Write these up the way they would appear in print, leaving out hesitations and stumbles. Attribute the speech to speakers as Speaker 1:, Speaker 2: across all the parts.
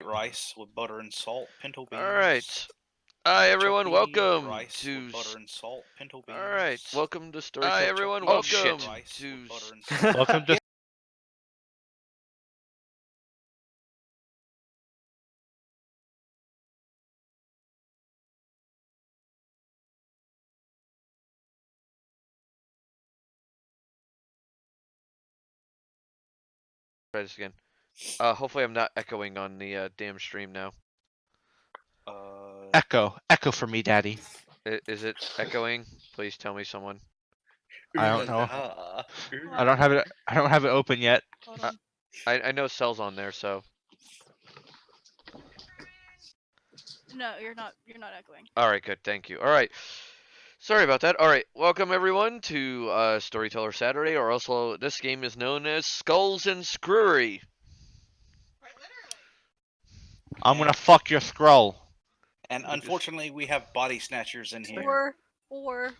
Speaker 1: rice with butter and salt, pinto beans.
Speaker 2: Alright. Hi everyone,
Speaker 1: Turkey
Speaker 2: welcome
Speaker 1: rice
Speaker 2: to...
Speaker 1: with butter and salt, pinto beans.
Speaker 2: Alright, welcome to Storyteller.
Speaker 1: Hi
Speaker 2: everyone,
Speaker 1: Oh,
Speaker 2: welcome
Speaker 1: shit. Rice
Speaker 2: to...
Speaker 1: with butter and salt.
Speaker 3: Welcome to
Speaker 2: Try this again. Hopefully I'm not echoing on the damn stream now.
Speaker 3: Echo. Echo for me, Daddy.
Speaker 2: Is it echoing? Please tell me someone.
Speaker 3: I don't know.
Speaker 1: Ah.
Speaker 3: I don't have it open yet.
Speaker 4: Hold on.
Speaker 2: I know Cell's on there, so...
Speaker 4: No, you're not echoing.
Speaker 2: Alright, good, thank you. Alright. Sorry about that. Alright, welcome everyone to Storyteller Saturday, or also this game is known as Skulls and Screwery.
Speaker 3: I'm gonna fuck your scroll.
Speaker 1: And unfortunately, we have body snatchers in here.
Speaker 4: Or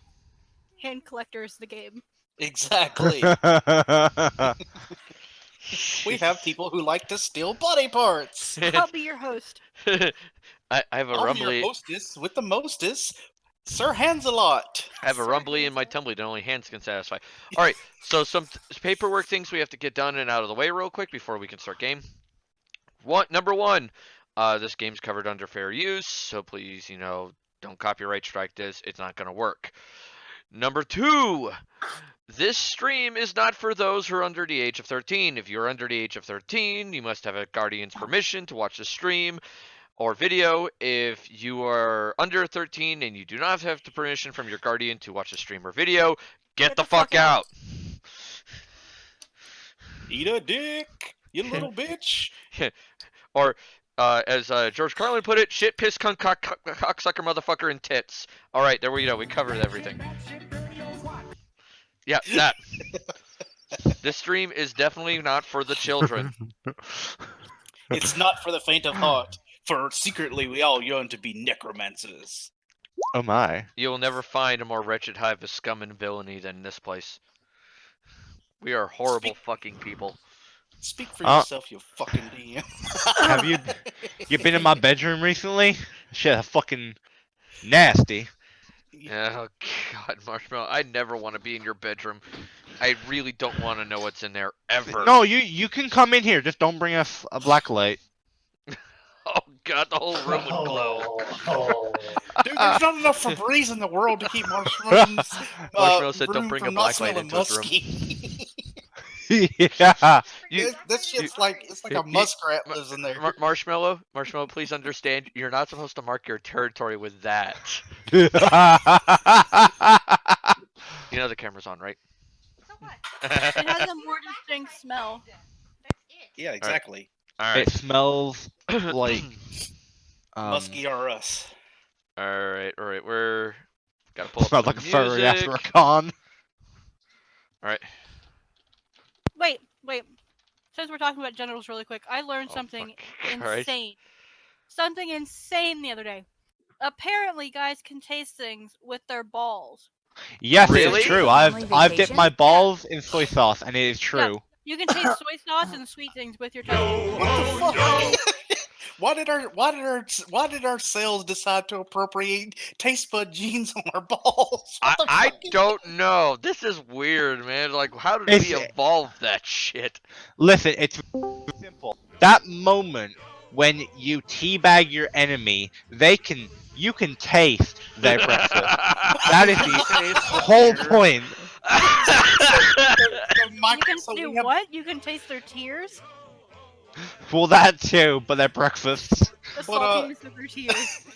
Speaker 4: hand collectors, the game.
Speaker 1: Exactly. We have people who like to steal body parts.
Speaker 4: I'll be your host.
Speaker 2: I have a
Speaker 1: I'll
Speaker 2: rumbly.
Speaker 1: be your hostess with the mostest, Sir Hands-a-Lot.
Speaker 2: I have a rumbly in my tumbly that only hands can satisfy. All right, so some paperwork things we have to get done and out of the way real quick before we can start game. Number one, this game's covered under fair use, so please, don't copyright strike this. It's not gonna work. Number two, this stream is not for those who are under the age of 13. If you're under the age of 13, you must have a guardian's permission to watch the stream or video. If you are under 13 and you do not have the permission from your guardian to watch the stream or video, get the fuck out.
Speaker 1: Eat a dick, you little bitch.
Speaker 2: Or, as George Carlin put it, shit, piss, cunt, cocksucker, motherfucker, and tits. Alright, there we go. We covered everything. Yeah, that. This stream is definitely not for the children.
Speaker 1: It's not for the faint of heart, for secretly we all yearn to be necromancers.
Speaker 3: Oh my.
Speaker 2: You will never find a more wretched hive of scum and villainy than this place. We are horrible fucking people.
Speaker 1: Speak for yourself, you fucking DM.
Speaker 3: Have you been in my bedroom recently? Shit, that's fucking nasty.
Speaker 2: Oh god, Marshmallow, I never want to be in your bedroom. I really don't want to know what's in there ever.
Speaker 3: No, you can come in here. Just don't bring us a black light.
Speaker 2: Oh god, the whole room would glow.
Speaker 1: Dude, there's not enough Febreze in the world to keep Marshmallow's
Speaker 2: Marshmallow said, "Don't
Speaker 1: room
Speaker 2: bring a
Speaker 1: from
Speaker 2: black
Speaker 1: not
Speaker 2: light
Speaker 1: smelling
Speaker 2: into his room."
Speaker 1: musky.
Speaker 3: Yeah.
Speaker 1: This shit's like a muskrat lives in there.
Speaker 2: Marshmallow, please understand, you're not supposed to mark your territory with that. You know the camera's on, right?
Speaker 4: So what? It has a more distinct smell.
Speaker 1: Yeah, exactly.
Speaker 2: Alright.
Speaker 3: It smells like
Speaker 1: Musky are us.
Speaker 2: Alright, we're gotta pull up
Speaker 3: smells
Speaker 2: some
Speaker 3: like a furry
Speaker 2: music.
Speaker 3: after a con.
Speaker 2: Alright.
Speaker 4: Wait. Since we're talking about genitals really quick, I learned something insane.
Speaker 2: Right.
Speaker 4: Something insane the other day. Apparently, guys can taste things with their balls.
Speaker 3: Yes,
Speaker 2: Really?
Speaker 3: it's true. I've dipped my balls in soy sauce, and it is true.
Speaker 4: Yeah, you can taste soy sauce and sweet things with your tongue.
Speaker 1: What the fuck? Why did our cells decide to appropriate taste bud genes on our balls?
Speaker 2: I don't know. This is weird, man. Like, how did we evolve that shit?
Speaker 3: Listen, it's simple. That moment when you teabag your enemy, you can taste their breakfast. That is the whole point.
Speaker 4: You can taste their tears?
Speaker 3: Well, that too, but their breakfasts.
Speaker 4: The saltiness of their tears.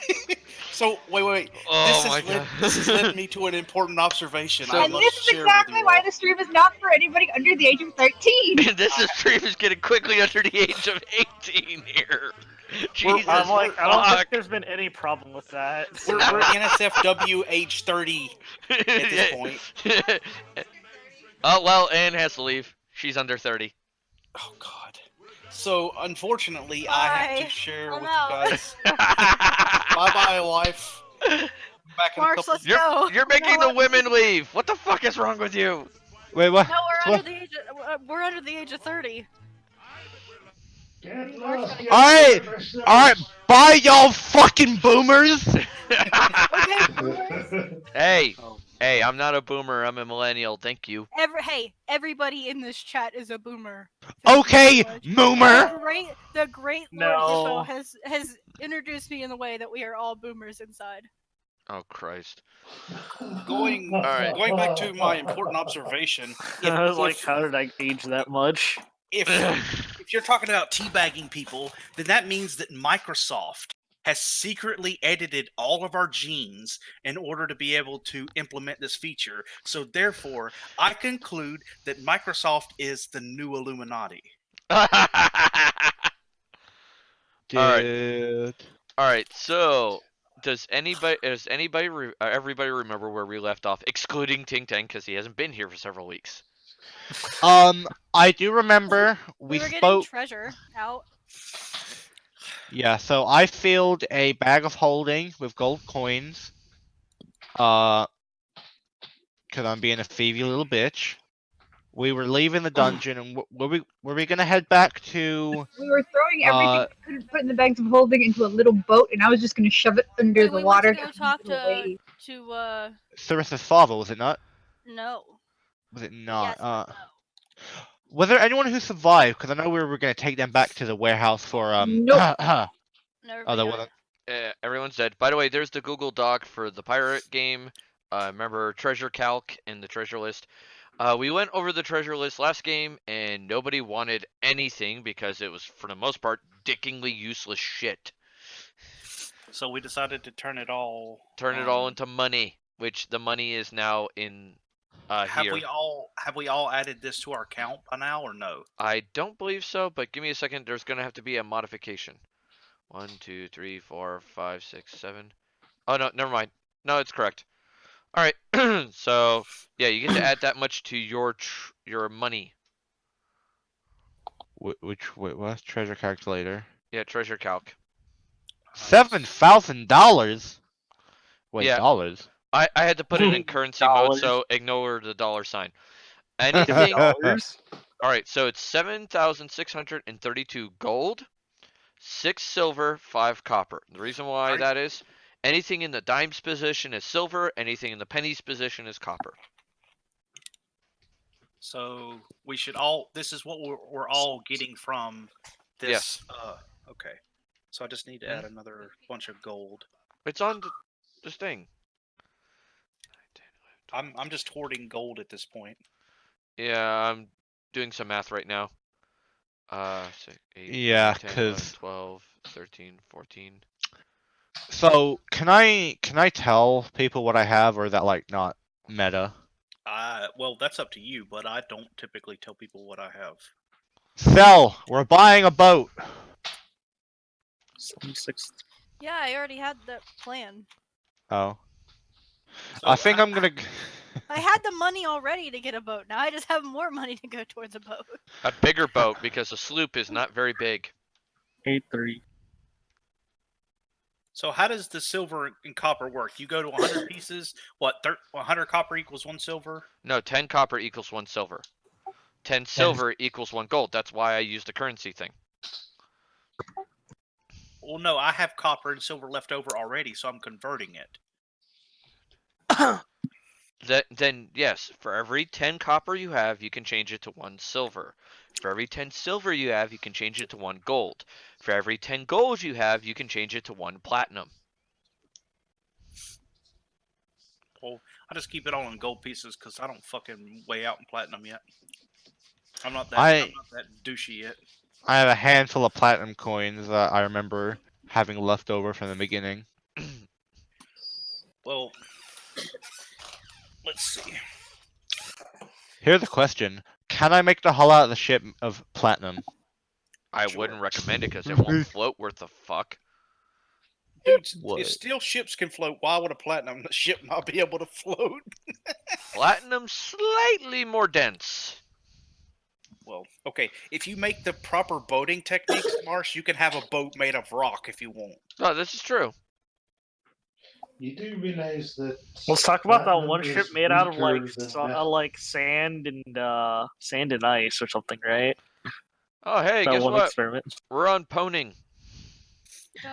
Speaker 1: So, wait.
Speaker 2: Oh
Speaker 1: This has led me to an important observation.
Speaker 5: And this is exactly why the stream is not for anybody under the age of 13.
Speaker 2: This stream is getting quickly under the age of 18 here. Jesus,
Speaker 6: I don't think there's been any problem with that.
Speaker 1: We're NSFW age 30 at this point.
Speaker 2: Oh, well, Anne has to leave. She's under 30.
Speaker 1: Oh, God. So, unfortunately, I have to share with you guys. Bye-bye, wife. Back in
Speaker 4: Marks, let's go.
Speaker 2: You're making the women leave. What the fuck is wrong with you?
Speaker 3: Wait, what?
Speaker 4: No, we're under the age of 30.
Speaker 3: Alright, bye y'all fucking boomers!
Speaker 4: Okay,
Speaker 2: Hey,
Speaker 1: Oh.
Speaker 2: hey, I'm not a boomer. I'm a millennial. Thank you.
Speaker 4: everybody in this chat is a boomer. Thank you
Speaker 3: Okay,
Speaker 4: so much.
Speaker 3: moomer!
Speaker 4: The great Lord
Speaker 6: No.
Speaker 4: Hippo has introduced me in the way that we are all boomers inside.
Speaker 2: Oh Christ.
Speaker 1: Going
Speaker 2: Alright.
Speaker 1: going back to my important observation.
Speaker 6: I was like,
Speaker 1: if,
Speaker 6: how did I age that much?
Speaker 1: if you're talking about teabagging people, then that means that Microsoft has secretly edited all of our genes in order to be able to implement this feature. So therefore, I conclude that Microsoft is the new Illuminati.
Speaker 3: Dude.
Speaker 2: Alright, so does everybody remember where we left off, excluding Ting Tang because he hasn't been here for several weeks?
Speaker 3: I do remember
Speaker 4: We
Speaker 3: we
Speaker 4: were getting
Speaker 3: spoke.
Speaker 4: treasure out.
Speaker 3: Yeah, so I filled a bag of holding with gold coins. Because I'm being a thievy little bitch. We were leaving the dungeon, and were we gonna head back to?
Speaker 5: We were throwing everything we couldn't put in the bags of holding into a little boat, and I was just going to shove it under
Speaker 4: Wait,
Speaker 5: the
Speaker 4: we
Speaker 5: water
Speaker 4: went to go talk
Speaker 5: keep it away.
Speaker 4: to
Speaker 3: Sarissa's father, was it not?
Speaker 4: no.
Speaker 3: Was it
Speaker 4: Yes,
Speaker 3: not?
Speaker 4: but no.
Speaker 3: Was there anyone who survived? Because I know we were gonna take them back to the warehouse for
Speaker 5: Nope.
Speaker 3: Oh,
Speaker 4: Everybody
Speaker 3: there
Speaker 4: died.
Speaker 3: wasn't.
Speaker 2: Everyone's dead. By the way, there's the Google Doc for the pirate game. Remember treasure calc in the treasure list. We went over the treasure list last game, and nobody wanted anything because it was, for the most part, dickingly useless shit.
Speaker 1: So we decided to turn it all
Speaker 2: into money, which the money is now in
Speaker 1: have
Speaker 2: here.
Speaker 1: we all added this to our count by now or no?
Speaker 2: I don't believe so, but give me a second. There's gonna have to be a modification. 1, 2, 3, 4, 5, 6, 7. Oh no, never mind. No, it's correct. All right. So yeah, you get to add that much to your money.
Speaker 3: What's treasure calculator?
Speaker 2: Yeah, treasure calc.
Speaker 3: $7,000. Wait,
Speaker 2: Yeah.
Speaker 3: dollars.
Speaker 2: I had to put it in currency mode,
Speaker 6: Dollars.
Speaker 2: so ignore the dollar sign. Anything.
Speaker 6: $50?
Speaker 2: All right, so it's 7,632 gold, 6 silver, 5 copper. The reason why
Speaker 1: Alright.
Speaker 2: that is, anything in the dimes position is silver, anything in the pennies position is copper.
Speaker 1: So we should all. This is what we're all getting from this.
Speaker 2: Yes.
Speaker 1: Okay. So I just need to add another bunch of gold.
Speaker 2: It's on this thing.
Speaker 1: I'm just hoarding gold at this point.
Speaker 2: Yeah, I'm doing some math right now. 6, 8,
Speaker 3: Yeah,
Speaker 2: 9, 10, 11,
Speaker 3: 'cause-
Speaker 2: 12, 13, 14.
Speaker 3: So can I tell people what I have, or is that like not meta?
Speaker 1: Well, that's up to you, but I don't typically tell people what I have.
Speaker 3: Sell. We're buying a boat.
Speaker 6: 76.
Speaker 4: Yeah, I already had that plan.
Speaker 3: Oh.
Speaker 1: So
Speaker 3: I think I'm gonna.
Speaker 4: I had the money already to get a boat. Now I just have more money to go towards a boat.
Speaker 2: A bigger boat, because a sloop is not very big.
Speaker 6: 8-3.
Speaker 1: So how does the silver and copper work? You go to 100 pieces. What? 100 copper equals 1 silver.
Speaker 2: No, 10 copper equals 1 silver. 10 silver equals 1 gold. That's why I used the currency thing.
Speaker 1: Well, no, I have copper and silver left over already, so I'm converting it.
Speaker 2: Then yes, for every 10 copper you have, you can change it to 1 silver. For every 10 silver you have, you can change it to 1 gold. For every 10 gold you have, you can change it to 1 platinum.
Speaker 1: Well, I just keep it all in gold pieces because I don't fucking weigh out in platinum yet. I'm not that douchey yet.
Speaker 3: I have a handful of platinum coins that I remember having left over from the beginning.
Speaker 1: Well, let's see.
Speaker 3: Here's the question: can I make the hull out of the ship of platinum?
Speaker 2: I wouldn't recommend it because it won't float worth the fuck.
Speaker 1: Dude,
Speaker 3: What?
Speaker 1: if steel ships can float, why would a platinum ship not be able to float?
Speaker 2: Platinum slightly more dense.
Speaker 1: Well, okay. If you make the proper boating techniques, Marsh, you can have a boat made of rock if you want.
Speaker 2: No, this is true.
Speaker 7: You do realize that.
Speaker 6: Let's talk about that
Speaker 7: platinum
Speaker 6: one ship
Speaker 7: is
Speaker 6: made out of
Speaker 7: weaker than metal.
Speaker 6: like sand and sand and ice or something, right?
Speaker 2: Oh, hey,
Speaker 6: That
Speaker 2: guess
Speaker 6: one
Speaker 2: what?
Speaker 6: experiment.
Speaker 2: We're on Poning.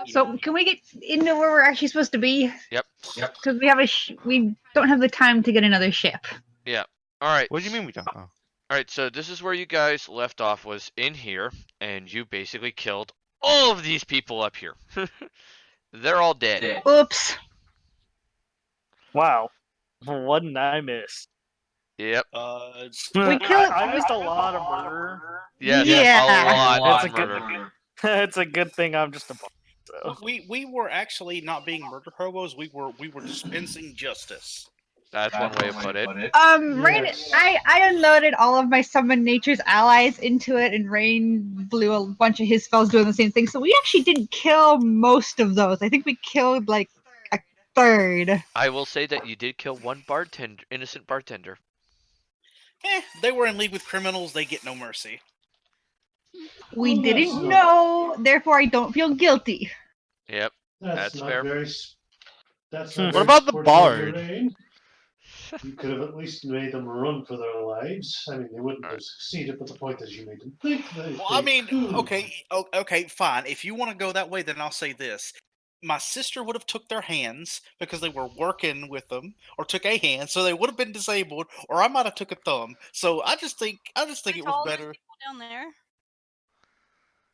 Speaker 5: So can we get into where we're actually supposed to be?
Speaker 2: Yep.
Speaker 5: Because we have we don't have the time to get another ship.
Speaker 2: Yeah. All right.
Speaker 3: What do you mean we don't? Oh.
Speaker 2: All right. So this is where you guys left off. Was in here, and you basically killed all of these people up here. They're all dead.
Speaker 5: Oops.
Speaker 6: Wow. What did I miss?
Speaker 2: Yep.
Speaker 5: We killed.
Speaker 6: I missed a lot of murder.
Speaker 2: Yes.
Speaker 5: Yeah.
Speaker 2: A lot
Speaker 6: It's
Speaker 2: of
Speaker 6: a good.
Speaker 2: murder.
Speaker 6: It's a good thing I'm just a bum. So.
Speaker 1: We were actually not being murder hobos. We were dispensing justice.
Speaker 2: That's one way to put it.
Speaker 5: Rain. I unloaded all of my summon nature's allies into it, and Rain blew a bunch of his spells doing the same thing. So we actually didn't kill most of those. I think we killed like a third.
Speaker 2: I will say that you did kill one innocent bartender.
Speaker 1: They were in league with criminals. They get no mercy.
Speaker 5: We
Speaker 7: Well,
Speaker 5: didn't
Speaker 7: that's not-
Speaker 5: know, therefore I don't feel guilty.
Speaker 2: Yep. That's
Speaker 7: not
Speaker 2: fair.
Speaker 7: very. That's
Speaker 6: What
Speaker 7: not very
Speaker 3: about the
Speaker 7: sporting of
Speaker 3: bard?
Speaker 7: Lorraine. You could have at least made them run for their lives. I mean, they wouldn't have succeeded, but the point is, you made them think they.
Speaker 1: Well, I mean,
Speaker 7: could.
Speaker 1: okay, fine. If you want to go that way, then I'll say this: my sister would have took their hands because they were working with them, or took a hand, so they would have been disabled, or I might have took a thumb. So I just think it was better.
Speaker 4: People down there.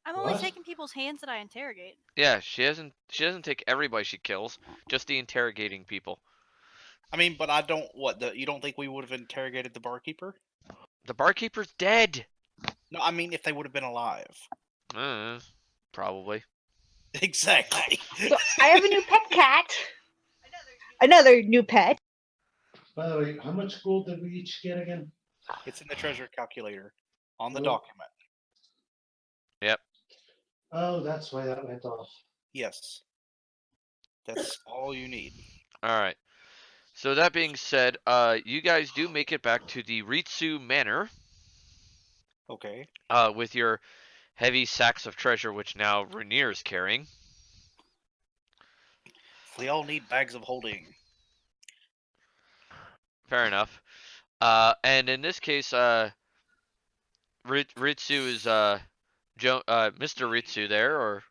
Speaker 4: I'm only
Speaker 7: What?
Speaker 4: taking people's hands that I interrogate.
Speaker 2: Yeah, she doesn't take everybody she kills, just the interrogating people.
Speaker 1: I mean, but I don't. You don't think we would have interrogated the barkeeper?
Speaker 2: The barkeeper's dead.
Speaker 1: No, I mean if they would have been alive.
Speaker 2: Probably.
Speaker 1: Exactly.
Speaker 5: So I have a new pet cat. Another new pet.
Speaker 7: By the way, how much gold did we each get again?
Speaker 1: It's in the treasure calculator on the
Speaker 7: Oh.
Speaker 1: document.
Speaker 7: Oh, that's why that went off.
Speaker 1: Yes. That's all you need.
Speaker 2: All right. So that being said, you guys do make it back to the Ritsu Manor.
Speaker 1: Okay.
Speaker 2: With your heavy sacks of treasure, which now Rainier is carrying.
Speaker 1: We all need bags of holding.
Speaker 2: Fair enough. And in this case, Ritsu is Mr. Ritsu there, or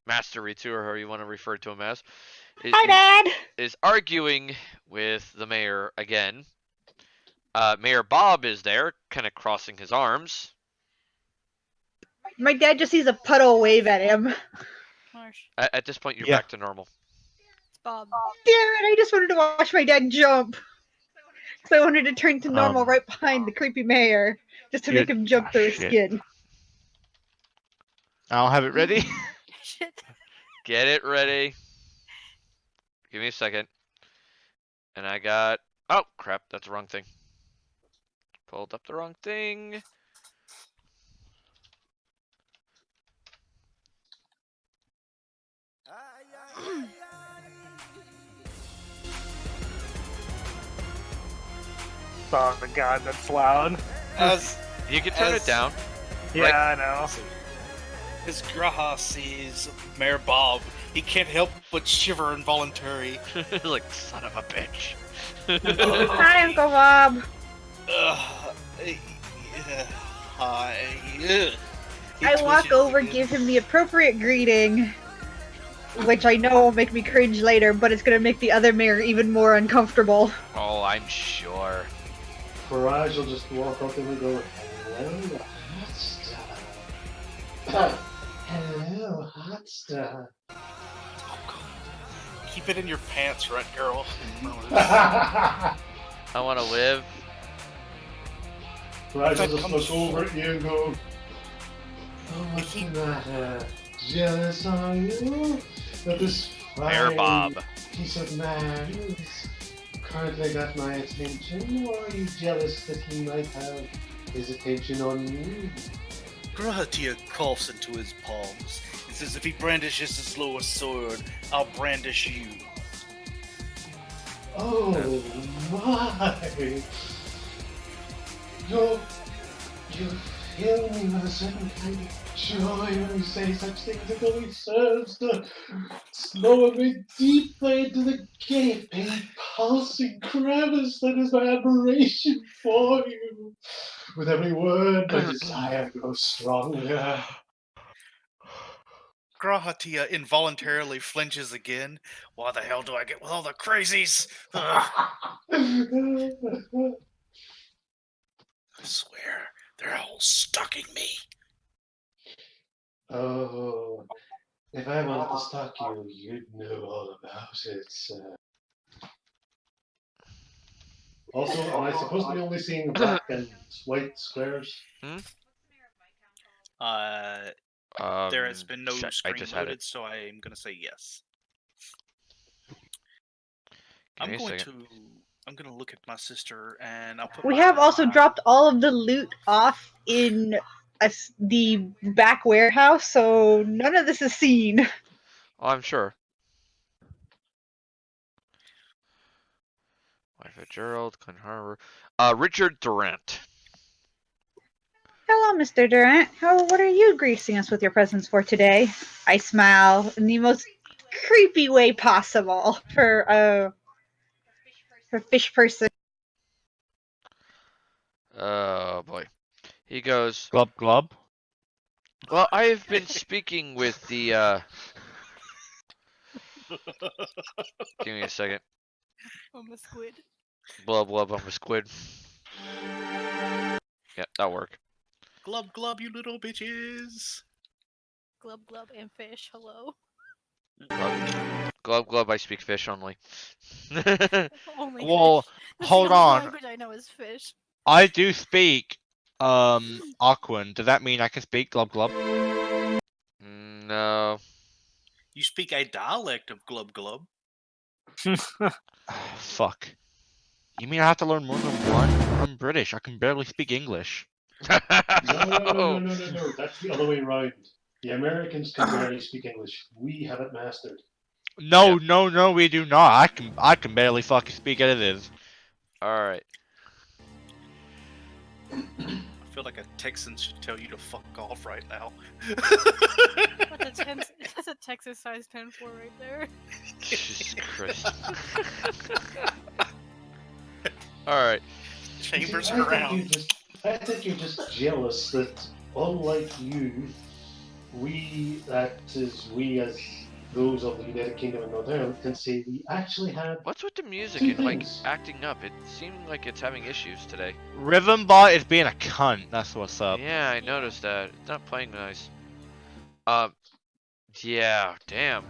Speaker 2: Master Ritsu, or however you want to refer to him as.
Speaker 5: Hi, Dad.
Speaker 2: Is arguing with the mayor again. Mayor Bob is there, kind of crossing his arms.
Speaker 5: My dad just sees a puddle wave at him.
Speaker 4: Marsh,
Speaker 2: At this point, you're
Speaker 3: Yeah.
Speaker 2: back to normal.
Speaker 4: it's Bob.
Speaker 5: Damn it, I just wanted to watch my dad jump. So I wanted to turn to normal right behind the creepy mayor, just to make him jump through his
Speaker 3: shit.
Speaker 5: skin.
Speaker 3: I'll have it ready.
Speaker 4: Shit.
Speaker 2: Get it ready. Give me a second. And I got... Oh, crap. That's the wrong thing. Pulled up the wrong thing.
Speaker 6: Oh my god, that's loud.
Speaker 1: As
Speaker 2: You can turn it down.
Speaker 6: Yeah,
Speaker 2: Like-
Speaker 6: I know.
Speaker 1: as Graha sees Mayor Bob, he can't help but shiver involuntarily.
Speaker 2: Like, son of a bitch.
Speaker 5: Hi, Uncle Bob.
Speaker 1: Hi. He
Speaker 5: I walk
Speaker 1: twitches
Speaker 5: over,
Speaker 1: again.
Speaker 5: give him the appropriate greeting, which I know will make me cringe later, but it's gonna make the other mayor even more uncomfortable.
Speaker 2: Oh, I'm sure.
Speaker 7: Farage will just walk up and we go, hello, hot stuff. Hello, hot stuff.
Speaker 1: Keep it in your pants, right, girl?
Speaker 2: I want to live.
Speaker 7: Farage
Speaker 1: that
Speaker 7: will just
Speaker 1: comes
Speaker 7: look over at you and go, oh, what's the matter? Jealous are you? That this
Speaker 2: Mayor
Speaker 7: fine
Speaker 2: Bob.
Speaker 7: piece of man who's currently got my attention, or are you jealous that he might have his attention on me?
Speaker 1: Grahatia coughs into his palms. He says, if he brandishes his lower sword, I'll brandish you.
Speaker 7: Oh my! You fill me with a certain kind of joy when you say such things. It only serves to lower me deeply into the gaping, pulsing crevice that is my admiration for you. With every word, my desire grows stronger.
Speaker 1: Grahatia involuntarily flinches again. Why the hell do I get with all the crazies? Ugh, I swear, they're all stalking me.
Speaker 7: Oh, if I wanted to stalk you, you'd know all about it. Also, am I supposed to be only seeing black and white squares?
Speaker 1: There has been no
Speaker 2: Shit, I
Speaker 1: screen
Speaker 2: just had
Speaker 1: loaded,
Speaker 2: it.
Speaker 1: so I am going to say yes.
Speaker 2: Give me a second.
Speaker 1: I'm going to look at my sister, and I'll put
Speaker 5: We
Speaker 1: my,
Speaker 5: have also
Speaker 1: my-
Speaker 5: dropped all of the loot off in the back warehouse, so none of this is seen.
Speaker 2: Oh, I'm sure. Wife of Gerald, Clint Harbor. Richard Durant.
Speaker 5: Hello, Mr. Durant. What are you gracing us with your presence for today? I smile in the most creepy way possible for fish person.
Speaker 2: Oh boy. He goes,
Speaker 3: Glub glub.
Speaker 2: well, I have been speaking with the, give me a second.
Speaker 4: I'm a squid.
Speaker 2: Blub blub, I'm a squid. Yeah, that'll work.
Speaker 1: glub glub, you little bitches.
Speaker 4: Glub glub and fish. Hello.
Speaker 2: Glub glub, I speak fish only.
Speaker 4: Only
Speaker 3: Well,
Speaker 4: fish. That's
Speaker 3: hold
Speaker 4: the only
Speaker 3: on.
Speaker 4: language I know is fish.
Speaker 3: I do speak Aquan. Does that mean I can speak glub glub?
Speaker 2: No.
Speaker 1: You speak a dialect of glub glub.
Speaker 3: Fuck. You mean I have to learn more than one? I'm British. I can barely speak English.
Speaker 7: No. That's the other way around. The Americans can barely speak English. We have it mastered.
Speaker 3: No,
Speaker 2: Yep.
Speaker 3: no, we do not. I can barely fucking speak it is.
Speaker 2: Alright.
Speaker 1: I feel like a Texan should tell you to fuck off right now.
Speaker 4: That's a Texas size 10-4 right there.
Speaker 2: Jesus Christ. Alright.
Speaker 1: Chambers
Speaker 7: See, I think
Speaker 1: around.
Speaker 7: you're just jealous that, unlike you, we as those of the United Kingdom and Northern Ireland can say we actually had
Speaker 2: What's with the music
Speaker 7: two
Speaker 2: and like
Speaker 7: things.
Speaker 2: acting up? It seemed like it's having issues today.
Speaker 3: Rhythmbot is being a cunt. That's what's up.
Speaker 2: Yeah, I noticed that. It's not playing nice. Yeah, damn.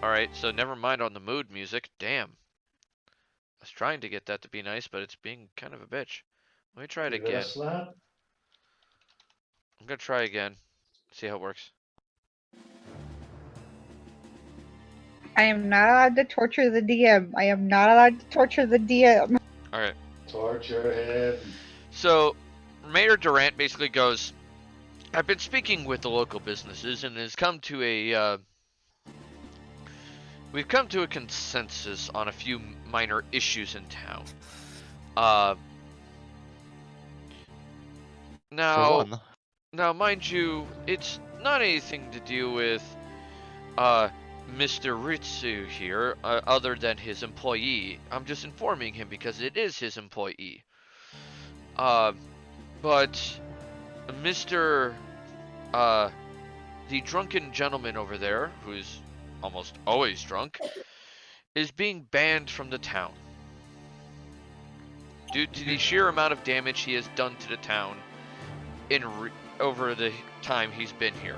Speaker 2: Alright, so never mind on the mood music. Damn. I was trying to get that to be nice, but it's being kind of a bitch. Let me try it
Speaker 7: Give it a
Speaker 2: again.
Speaker 7: slap.
Speaker 2: I'm gonna try again. See how it works.
Speaker 5: I am not allowed to torture the DM. I am not allowed to torture the DM.
Speaker 2: Alright.
Speaker 7: Torture him.
Speaker 2: So, Mayor Durant basically goes, I've been speaking with the local businesses and has come to a, we've come to a consensus on a few minor issues in town.
Speaker 3: For
Speaker 2: Now,
Speaker 3: one.
Speaker 2: Now, mind you, it's not anything to do with, Mr. Ritsu here, other than his employee. I'm just informing him because it is his employee. But Mr. The drunken gentleman over there, who's almost always drunk, is being banned from the town. Due to the sheer amount of damage he has done to the town over the time he's been here.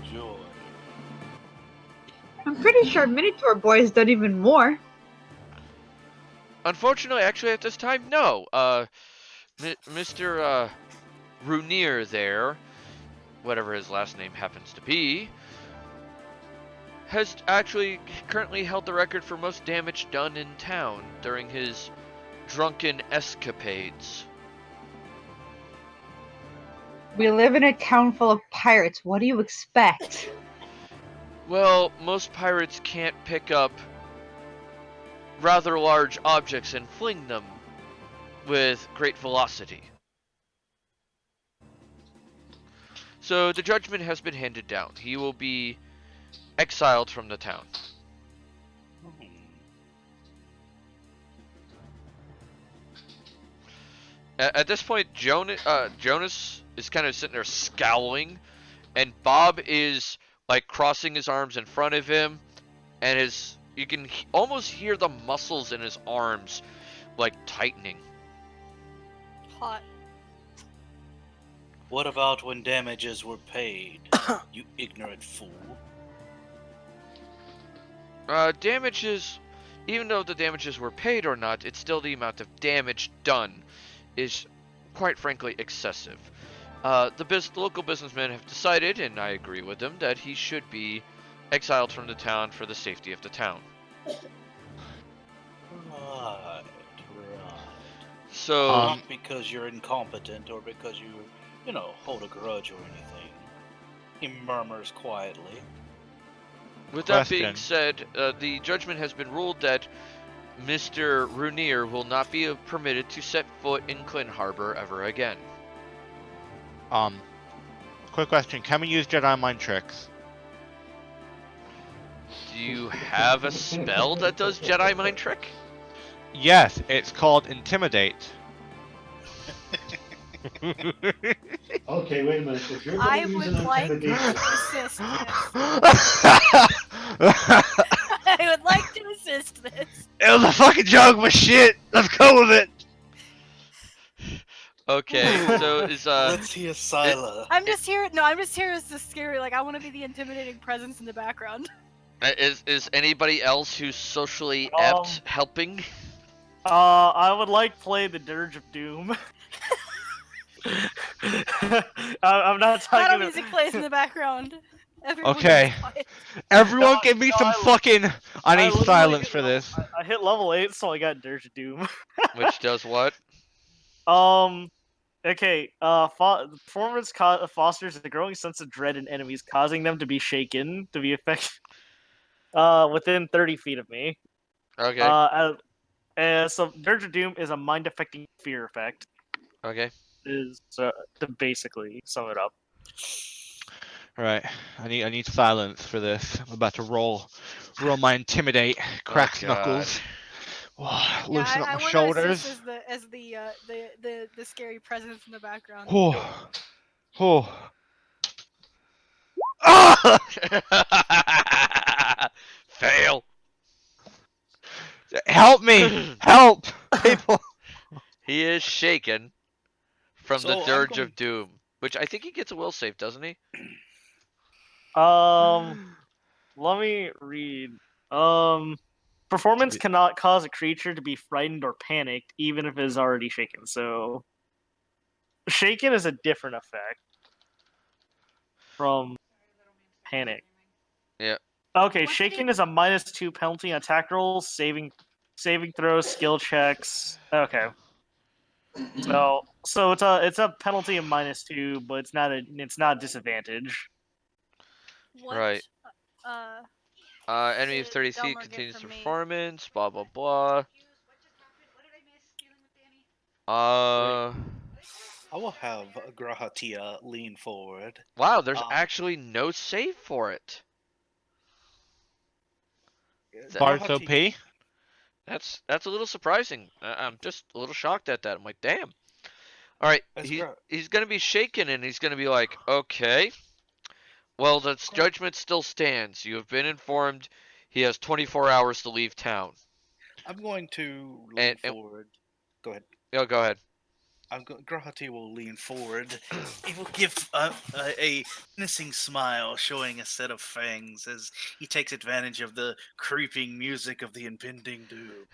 Speaker 1: Enjoy.
Speaker 5: I'm pretty sure Minotaur Boy has done even more.
Speaker 2: Unfortunately, actually, at this time, no. Mr. Runier there, whatever his last name happens to be, has actually currently held the record for most damage done in town during his drunken escapades.
Speaker 5: We live in a town full of pirates. What do you expect?
Speaker 2: Well, most pirates can't pick up rather large objects and fling them with great velocity. So the judgment has been handed down. He will be exiled from the town. At this point, Jonas is kind of sitting there scowling, and Bob is like crossing his arms in front of him, and you can almost hear the muscles in his arms like tightening.
Speaker 4: Hot.
Speaker 8: What about when damages were paid, you ignorant fool?
Speaker 2: Damages, even though the damages were paid or not, it's still the amount of damage done is, quite frankly, excessive. The local businessmen have decided, and I agree with them, that he should be exiled from the town for the safety of the town.
Speaker 8: Right.
Speaker 2: So,
Speaker 8: Not because you're incompetent or because you hold a grudge or anything. He murmurs quietly.
Speaker 2: with that being
Speaker 3: Question.
Speaker 2: said, the judgment has been ruled that Mr. Runier will not be permitted to set foot in Clinton Harbor ever again.
Speaker 3: Quick question: can we use Jedi mind tricks?
Speaker 2: Do you have a spell that does Jedi mind trick?
Speaker 3: Yes, it's called intimidate.
Speaker 7: Okay, wait a minute. If you're
Speaker 4: I
Speaker 7: going to use
Speaker 4: would
Speaker 7: an
Speaker 4: like to
Speaker 7: intimidation,
Speaker 4: assist this. I would like to assist this.
Speaker 3: It was a fucking joke, but shit, let's go with it.
Speaker 2: Okay, so is
Speaker 8: Let's hear Sila.
Speaker 4: I'm just here. No, I'm just here as the scary. Like I want to be the intimidating presence in the background.
Speaker 2: is anybody else who's socially apt helping?
Speaker 6: I would like to play the Dirge of Doom. I'm not
Speaker 4: Shadow
Speaker 6: talking.
Speaker 4: music plays in the background. Everyone
Speaker 3: Okay.
Speaker 4: gets quiet.
Speaker 3: Everyone,
Speaker 6: No,
Speaker 3: give me
Speaker 6: no,
Speaker 3: some fucking. I need
Speaker 6: literally
Speaker 3: silence
Speaker 6: hit
Speaker 3: for this.
Speaker 6: I hit level 8, so I got Dirge of Doom.
Speaker 2: Which does what?
Speaker 6: Okay. Performance fosters a growing sense of dread in enemies, causing them to be shaken to be effective. Within 30 feet of me.
Speaker 2: Okay.
Speaker 6: So Dirge of Doom is a mind-affecting fear effect.
Speaker 2: Okay.
Speaker 6: Is to basically sum it up.
Speaker 3: Right, I need silence for this. I'm about to roll my intimidate, cracks
Speaker 2: God.
Speaker 3: knuckles.
Speaker 4: Yeah,
Speaker 3: Loosen up
Speaker 4: I
Speaker 3: my
Speaker 4: want to
Speaker 3: shoulders.
Speaker 4: assist as the scary presence in the background.
Speaker 3: Oh, oh. Ah!
Speaker 2: Fail.
Speaker 3: Help me! Help, people!
Speaker 2: He is shaken from the
Speaker 8: So, I'm
Speaker 2: Dirge
Speaker 8: going-
Speaker 2: of Doom, which I think he gets a will save, doesn't he?
Speaker 6: Let me read. Performance cannot cause a creature to be frightened or panicked, even if it is already shaken. So, shaken is a different effect from panic.
Speaker 2: Yeah.
Speaker 6: Okay,
Speaker 4: What did
Speaker 6: shaken
Speaker 4: he-
Speaker 6: is a -2 penalty on attack rolls, saving throws, skill checks. Okay. So it's a penalty of -2, but it's not a disadvantage.
Speaker 4: What?
Speaker 2: Right.
Speaker 4: Uh,
Speaker 2: Enemy of
Speaker 4: did
Speaker 2: 30 feet
Speaker 4: Delmer get
Speaker 2: continues
Speaker 4: from me?
Speaker 2: performance, blah blah blah. Uh,
Speaker 8: I will have Grahatia lean forward.
Speaker 2: wow, there's
Speaker 8: Um,
Speaker 2: actually no save for it.
Speaker 3: Bard's
Speaker 8: Grahati-
Speaker 3: OP?
Speaker 2: That's a little surprising. I'm just a little shocked at that. I'm like, damn. All right,
Speaker 8: As
Speaker 2: he's gonna be shaken and he's gonna be like, okay, well, the judgment still stands. You have been informed. He has 24 hours to leave town.
Speaker 8: I'm going to lean forward. Go ahead.
Speaker 2: Go ahead.
Speaker 8: Grahati will lean forward. He will give a menacing smile, showing a set of fangs as he takes advantage of the creeping music of the impending doom.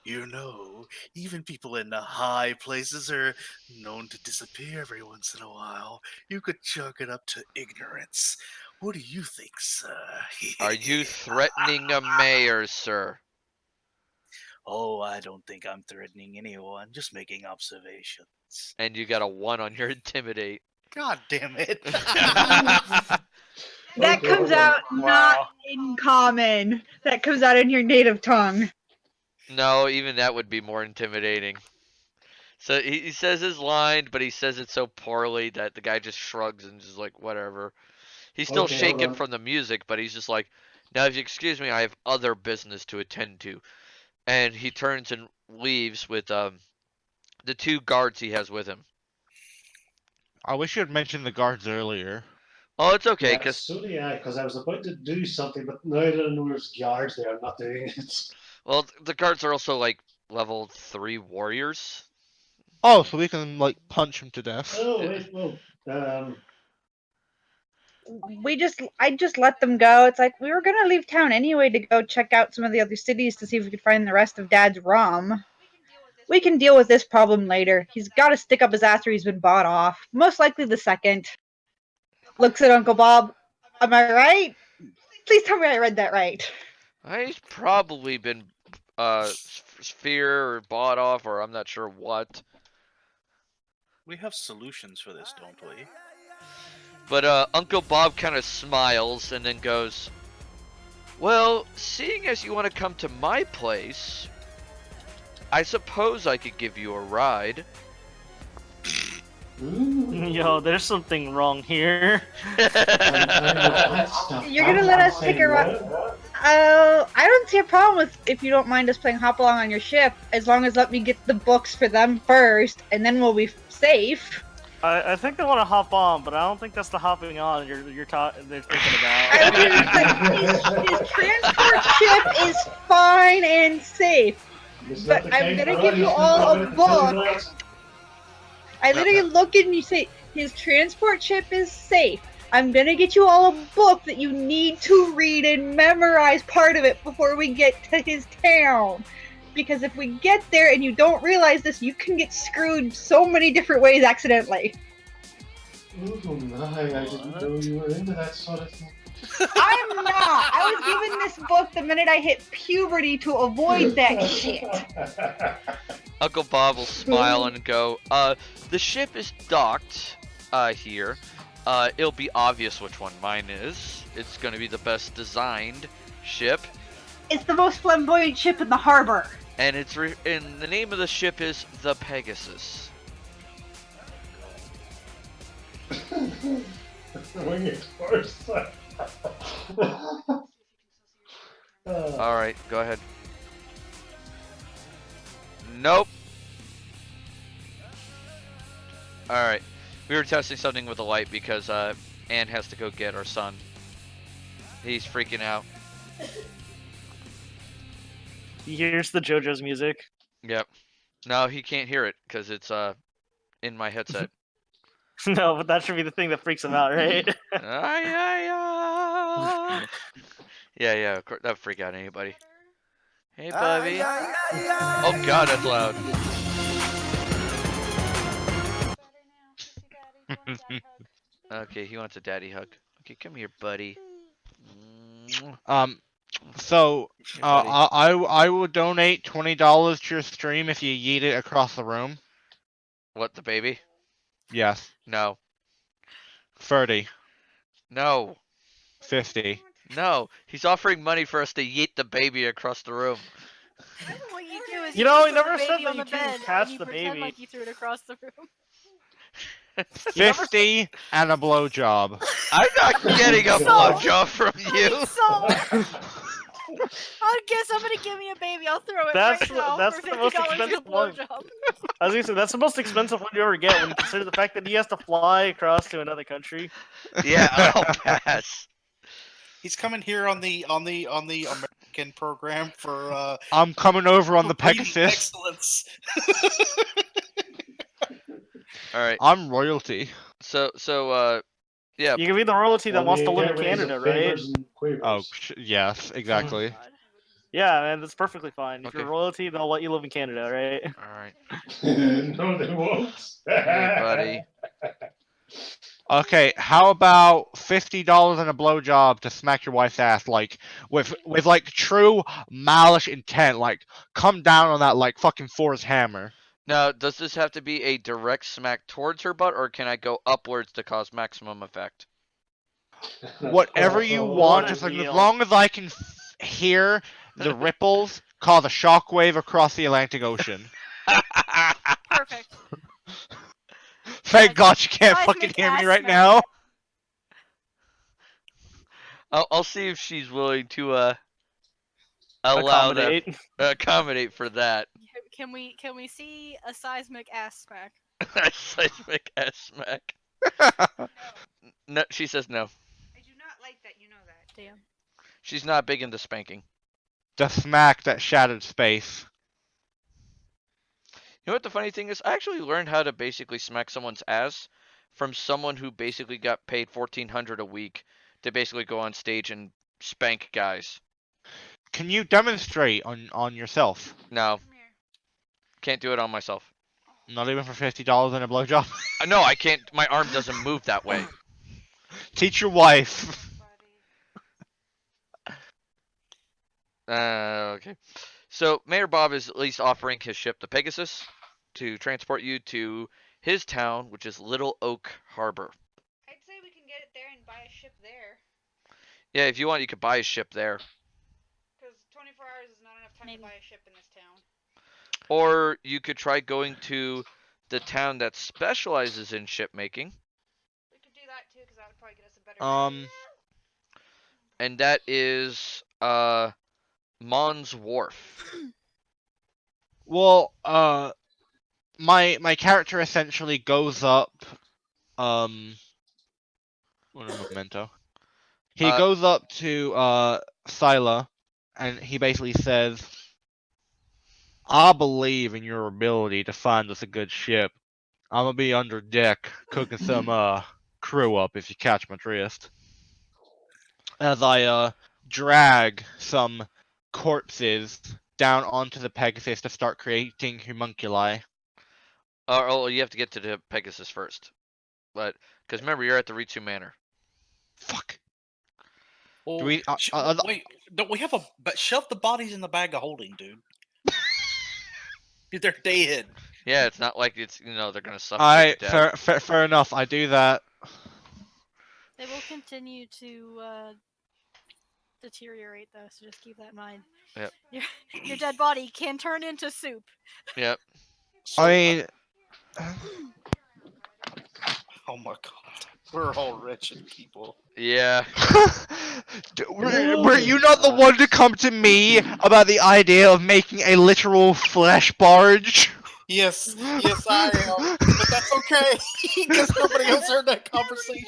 Speaker 8: You know, even people in the high places are known to disappear every once in a while. You could chalk it up to ignorance. What do you think, sir?
Speaker 2: Are you threatening a mayor, sir?
Speaker 8: Oh, I don't think I'm threatening anyone, just making observations.
Speaker 2: And you got a 1 on your intimidate.
Speaker 8: God damn it.
Speaker 5: That
Speaker 7: Okay,
Speaker 5: comes
Speaker 7: hold on.
Speaker 5: out not in common. That comes out in your native tongue.
Speaker 2: No, even that would be more intimidating. So he says his line, but he says it so poorly that the guy just shrugs and just like, whatever. He's still
Speaker 7: Okay, hold
Speaker 2: shaken
Speaker 7: on.
Speaker 2: from the music, but he's just like, now if you excuse me, I have other business to attend to. And he turns and leaves with The 2 guards he has with him.
Speaker 3: I wish you had mentioned the guards earlier.
Speaker 2: Oh, it's okay,
Speaker 7: Yeah,
Speaker 2: because
Speaker 7: so do I, because I was about to do something, but now that I know there's guards there, I'm not doing it.
Speaker 2: well, the guards are also like level 3 warriors.
Speaker 3: Oh, so we can like punch him to death.
Speaker 7: Oh, wait, well,
Speaker 5: I just let them go. It's like we were gonna leave town anyway to go check out some of the other cities to see if we could find the rest of Dad's rum. We can deal with this problem later. He's got to stick up his ass or he's been bought off. Most likely the second. Looks at Uncle Bob. Am I right? Please tell me I read that right.
Speaker 2: He's probably been sphere or bought off, or I'm not sure what.
Speaker 1: We have solutions for this, don't we?
Speaker 2: But Uncle Bob kind of smiles and then goes, well, seeing as you want to come to my place, I suppose I could give you a ride.
Speaker 6: Yo, there's something wrong here.
Speaker 5: You're gonna let us take a ride? I don't see a problem with if you don't mind us playing hop along on your ship, as long as let me get the books for them first, and then we'll be safe.
Speaker 6: I think they want to hop on, but I don't think that's the hopping on they're thinking about.
Speaker 5: I mean, his transport ship is fine and safe, but I'm gonna give you all a book. I literally look and you say his transport ship is safe. I'm gonna get you all a book that you need to read and memorize part of it before we get to his town. Because if we get there and you don't realize this, you can get screwed so many different ways accidentally.
Speaker 7: Oh my, I didn't know you were into that sort of thing.
Speaker 5: I'm not! I was given this book the minute I hit puberty to avoid that shit.
Speaker 2: Uncle Bob will smile and go, the ship is docked here. It'll be obvious which one mine is. It's going to be the best designed ship.
Speaker 5: It's the most flamboyant ship in the harbor.
Speaker 2: And and the name of the ship is the Pegasus.
Speaker 7: Winged horse.
Speaker 2: Alright, go ahead. Nope. Alright. We were testing something with the light because Anne has to go get our son. He's freaking out.
Speaker 6: He hears the JoJo's music.
Speaker 2: Yep. No, he can't hear it because it's in my headset.
Speaker 6: No, but that should be the thing that freaks him out, right?
Speaker 2: Yeah, of course, that would freak out anybody. Hey, Bubby. Oh God, that's loud. Okay, he wants a daddy hug. Okay, come here, buddy.
Speaker 3: So
Speaker 2: Here, buddy.
Speaker 3: I will donate $20 to your stream if you yeet it across the room.
Speaker 2: What, the baby?
Speaker 3: Yes.
Speaker 2: No.
Speaker 3: 30.
Speaker 2: No.
Speaker 3: 50.
Speaker 2: No. He's offering money for us to yeet the baby across the room.
Speaker 4: What you do is
Speaker 6: You know,
Speaker 4: throw
Speaker 6: he never
Speaker 4: the
Speaker 6: said
Speaker 4: baby
Speaker 6: that
Speaker 4: on
Speaker 6: you
Speaker 4: the
Speaker 6: couldn't
Speaker 4: bed,
Speaker 6: catch
Speaker 4: and you
Speaker 6: the
Speaker 4: pretend
Speaker 6: baby.
Speaker 4: like you threw it across the room.
Speaker 3: 50 and a blowjob.
Speaker 2: I'm not getting a
Speaker 4: So-
Speaker 2: blowjob from you.
Speaker 4: So, I'll get somebody give me a baby. I'll throw it
Speaker 6: That's
Speaker 4: right now
Speaker 6: that's
Speaker 4: for
Speaker 6: the
Speaker 4: $50
Speaker 6: most
Speaker 4: and a
Speaker 6: expensive one.
Speaker 4: blowjob.
Speaker 6: I was gonna say that's the most expensive one you ever get when you consider the fact that he has to fly across to another country.
Speaker 2: Yeah, I'll pass.
Speaker 1: He's coming here on the American program for
Speaker 3: I'm coming over on the
Speaker 1: breeding
Speaker 3: Pegasus.
Speaker 1: excellence.
Speaker 2: All right.
Speaker 3: I'm royalty.
Speaker 2: So, yeah.
Speaker 6: You can be the royalty that wants to live in
Speaker 7: Gateways of
Speaker 6: Canada, right?
Speaker 7: favors and quavers.
Speaker 3: Oh, yes, exactly.
Speaker 4: God.
Speaker 6: Yeah, man, that's perfectly fine. If
Speaker 2: Okay.
Speaker 6: you're royalty, they'll let you live in Canada, right?
Speaker 2: All right.
Speaker 7: No, they won't.
Speaker 2: Hey, buddy.
Speaker 3: Okay, how about $50 and a blowjob to smack your wife's ass, like with like true malice intent, like come down on that like fucking Thor's hammer.
Speaker 2: Now, does this have to be a direct smack towards her butt, or can I go upwards to cause maximum effect?
Speaker 3: Whatever you
Speaker 7: Oh,
Speaker 3: want,
Speaker 6: a
Speaker 3: just like, as
Speaker 6: deal.
Speaker 3: long as I can hear the ripples cause a shockwave across the Atlantic Ocean.
Speaker 4: Perfect.
Speaker 3: Thank God you can't
Speaker 4: Seismic
Speaker 3: fucking hear me
Speaker 4: ass
Speaker 3: right
Speaker 4: smack.
Speaker 3: now.
Speaker 2: I'll see if she's willing to allow that
Speaker 6: Accommodate.
Speaker 2: accommodate for that.
Speaker 4: Can we see a seismic ass smack?
Speaker 2: Seismic ass smack. No, she says no.
Speaker 5: I do not like that. You know that.
Speaker 4: Damn.
Speaker 2: She's not big into spanking.
Speaker 3: The smack that shattered space.
Speaker 2: You know what the funny thing is? I actually learned how to basically smack someone's ass from someone who basically got paid 1,400 a week to basically go on stage and spank guys.
Speaker 3: Can you demonstrate on yourself?
Speaker 2: No,
Speaker 5: Come here.
Speaker 2: can't do it on myself.
Speaker 3: Not even for $50 and a blowjob.
Speaker 2: No, I can't. My arm doesn't move that way.
Speaker 3: Teach your wife.
Speaker 2: Okay. So Mayor Bob is at least offering his ship, the Pegasus, to transport you to his town, which is Little Oak Harbor.
Speaker 5: I'd say we can get it there and buy a ship there.
Speaker 2: Yeah, if you want, you could buy a ship there.
Speaker 5: Because 24 hours is not enough time
Speaker 4: Maybe.
Speaker 5: to buy a ship in this town.
Speaker 2: Or you could try going to the town that specializes in ship making,
Speaker 5: We could do that too, because that would probably get us a better rate.
Speaker 2: and that is Mons Wharf.
Speaker 3: Well, my character essentially goes up, what a memento. He goes up to Scylla, and he basically says, "I believe in your ability to find us a good ship. I'm gonna be under deck cooking some crew up if you catch my drift." As I drag some corpses down onto the Pegasus to start creating homunculi.
Speaker 2: Oh, you have to get to the Pegasus first, but because remember you're at the Ritsu Manor.
Speaker 3: Fuck.
Speaker 1: Well,
Speaker 3: Do we?
Speaker 1: wait, don't we have a? But shove the bodies in the bag of holding, dude. Dude, they're dead.
Speaker 2: Yeah, it's not like it's they're gonna suffocate
Speaker 3: Alright,
Speaker 2: to death.
Speaker 3: fair enough. I do that.
Speaker 4: They will continue to deteriorate though, so just keep that in mind.
Speaker 2: Yep.
Speaker 4: Your dead body can turn into soup.
Speaker 2: Yep.
Speaker 1: So,
Speaker 3: I mean,
Speaker 1: oh my god, we're all wretched people.
Speaker 2: Yeah.
Speaker 3: were you not the one to come to me about the idea of making a literal flesh barge?
Speaker 1: Yes, I am, but that's okay because nobody else heard that conversation.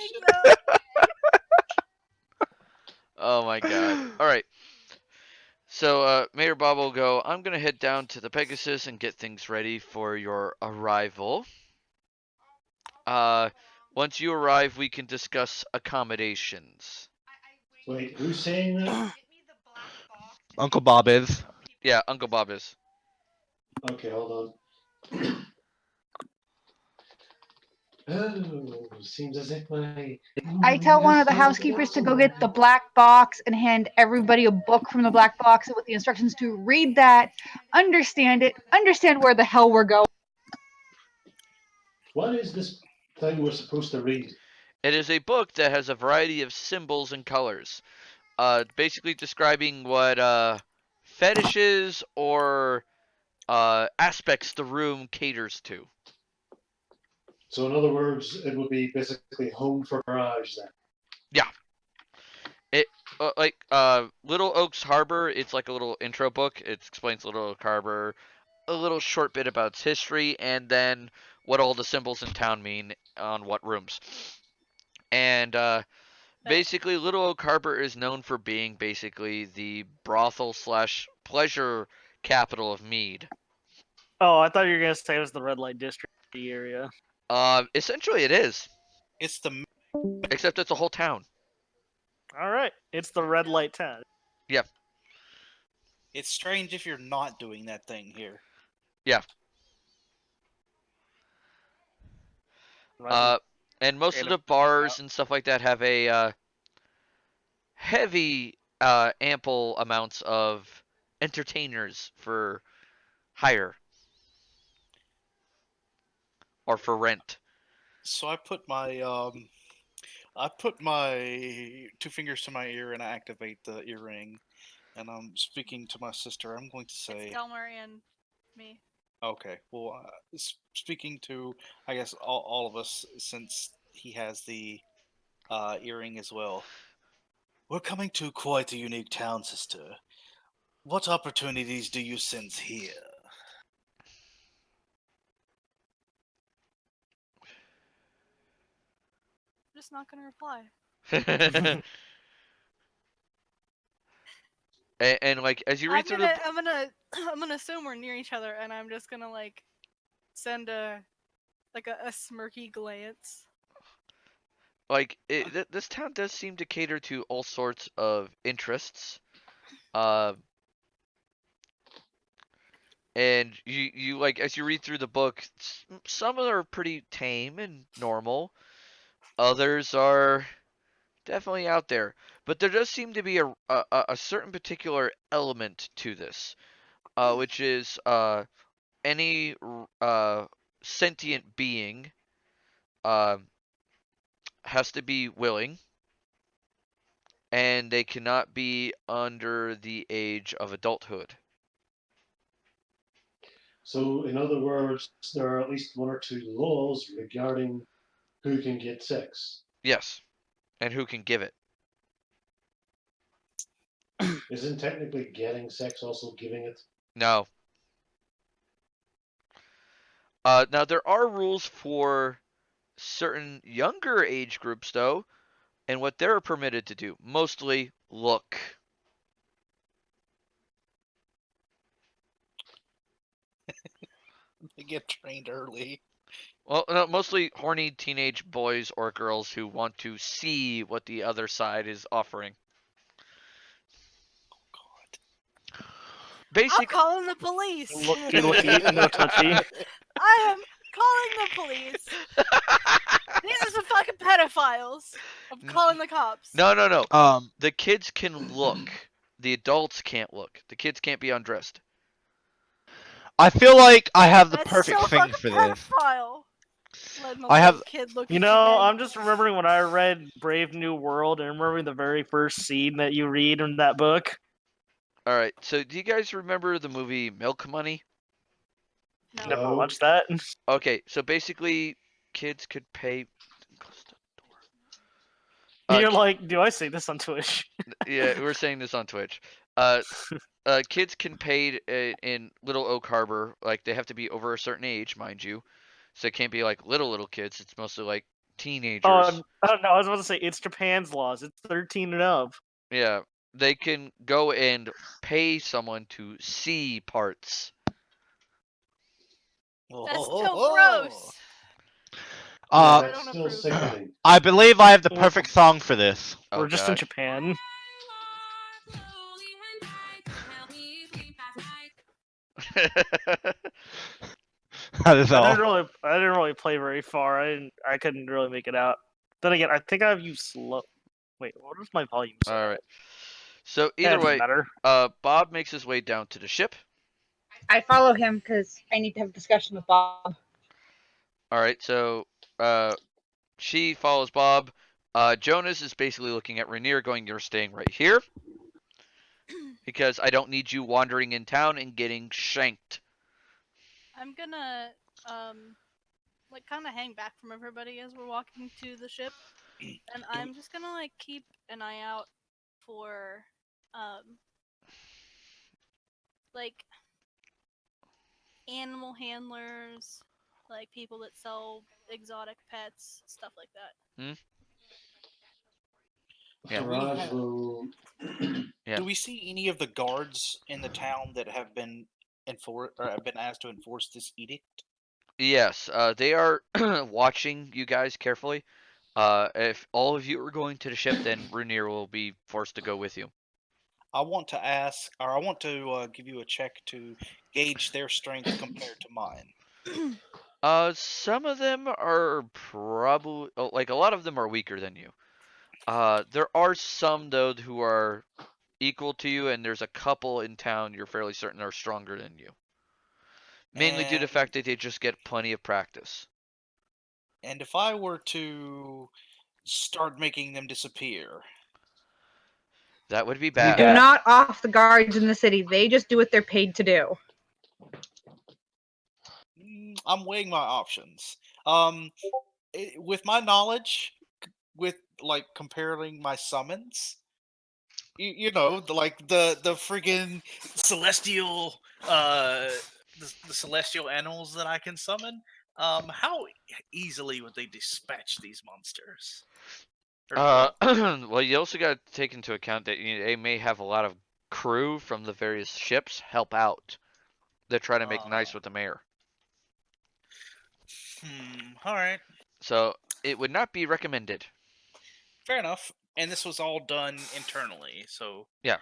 Speaker 2: Oh my god. All right. So Mayor Bob will go. I'm gonna head down to the Pegasus and get things ready for your arrival. Once you arrive, we can discuss accommodations.
Speaker 7: Wait, who's saying that?
Speaker 3: Uncle Bob is.
Speaker 2: Yeah, Uncle Bob is.
Speaker 7: Okay, hold on. Oh, seems as if my.
Speaker 5: I tell one of the housekeepers to go get the black box and hand everybody a book from the black box with the instructions to read that, understand it, understand where the hell we're going.
Speaker 7: What is this thing we're supposed to read?
Speaker 2: It is a book that has a variety of symbols and colors. Basically describing what fetishes or aspects the room caters to.
Speaker 7: So, in other words, it would be basically home for Mirage then.
Speaker 2: Yeah. It Little Oaks Harbor. It's like a little intro book. It explains Little Oak Harbor, a little short bit about its history, and then what all the symbols in town mean on what rooms. And basically, Little Oak Harbor is known for being basically the brothel slash pleasure capital of Mead.
Speaker 6: Oh, I thought you were gonna say it was the red light district area.
Speaker 2: Essentially, it is,
Speaker 1: It's the.
Speaker 2: except it's a whole town.
Speaker 6: All right, it's the red light town.
Speaker 2: Yeah.
Speaker 1: It's strange if you're not doing that thing here.
Speaker 2: Yeah. And most of the bars and stuff like that have a heavy, ample amounts of entertainers for hire or for rent.
Speaker 1: So I put my two fingers to my ear and I activate the earring, and I'm speaking to my sister. I'm going to say,
Speaker 4: It's Delmer and me.
Speaker 1: okay, well, speaking to I guess all of us since he has the earring as well. We're coming to quite a unique town, sister. What opportunities do you sense here?
Speaker 4: just not gonna reply.
Speaker 2: and like as you read through the
Speaker 4: I'm gonna assume we're near each other, and I'm just gonna like send a smirky glance.
Speaker 2: like this town does seem to cater to all sorts of interests. And you like as you read through the book, some are pretty tame and normal. Others are definitely out there, but there does seem to be a certain particular element to this, which is any sentient being uh, has to be willing, and they cannot be under the age of adulthood.
Speaker 7: So, in other words, there are at least one or two laws regarding who can get sex.
Speaker 2: Yes, and who can give it?
Speaker 7: Isn't technically getting sex also giving it?
Speaker 2: No. Now there are rules for certain younger age groups though, and what they're permitted to do. Mostly look.
Speaker 8: They get trained early.
Speaker 2: Well, no, mostly horny teenage boys or girls who want to see what the other side is offering.
Speaker 8: God.
Speaker 4: I'm
Speaker 2: Basic.
Speaker 4: calling the police.
Speaker 6: Looky, looky, no touchy.
Speaker 4: I am calling the police. These are some fucking pedophiles. I'm calling the cops.
Speaker 2: No.
Speaker 3: Um,
Speaker 2: The kids can look. The adults can't look. The kids can't be undressed.
Speaker 3: I feel like I have the
Speaker 4: That's
Speaker 3: perfect
Speaker 4: still
Speaker 3: thing
Speaker 4: fucking
Speaker 3: for this.
Speaker 4: pedophile. Letting a
Speaker 3: I have-
Speaker 4: little kid look
Speaker 6: You
Speaker 4: at
Speaker 6: know,
Speaker 4: you.
Speaker 6: I'm just remembering when I read Brave New World and remembering the very first scene that you read in that book.
Speaker 2: All right. So, do you guys remember the movie Milk Money?
Speaker 4: No.
Speaker 6: Never
Speaker 7: No.
Speaker 6: watched that.
Speaker 2: Okay. So basically, kids could pay. Close the door.
Speaker 6: You're like, do I say this on Twitch?
Speaker 2: Yeah, we're saying this on Twitch. Kids can pay in Little Oak Harbor, like they have to be over a certain age, mind you. So it can't be like little kids. It's mostly like teenagers.
Speaker 6: Oh no, I was about to say it's Japan's laws. It's 13 and up.
Speaker 2: Yeah, they can go and pay someone to see parts.
Speaker 4: That's still gross.
Speaker 7: Yeah,
Speaker 3: Uh,
Speaker 7: that's still
Speaker 4: approve.
Speaker 7: sickening.
Speaker 3: I believe I have the perfect song for this.
Speaker 2: Oh,
Speaker 6: We're just in
Speaker 2: God.
Speaker 6: Japan.
Speaker 3: That is
Speaker 6: I
Speaker 3: all.
Speaker 6: didn't really play very far. I couldn't really make it out. Then again, I think I have you slow. Wait, what is my volume set?
Speaker 2: All right. So
Speaker 6: Yeah, it
Speaker 2: either
Speaker 6: doesn't
Speaker 2: way,
Speaker 6: matter.
Speaker 2: Bob makes his way down to the ship.
Speaker 5: I follow him because I need to have a discussion with Bob.
Speaker 2: All right. So she follows Bob. Jonas is basically looking at Rainier, going, "You're staying right here." Because I don't need you wandering in town and getting shanked.
Speaker 4: I'm gonna like kind of hang back from everybody as we're walking to the ship, and I'm just gonna like keep an eye out for like animal handlers, like people that sell exotic pets, stuff like that.
Speaker 2: Yeah.
Speaker 7: Raj will.
Speaker 2: Yeah.
Speaker 8: Do we see any of the guards in the town that have been have been asked to enforce this edict?
Speaker 2: Yes, they are watching you guys carefully. If all of you are going to the ship, then Rainier will be forced to go with you.
Speaker 8: I want to ask, or I want to give you a check to gauge their strength compared to mine.
Speaker 2: Some of them are probably like a lot of them are weaker than you. There are some though who are equal to you, and there's a couple in town you're fairly certain are stronger than you. Mainly due to the
Speaker 8: And
Speaker 2: fact that they just get plenty of practice.
Speaker 8: and if I were to start making them disappear,
Speaker 2: That would be
Speaker 5: You
Speaker 2: bad.
Speaker 5: do
Speaker 3: Yeah.
Speaker 5: not off the guards in the city. They just do what they're paid to do.
Speaker 8: I'm weighing my options. With my knowledge, with like comparing my summons, you know, like the friggin' celestial the celestial animals that I can summon.
Speaker 1: How easily would they dispatch these monsters? Or,
Speaker 2: Well, you also got to take into account that they may have a lot of crew from the various ships help out. They're trying to make nice with the mayor.
Speaker 1: All right.
Speaker 2: So it would not be recommended.
Speaker 1: Fair enough. And this was all done internally, so
Speaker 2: Yeah.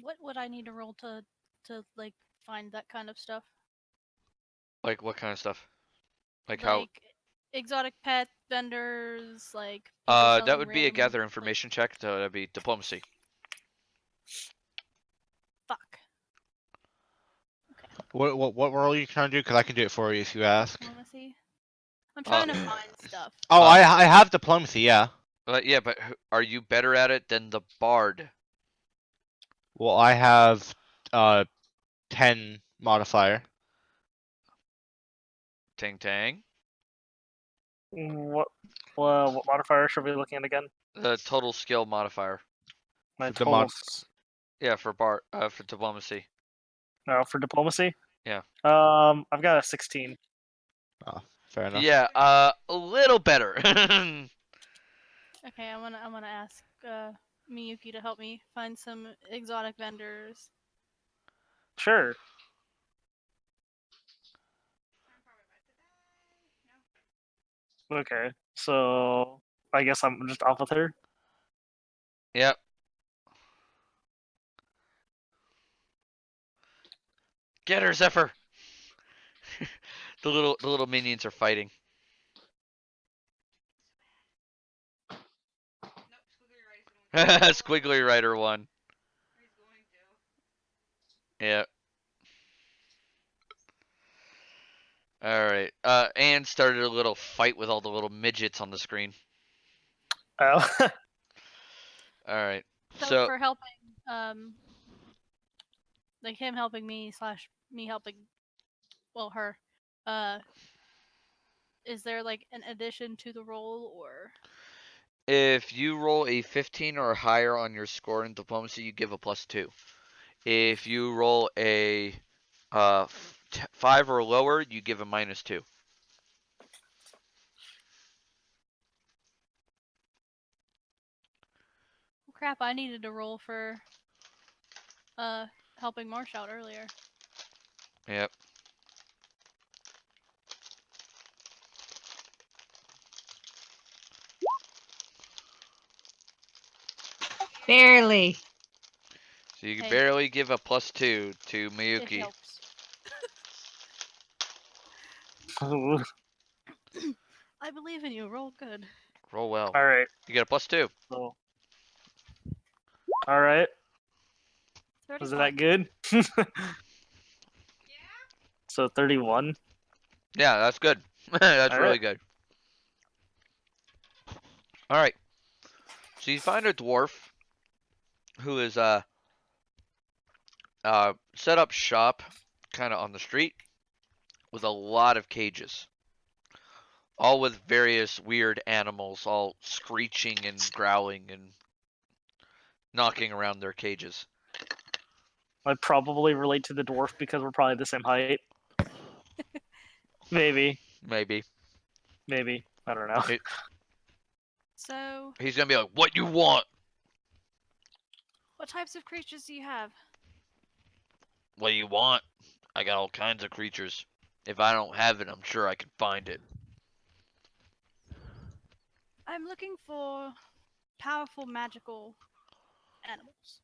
Speaker 4: What would I need to roll to like find that kind of stuff?
Speaker 2: Like what kind of stuff? Like how?
Speaker 4: Exotic pet vendors, like people selling
Speaker 2: That would be a
Speaker 4: random,
Speaker 2: gather information check. So that'd be diplomacy.
Speaker 4: Fuck.
Speaker 3: What role are you trying to do? Because I can do it for you if you ask.
Speaker 4: Diplomacy. I'm trying to find stuff.
Speaker 3: Oh, I have diplomacy, yeah.
Speaker 2: Yeah, but are you better at it than the bard?
Speaker 3: Well, I have 10 modifier.
Speaker 2: Tang Tang.
Speaker 6: What modifier should we be looking at again?
Speaker 2: The total skill modifier.
Speaker 6: My
Speaker 3: For the
Speaker 6: total.
Speaker 2: Yeah, for for diplomacy.
Speaker 6: No, for diplomacy.
Speaker 2: Yeah.
Speaker 6: I've got a 16.
Speaker 3: Oh, fair enough.
Speaker 2: Yeah, a little better.
Speaker 4: Okay, I'm gonna ask Miyuki to help me find some exotic vendors.
Speaker 6: Sure. Okay, so I guess I'm just off with her.
Speaker 2: Yep. Get her, Zephyr. the little minions are fighting. Squiggly Rider won. Yeah. Alright. Anne started a little fight with all the little midgets on the screen.
Speaker 6: Oh.
Speaker 2: Alright.
Speaker 4: So for helping, like him helping me / me helping, well, her, is there like an addition to the roll, or?
Speaker 2: If you roll a 15 or higher on your score in diplomacy, you give a +2. If you roll a 5 or lower, you give a -2.
Speaker 4: Crap, I needed to roll for helping Marsh out earlier.
Speaker 2: Yep.
Speaker 5: Barely.
Speaker 2: So you can
Speaker 4: Hey.
Speaker 2: barely give a +2 to
Speaker 4: It
Speaker 2: Miyuki.
Speaker 4: helps. I believe in you. Roll good.
Speaker 2: Roll well.
Speaker 6: All right.
Speaker 2: You get a +2.
Speaker 6: So, all right.
Speaker 4: 35.
Speaker 6: Was that good? So 31.
Speaker 2: Yeah, that's good. That's
Speaker 6: All
Speaker 2: really
Speaker 6: right.
Speaker 2: good. All right. So you find a dwarf who is set up shop kind of on the street with a lot of cages, all with various weird animals, all screeching and growling and knocking around their cages.
Speaker 6: I'd probably relate to the dwarf because we're probably the same height. Maybe.
Speaker 2: Maybe.
Speaker 6: I don't know.
Speaker 4: So,
Speaker 2: He's gonna be like, "What you want?
Speaker 4: what types of creatures do you have?
Speaker 2: What do you want? I got all kinds of creatures. If I don't have it, I'm sure I can find it."
Speaker 4: I'm looking for powerful magical animals.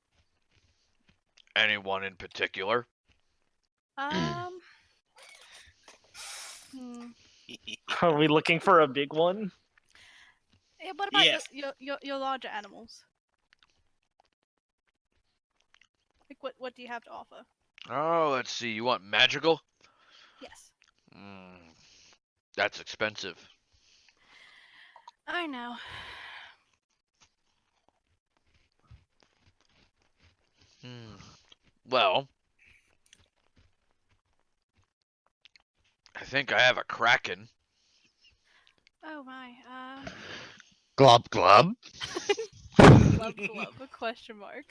Speaker 2: Anyone in particular?
Speaker 6: Are we looking for a big one?
Speaker 4: Yeah, what about
Speaker 1: Yes.
Speaker 4: your larger animals? Like what do you have to offer?
Speaker 2: Oh, let's see. You want magical?
Speaker 4: Yes.
Speaker 2: That's expensive.
Speaker 4: I know.
Speaker 2: Well, I think I have a kraken.
Speaker 4: Oh my.
Speaker 3: Glub glub.
Speaker 4: Glub glub, a question mark.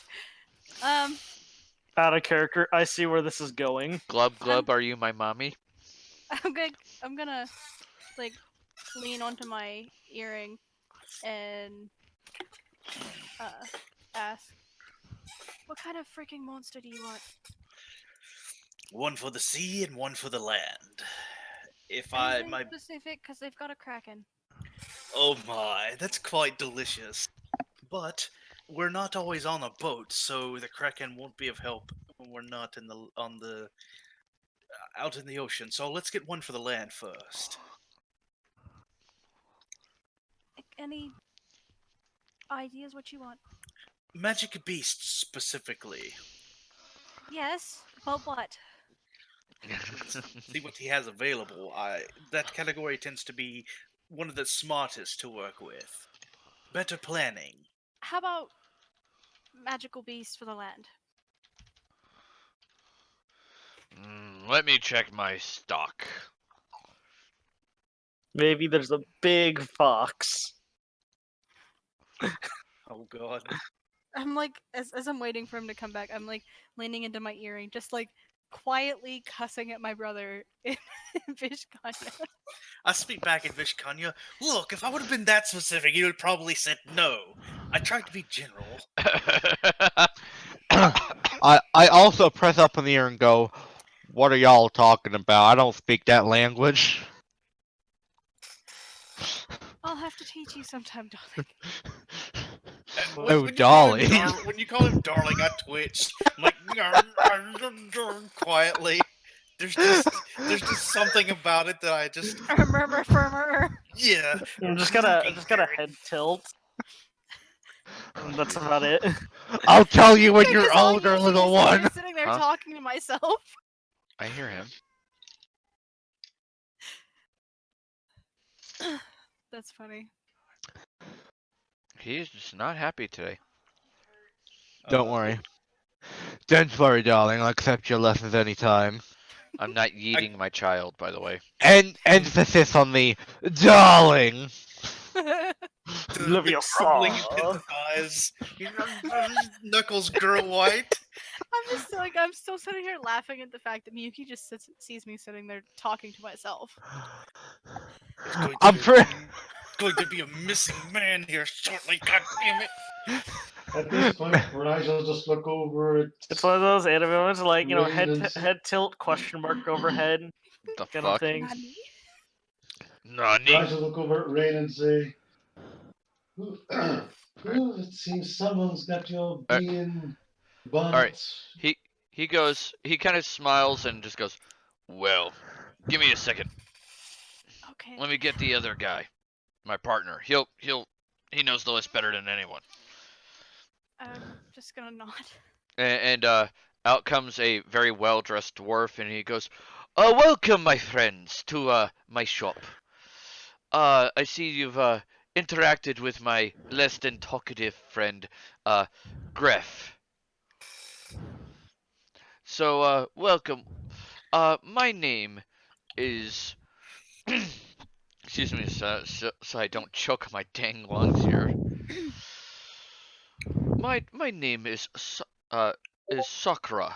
Speaker 6: Out of character. I see where this is going.
Speaker 2: Glub glub, are you my mommy?
Speaker 4: I'm gonna like lean onto my earring and ask, "What kind of freaking monster do you want?"
Speaker 8: One for the sea and one for the land. If
Speaker 4: Anything
Speaker 8: my
Speaker 4: specific? Because they've got a kraken.
Speaker 8: oh my, that's quite delicious. But we're not always on a boat, so the kraken won't be of help when we're not in the on the out in the ocean. So let's get one for the land first.
Speaker 4: Like, any ideas what you want?
Speaker 8: Magic beasts specifically.
Speaker 4: Yes, but what?
Speaker 8: See what he has available. That category tends to be one of the smartest to work with. Better planning.
Speaker 4: How about magical beasts for the land?
Speaker 2: Let me check my stock.
Speaker 6: Maybe there's a big fox.
Speaker 8: Oh god.
Speaker 4: I'm like, as I'm waiting for him to come back, I'm like leaning into my earring, just like quietly cussing at my brother in Vishkanya.
Speaker 8: I speak back in Vishkanya. Look, if I would have been that specific, you would probably said no. I tried to be general.
Speaker 3: I also press up in the ear and go, "What are y'all talking about? I don't speak that language."
Speaker 4: I'll have to teach you sometime, darling.
Speaker 3: Oh, darling.
Speaker 8: When you call him darling, I twitched. I'm like quietly. There's just something about it that I just
Speaker 4: Murmur, firmer.
Speaker 8: yeah.
Speaker 6: I'm just gotta head tilt. And that's about it.
Speaker 3: I'll tell you when
Speaker 4: Because
Speaker 3: you're
Speaker 4: all
Speaker 3: older,
Speaker 4: you see
Speaker 3: little
Speaker 4: is me
Speaker 3: one.
Speaker 4: just sitting there
Speaker 2: Huh?
Speaker 4: talking to myself.
Speaker 2: I hear him.
Speaker 4: That's funny.
Speaker 2: He's just not happy today.
Speaker 3: Don't worry. Don't worry, darling. I'll accept your lessons anytime.
Speaker 2: I'm not yeeting my child, by the way.
Speaker 3: And emphasis on the darling.
Speaker 6: Love
Speaker 8: The
Speaker 6: your
Speaker 8: crumbling
Speaker 6: saw.
Speaker 8: thighs. Knuckles grow white.
Speaker 4: I'm just like, I'm still sitting here laughing at the fact that Miyuki just sees me sitting there talking to myself.
Speaker 3: I'm
Speaker 8: Going to be a missing man here shortly. God damn it!
Speaker 7: At this point, Rigel just look over at
Speaker 6: It's one of those anime moments, like, you know,
Speaker 7: Rain and
Speaker 6: head tilt, question mark overhead,
Speaker 2: The
Speaker 6: kind of
Speaker 2: fuck?
Speaker 6: thing.
Speaker 4: Nani?
Speaker 2: Nani?
Speaker 7: Rigel look over at Rain and say, "Ooh, it seems someone's got your being
Speaker 2: All right.
Speaker 7: bunt."
Speaker 2: He goes. He kind of smiles and just goes, "Well, give me a second.
Speaker 4: Okay.
Speaker 2: Let me get the other guy, my partner. He knows the list better than anyone."
Speaker 4: I'm just gonna nod.
Speaker 2: And out comes a very well-dressed dwarf, and he goes, "Welcome, my friends, to my shop. I see you've interacted with my less than talkative friend, Gref. So, welcome. My name is excuse me, so I don't choke my dang lungs here. My name is Sakura.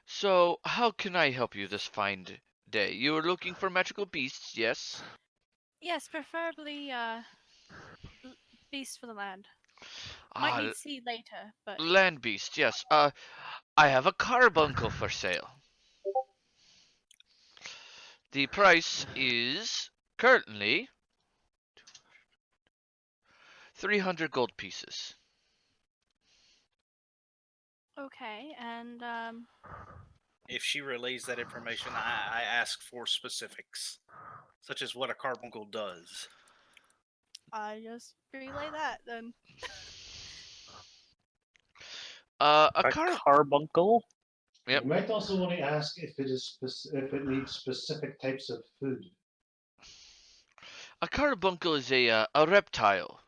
Speaker 2: So how can I help you this fine day? You are looking for magical beasts, yes?
Speaker 4: Yes, preferably beasts for the land. Might
Speaker 2: Ah,
Speaker 4: need sea later, but
Speaker 2: land beast, yes. I have a carbuncle for sale. The price is currently 300 gold pieces.
Speaker 4: okay. And
Speaker 8: If she relays that information, I ask for specifics, such as what a carbuncle does.
Speaker 4: I just relay that then.
Speaker 2: A
Speaker 6: A carbuncle?
Speaker 2: Yep.
Speaker 7: You might also want to ask if if it needs specific types of food.
Speaker 2: A carbuncle is a reptile.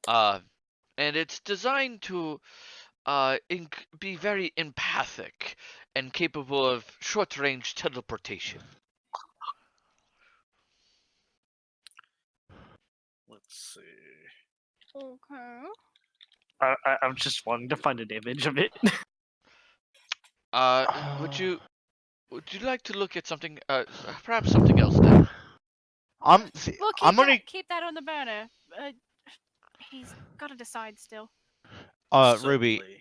Speaker 2: Uh, and it's designed to be very empathic and capable of short-range teleportation.
Speaker 8: Let's see.
Speaker 4: Okay.
Speaker 6: I'm just wanting to find an image of it.
Speaker 2: Would you like to look at something? Perhaps something else then.
Speaker 3: I'm
Speaker 4: We'll
Speaker 3: I'm only
Speaker 4: keep that on the burner. He's got to decide still.
Speaker 3: Ruby.
Speaker 1: Certainly.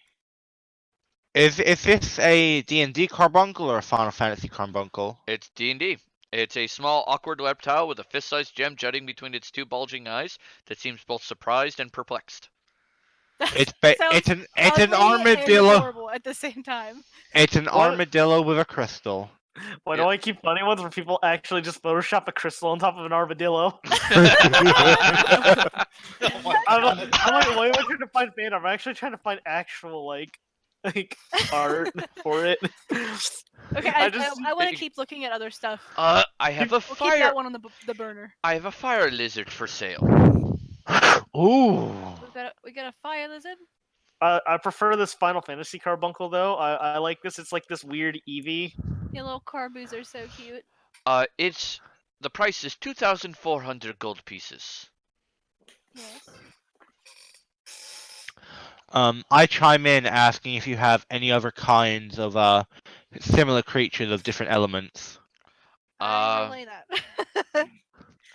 Speaker 3: Is this a D&D carbuncle or a Final Fantasy carbuncle?
Speaker 2: It's D&D. It's a small, awkward reptile with a fist-sized gem jutting between its two bulging eyes that seems both surprised and perplexed.
Speaker 3: It's
Speaker 4: Sounds
Speaker 3: an
Speaker 4: ugly and
Speaker 3: armadillo.
Speaker 4: adorable at the same time.
Speaker 3: It's an
Speaker 6: What?
Speaker 3: armadillo with a crystal.
Speaker 6: Why do
Speaker 2: Yeah.
Speaker 6: I keep finding ones where people actually just Photoshop a crystal on top of an armadillo? I'm like, why am I trying to find fan art? I'm actually trying to find actual like art for it.
Speaker 4: Okay, I want to keep looking at other stuff.
Speaker 2: I have a
Speaker 4: We'll keep
Speaker 2: fire.
Speaker 4: that one on the burner.
Speaker 2: I have a fire lizard for sale.
Speaker 3: Ooh.
Speaker 4: We got a fire lizard.
Speaker 6: I prefer this Final Fantasy carbuncle though. I like this. It's like this weird Eevee.
Speaker 4: Your little carboos are so cute.
Speaker 2: The price is 2,400 gold pieces.
Speaker 4: Yes.
Speaker 3: I chime in asking if you have any other kinds of similar creatures of different elements.
Speaker 4: I relay that.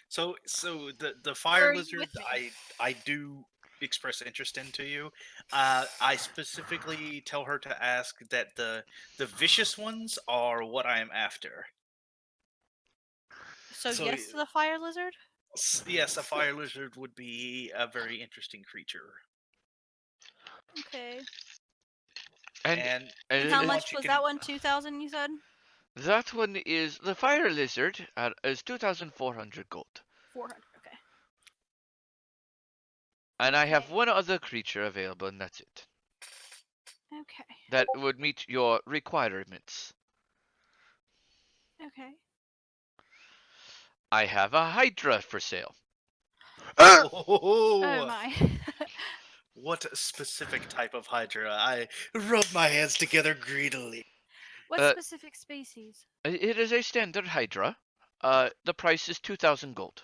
Speaker 1: So the fire
Speaker 4: Or
Speaker 1: lizard,
Speaker 4: with me.
Speaker 1: I do express interest into you. I specifically tell her to ask that the vicious ones are what I am after.
Speaker 4: So
Speaker 1: So,
Speaker 4: yes to the fire lizard.
Speaker 1: Yes, a fire lizard would be a very interesting creature.
Speaker 4: Okay.
Speaker 2: And
Speaker 1: And
Speaker 4: And how
Speaker 1: once
Speaker 4: much
Speaker 1: you
Speaker 4: was
Speaker 1: can-
Speaker 4: that one? 2,000, you said?
Speaker 2: that one is the fire lizard is 2,400 gold.
Speaker 4: 400. Okay.
Speaker 2: And I have
Speaker 4: Okay.
Speaker 2: one other creature available, and that's it.
Speaker 4: Okay.
Speaker 2: That would meet your requirements.
Speaker 4: Okay.
Speaker 2: I have a hydra for sale.
Speaker 4: Oh
Speaker 1: Oh,
Speaker 4: my.
Speaker 1: what a specific type of hydra! I rub my hands together greedily.
Speaker 4: What
Speaker 2: Uh,
Speaker 4: specific species?
Speaker 2: It is a standard hydra. The price is 2,000 gold.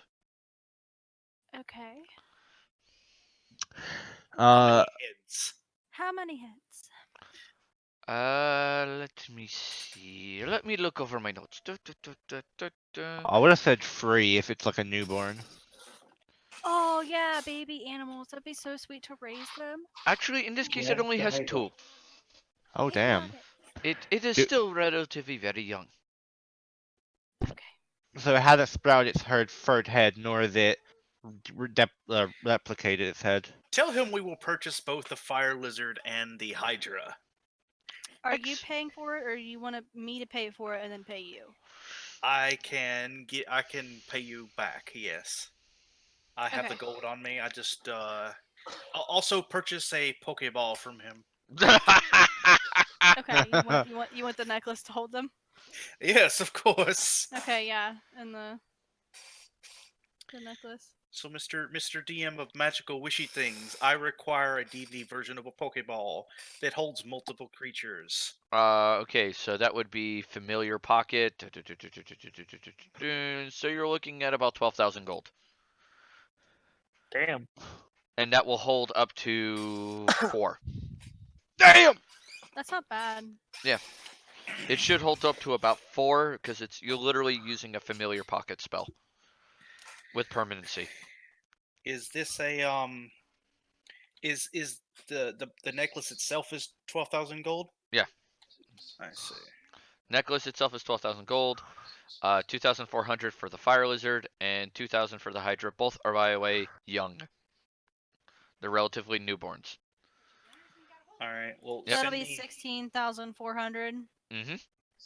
Speaker 4: Okay.
Speaker 1: How many
Speaker 3: Uh,
Speaker 1: heads?
Speaker 4: How many heads?
Speaker 2: Let me see. Let me look over my notes.
Speaker 3: I would have said 3 if it's like a newborn.
Speaker 4: Oh yeah, baby animals. That'd be so sweet to raise them.
Speaker 2: Actually, in this case, it
Speaker 7: Yeah,
Speaker 2: only
Speaker 7: the
Speaker 2: has
Speaker 7: hydra.
Speaker 2: 2.
Speaker 3: Oh
Speaker 4: I
Speaker 3: damn.
Speaker 4: love it.
Speaker 2: It is
Speaker 3: Do-
Speaker 2: still relatively very young.
Speaker 4: Okay.
Speaker 3: So it hasn't sprouted its third head, nor is it replicated its head.
Speaker 1: Tell him we will purchase both the fire lizard and the hydra.
Speaker 4: Are you paying for it, or you want me to pay for it and then pay you?
Speaker 1: I can pay you back. Yes, I have the
Speaker 4: Okay.
Speaker 1: gold on me. I'll also purchase a Pokeball from him.
Speaker 4: Okay. You want the necklace to hold them?
Speaker 1: Yes, of course.
Speaker 4: Okay. Yeah. And the necklace.
Speaker 1: So, Mr. DM of Magical Wishy Things, I require a D&D version of a Pokeball that holds multiple creatures.
Speaker 2: Okay, so that would be familiar pocket. So you're looking at about 12,000 gold.
Speaker 6: Damn.
Speaker 2: And that will hold up to 4.
Speaker 3: Damn!
Speaker 4: That's not bad.
Speaker 2: It should hold up to about 4 because you're literally using a familiar pocket spell with permanency.
Speaker 1: Is this a is the necklace itself is 12,000 gold?
Speaker 2: Yeah.
Speaker 1: I see.
Speaker 2: Necklace itself is 12,000 gold. 2,400 for the fire lizard and 2,000 for the hydra. Both are, by the way, young. They're relatively newborns.
Speaker 1: All right. Well,
Speaker 2: Yep.
Speaker 4: That'll
Speaker 1: send
Speaker 4: be
Speaker 1: me.
Speaker 4: 16,400
Speaker 2: Mm-hmm.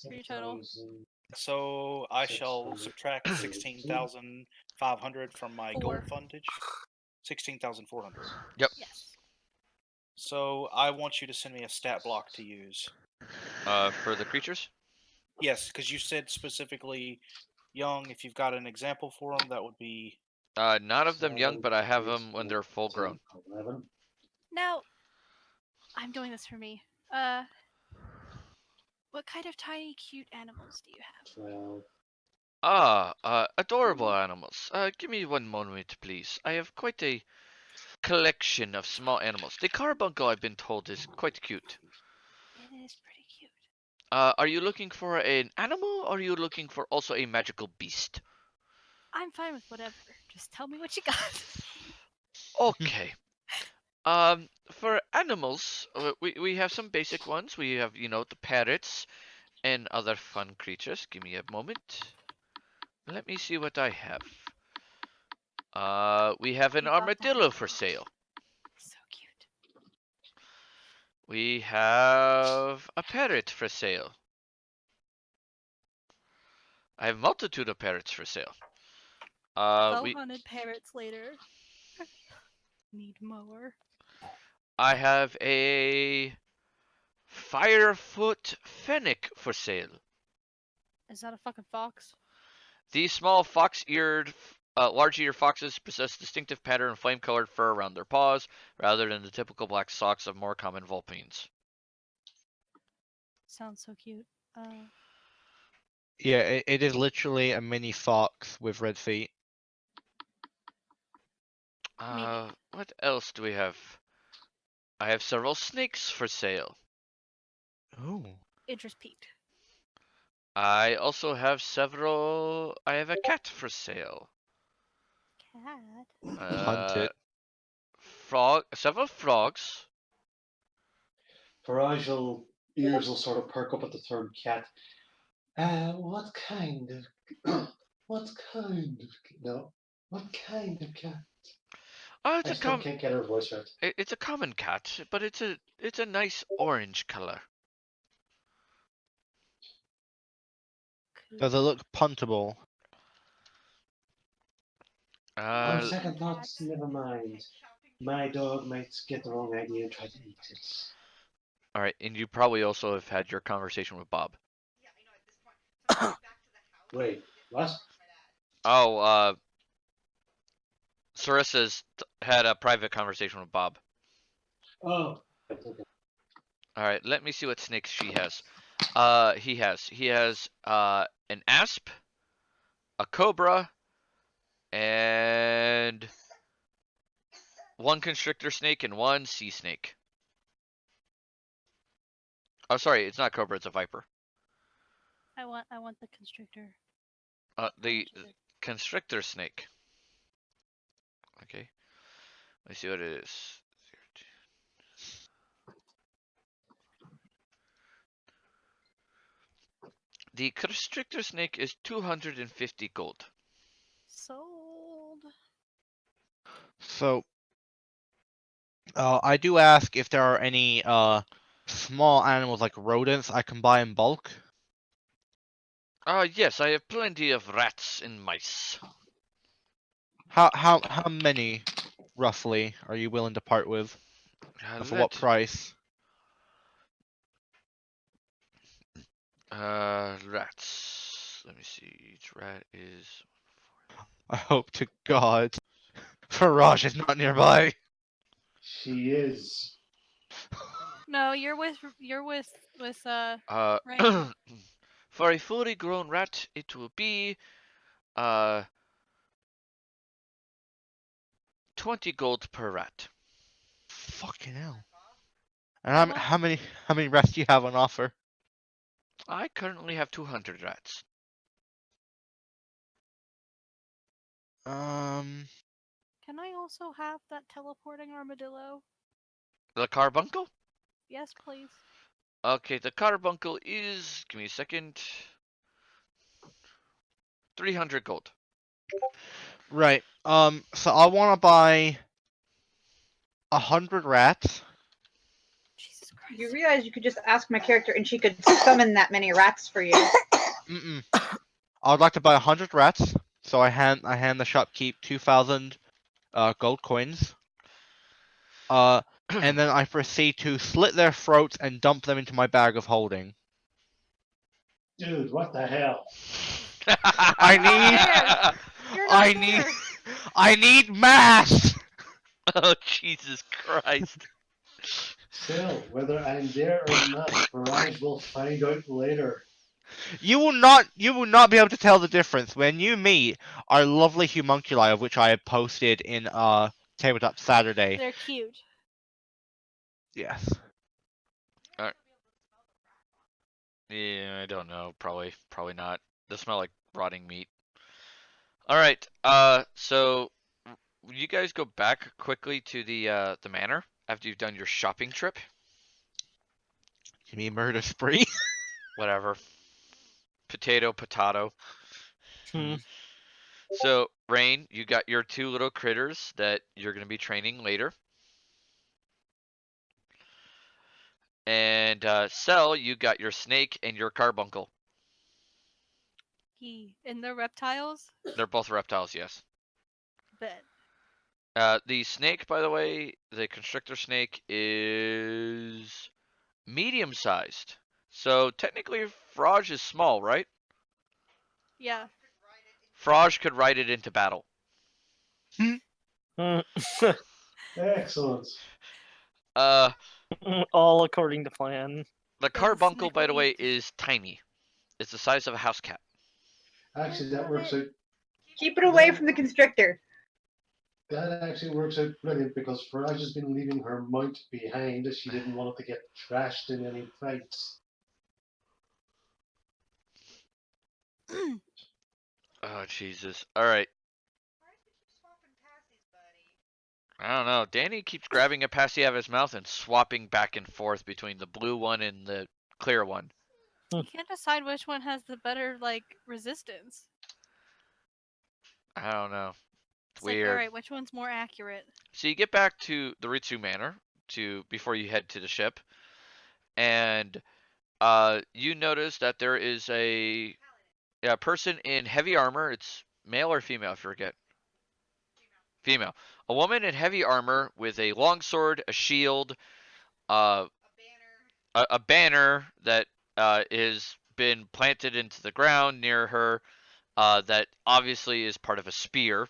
Speaker 4: for your total.
Speaker 1: So I shall subtract 16,500 from my gold
Speaker 4: 4.
Speaker 1: fundage. 16,400.
Speaker 2: Yep.
Speaker 4: Yes.
Speaker 1: So I want you to send me a stat block to use.
Speaker 2: For the creatures?
Speaker 1: Yes, because you said specifically young. If you've got an example for them, that would be.
Speaker 2: Not of them young, but I have them when they're full grown.
Speaker 7: 11.
Speaker 4: Now, I'm doing this for me. What kind of tiny, cute animals do you have?
Speaker 7: 12.
Speaker 2: Adorable animals. Give me one moment, please. I have quite a collection of small animals. The carbuncle, I've been told, is quite cute.
Speaker 4: It is pretty cute.
Speaker 2: Are you looking for an animal, or are you looking for also a magical beast?
Speaker 4: I'm fine with whatever. Just tell me what you got.
Speaker 2: Okay. For animals, we have some basic ones. We have, the parrots and other fun creatures. Give me a moment. Let me see what I have. We have an
Speaker 4: You got the
Speaker 2: armadillo for
Speaker 4: hang.
Speaker 2: sale.
Speaker 4: So cute.
Speaker 2: We have a parrot for sale. I have a multitude of parrots for sale.
Speaker 4: Go
Speaker 2: We
Speaker 4: hunted parrots later. Need more.
Speaker 2: I have a firefoot fennec for sale.
Speaker 4: Is that a fucking fox?
Speaker 2: These small fox-eared, large-eared foxes possess distinctive pattern of flame-colored fur around their paws, rather than the typical black socks of more common vulpines.
Speaker 4: Sounds so cute.
Speaker 3: Yeah, it is literally a mini fox with red feet.
Speaker 4: Maybe.
Speaker 2: What else do we have? I have several snakes for sale.
Speaker 3: Ooh.
Speaker 4: Interest peaked.
Speaker 2: I also have several. I have a cat for sale.
Speaker 4: Cat.
Speaker 3: Hunt it.
Speaker 2: Several frogs.
Speaker 7: Viragil ears will sort of perk up at the term cat. What kind of what kind of no? What kind of cat?
Speaker 2: It's
Speaker 7: I
Speaker 2: a
Speaker 7: still can't get her voice right.
Speaker 2: it's a common cat, but it's a nice orange color.
Speaker 3: Does it look puntable?
Speaker 7: On
Speaker 2: Uh,
Speaker 7: second thoughts, never mind. My dog might get the wrong idea and try to eat it.
Speaker 2: all right, and you probably also have had your conversation with Bob.
Speaker 7: Wait, what?
Speaker 2: Oh, Sarissa's had a private conversation with Bob.
Speaker 7: Oh, okay.
Speaker 2: All right, let me see what snakes she has. He has an asp, a cobra, and one constrictor snake and one sea snake. Oh, sorry, it's not cobra, it's a viper.
Speaker 4: I want the constrictor.
Speaker 2: The constrictor snake. Okay, let's see what it is. The constrictor snake is 250 gold.
Speaker 4: Sold.
Speaker 3: So, I do ask if there are any small animals like rodents I can buy in bulk.
Speaker 2: Yes, I have plenty of rats and mice.
Speaker 3: How many roughly are you willing to part with? And for what price?
Speaker 2: Rats. Let me see. Each rat is.
Speaker 3: I hope to God Faraj is not nearby.
Speaker 7: She is.
Speaker 4: No, you're with
Speaker 2: Uh,
Speaker 4: Rain.
Speaker 2: for a fully grown rat, it will be uh 20 gold per rat.
Speaker 3: Fucking hell. And how many rats do you have on offer?
Speaker 2: I currently have 200 rats.
Speaker 3: Um.
Speaker 4: Can I also have that teleporting armadillo?
Speaker 2: The carbuncle?
Speaker 4: Yes, please.
Speaker 2: Okay, the carbuncle is. Give me a second. 300 gold.
Speaker 3: Right. So I want to buy 100 rats.
Speaker 4: Jesus Christ.
Speaker 5: You realize you could just ask my character and she could summon that many rats for you.
Speaker 3: Mm-mm. I would like to buy 100 rats. So I hand the shopkeep 2,000 gold coins. And then I proceed to slit their throats and dump them into my bag of holding.
Speaker 7: Dude, what the hell?
Speaker 3: I need mass.
Speaker 2: Oh, Jesus Christ.
Speaker 7: Still, whether I'm there or not, Mirage will find out later.
Speaker 3: You will not be able to tell the difference when you meet our lovely homunculi, of which I have posted in Tabletop Saturday.
Speaker 4: They're cute.
Speaker 3: Yes.
Speaker 2: Yeah, I don't know. Probably not. They smell like rotting meat. All right. So you guys go back quickly to the manor after you've done your shopping trip.
Speaker 3: You mean murder spree?
Speaker 2: Whatever. Potato.
Speaker 6: Hmm.
Speaker 2: So, Rain, you got your 2 little critters that you're going to be training later. And Cell, you got your snake and your carbuncle.
Speaker 4: And they're reptiles?
Speaker 2: They're both reptiles, yes.
Speaker 4: Bet.
Speaker 2: The snake, by the way, the constrictor snake is medium-sized. So technically, Fraj is small, right?
Speaker 4: Yeah.
Speaker 2: Fraj could ride it into battle.
Speaker 7: Excellent.
Speaker 2: Uh,
Speaker 6: All according to plan.
Speaker 2: the
Speaker 4: Yeah, the
Speaker 2: carbuncle,
Speaker 4: snake
Speaker 2: by
Speaker 4: would
Speaker 2: the way,
Speaker 4: eat.
Speaker 2: is tiny. It's the size of a house cat.
Speaker 7: Actually, that works out.
Speaker 5: Keep it away from the constrictor.
Speaker 7: That actually works out brilliant because Farage has been leaving her mount behind as she didn't want it to get trashed in any fights.
Speaker 2: Oh, Jesus. All right. I don't know. Danny keeps grabbing a passy out of his mouth and swapping back and forth between the blue one and the clear one.
Speaker 4: You can't decide which one has the better, like, resistance.
Speaker 2: I don't know.
Speaker 4: It's
Speaker 2: Weird.
Speaker 4: like, alright, which one's more accurate?
Speaker 2: So you get back to the Ritsu Manor before you head to the ship, and you notice that there is a person in heavy armor. It's male or female, I forget. Female. A woman in heavy armor with a longsword, a shield, a banner that is been planted into the ground near her. That obviously is part of a spear.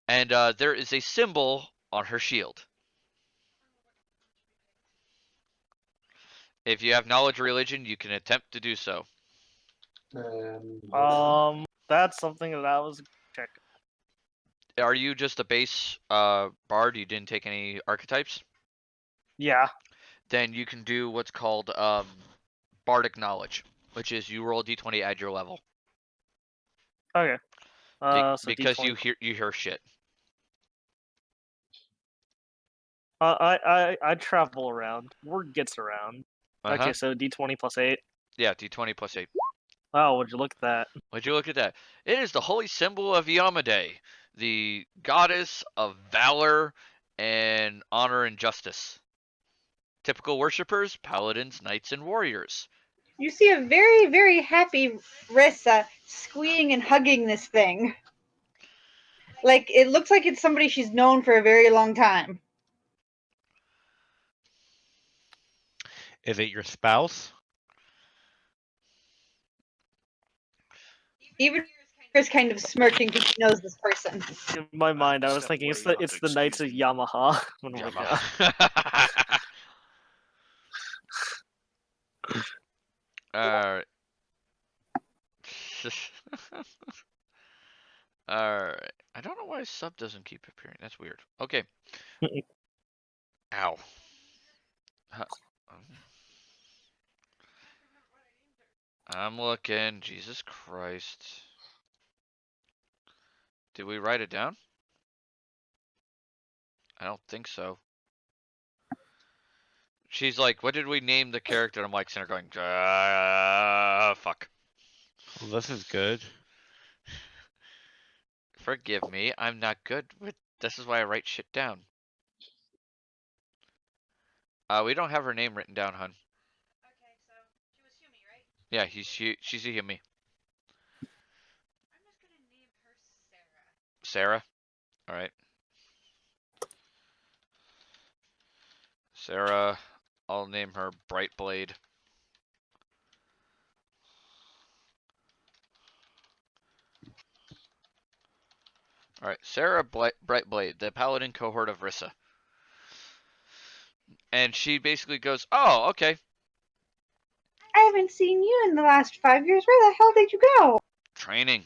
Speaker 2: And there is a symbol on her shield. If you have knowledge of religion, you can attempt to do so.
Speaker 6: That's something that I was checking.
Speaker 2: Are you just a base bard? You didn't take any archetypes?
Speaker 6: Yeah.
Speaker 2: Then you can do what's called bardic knowledge, which is you roll a d20, add your level.
Speaker 6: Okay. So
Speaker 2: because
Speaker 6: D20.
Speaker 2: you hear shit.
Speaker 6: I travel around. Word gets around.
Speaker 2: Uh-huh.
Speaker 6: Okay, so D20 plus 8.
Speaker 2: Yeah, d20 plus 8.
Speaker 6: Oh, would you look at that?
Speaker 2: Would you look at that? It is the holy symbol of Yamade, the goddess of valor and honor and justice. Typical worshippers, paladins, knights, and warriors.
Speaker 5: You see a very, very happy Rissa squeeing and hugging this thing. Like, it looks like it's somebody she's known for a very long time.
Speaker 3: Is it your spouse?
Speaker 5: Even is kind of smirking because she knows this person.
Speaker 6: In my mind, I was
Speaker 8: Step
Speaker 6: thinking
Speaker 8: away,
Speaker 6: it's
Speaker 8: not
Speaker 6: the Knights of
Speaker 8: excuse me.
Speaker 6: Yamaha. Oh my God.
Speaker 2: Alright. Alright. I don't know why sub doesn't keep appearing. That's weird. Okay. Ow. I'm looking. Jesus Christ. Did we write it down? I don't think so. She's like, what did we name the character? I'm like, sitting there going, fuck.
Speaker 3: Well, this is good.
Speaker 2: Forgive me, I'm not good with. This is why I write shit down. We don't have her name written down, hun.
Speaker 5: Okay, so she was Shumi, right?
Speaker 2: Yeah, she's a Yumi.
Speaker 5: I'm just gonna name her Sarah.
Speaker 2: Sarah? Alright. Sarah, I'll name her Brightblade. Alright, Sarah Brightblade, the paladin cohort of Rissa. And she basically goes, oh, okay.
Speaker 5: I haven't seen you in the last 5 years. Where the hell did you go?
Speaker 2: Training.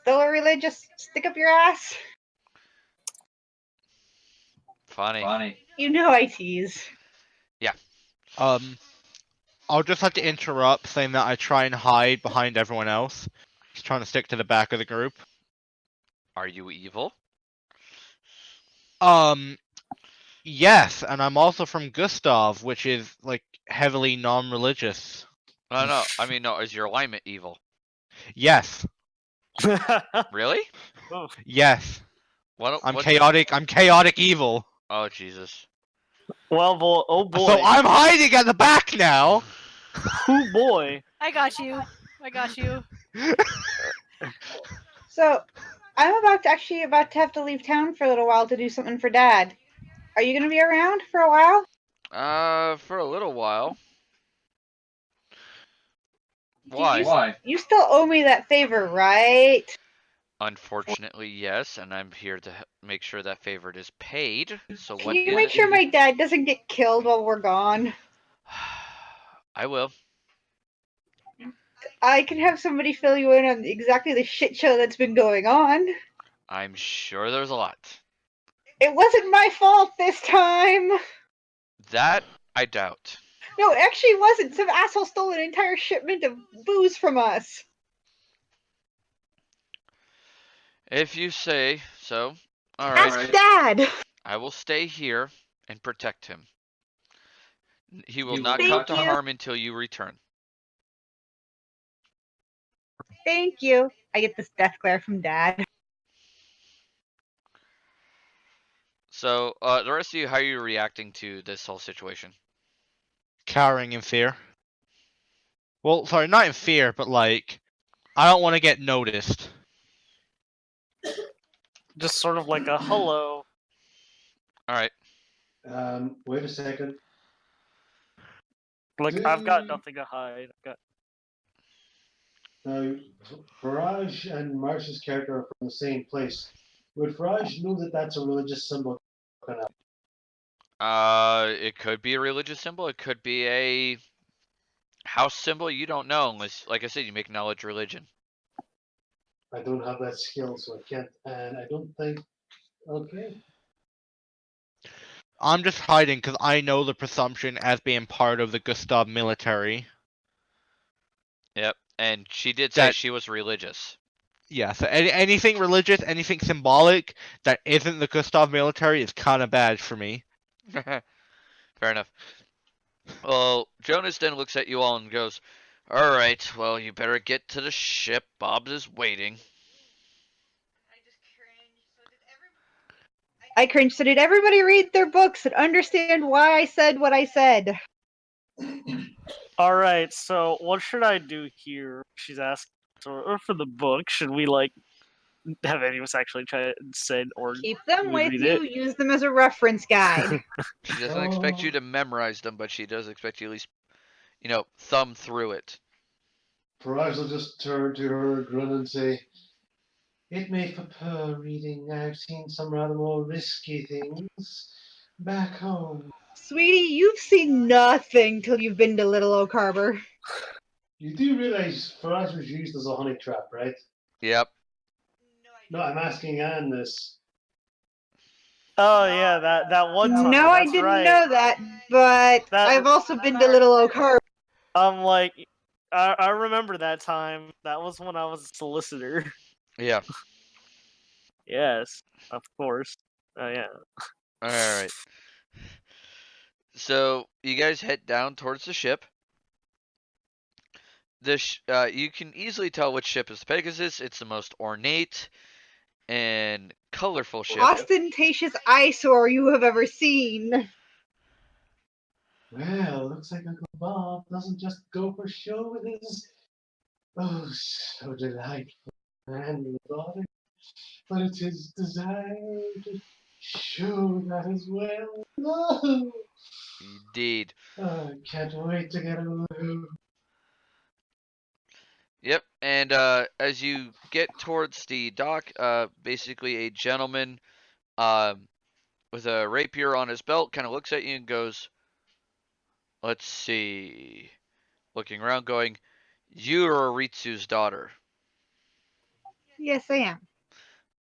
Speaker 5: Still a religious stick up your ass?
Speaker 2: Funny.
Speaker 5: You know I tease.
Speaker 3: I'll just have to interrupt, saying that I try and hide behind everyone else. Just trying to stick to the back of the group.
Speaker 2: Are you evil?
Speaker 3: Yes, and I'm also from Gustav, which is like heavily non-religious.
Speaker 2: No. I mean, no. Is your alignment evil?
Speaker 3: Yes,
Speaker 2: Really?
Speaker 3: yes.
Speaker 2: What?
Speaker 3: I'm
Speaker 2: What's
Speaker 3: chaotic. I'm chaotic evil.
Speaker 2: Oh Jesus.
Speaker 6: Well, boy, oh boy.
Speaker 3: So I'm hiding at the back now.
Speaker 6: Oh boy.
Speaker 4: I got you. I got you.
Speaker 5: So, I'm about to have to leave town for a little while to do something for Dad. Are you gonna be around for a while?
Speaker 2: For a little while.
Speaker 5: Do
Speaker 2: Why?
Speaker 5: You still owe me that favor, right?
Speaker 2: Unfortunately, yes, and I'm here to make sure that favor is paid. So
Speaker 5: Can
Speaker 2: what
Speaker 5: you
Speaker 2: is
Speaker 5: make
Speaker 2: it?
Speaker 5: sure my dad doesn't get killed while we're gone?
Speaker 2: I will.
Speaker 5: I can have somebody fill you in on exactly the shit show that's been going on.
Speaker 2: I'm sure there's a lot.
Speaker 5: It wasn't my fault this time.
Speaker 2: That I doubt.
Speaker 5: No, it actually wasn't. Some asshole stole an entire shipment of booze from us.
Speaker 2: If you say so. All
Speaker 5: Ask
Speaker 2: right.
Speaker 5: Dad.
Speaker 2: I will stay here and protect him. He will not
Speaker 5: Thank
Speaker 2: come to
Speaker 5: you.
Speaker 2: harm until you return.
Speaker 5: Thank you. I get this death glare from Dad.
Speaker 2: So, the rest of you, how are you reacting to this whole situation?
Speaker 3: Cowering in fear. Well, sorry, not in fear, but like, I don't want to get noticed.
Speaker 6: Just sort of like a hello.
Speaker 2: All right.
Speaker 7: Wait a second.
Speaker 6: Like, I've got nothing to hide.
Speaker 7: Now, Faraj and Marsh's character are from the same place. Would Faraj know that that's a religious symbol?
Speaker 2: It could be a religious symbol. It could be a house symbol. You don't know unless, like I said, you make knowledge religion.
Speaker 7: I don't have that skill, so I can't. And I don't think. Okay.
Speaker 3: I'm just hiding because I know the presumption as being part of the Gustav military.
Speaker 2: Yep. And she did say she was religious.
Speaker 3: Yeah, so anything religious, anything symbolic that isn't the Gustav military is kind of bad for me.
Speaker 2: Fair enough. Well, Jonas then looks at you all and goes, "All right, well, you better get to the ship. Bob's is waiting."
Speaker 5: I cringe. So did everybody read their books and understand why I said what I said?
Speaker 6: Alright, so what should I do here? She's asking. Or for the book, should we, like, have any of us actually try to send or
Speaker 5: Keep them
Speaker 6: we
Speaker 5: with
Speaker 6: read
Speaker 5: you.
Speaker 6: it?
Speaker 5: Use them as a reference guide.
Speaker 2: She doesn't expect you to memorize them, but she does expect you at least, thumb through it.
Speaker 7: Faraj will just turn to her, grin, and say, "It made for poor reading. I've seen some rather more risky things back home."
Speaker 5: Sweetie, you've seen nothing till you've been to Little Oak Harbor.
Speaker 7: You do realize Faraj was used as a honey trap, right?
Speaker 2: Yep.
Speaker 7: No, I'm asking Anne this.
Speaker 6: Oh yeah, that one time.
Speaker 5: No, I
Speaker 6: that's
Speaker 5: didn't
Speaker 6: right.
Speaker 5: know that, but I've also been to Little Oak Harbor.
Speaker 6: I'm like, I remember that time. That was when I was a solicitor.
Speaker 2: Yeah.
Speaker 6: Yes, of course. Yeah.
Speaker 2: All right. So you guys head down towards the ship. You can easily tell which ship is the Pegasus. It's the most ornate and colorful ship.
Speaker 5: Ostentatious eyesore you have ever seen.
Speaker 7: Well, looks like Uncle Bob doesn't just go for show with his so delightful granddaughter, but it's his desire to show that as well. Oh,
Speaker 2: Indeed.
Speaker 7: I can't wait to get a look.
Speaker 2: Yep. And as you get towards the dock, basically a gentleman with a rapier on his belt kind of looks at you and goes, "Let's see." Looking around, going, "You're Ritsu's daughter."
Speaker 5: Yes, I am.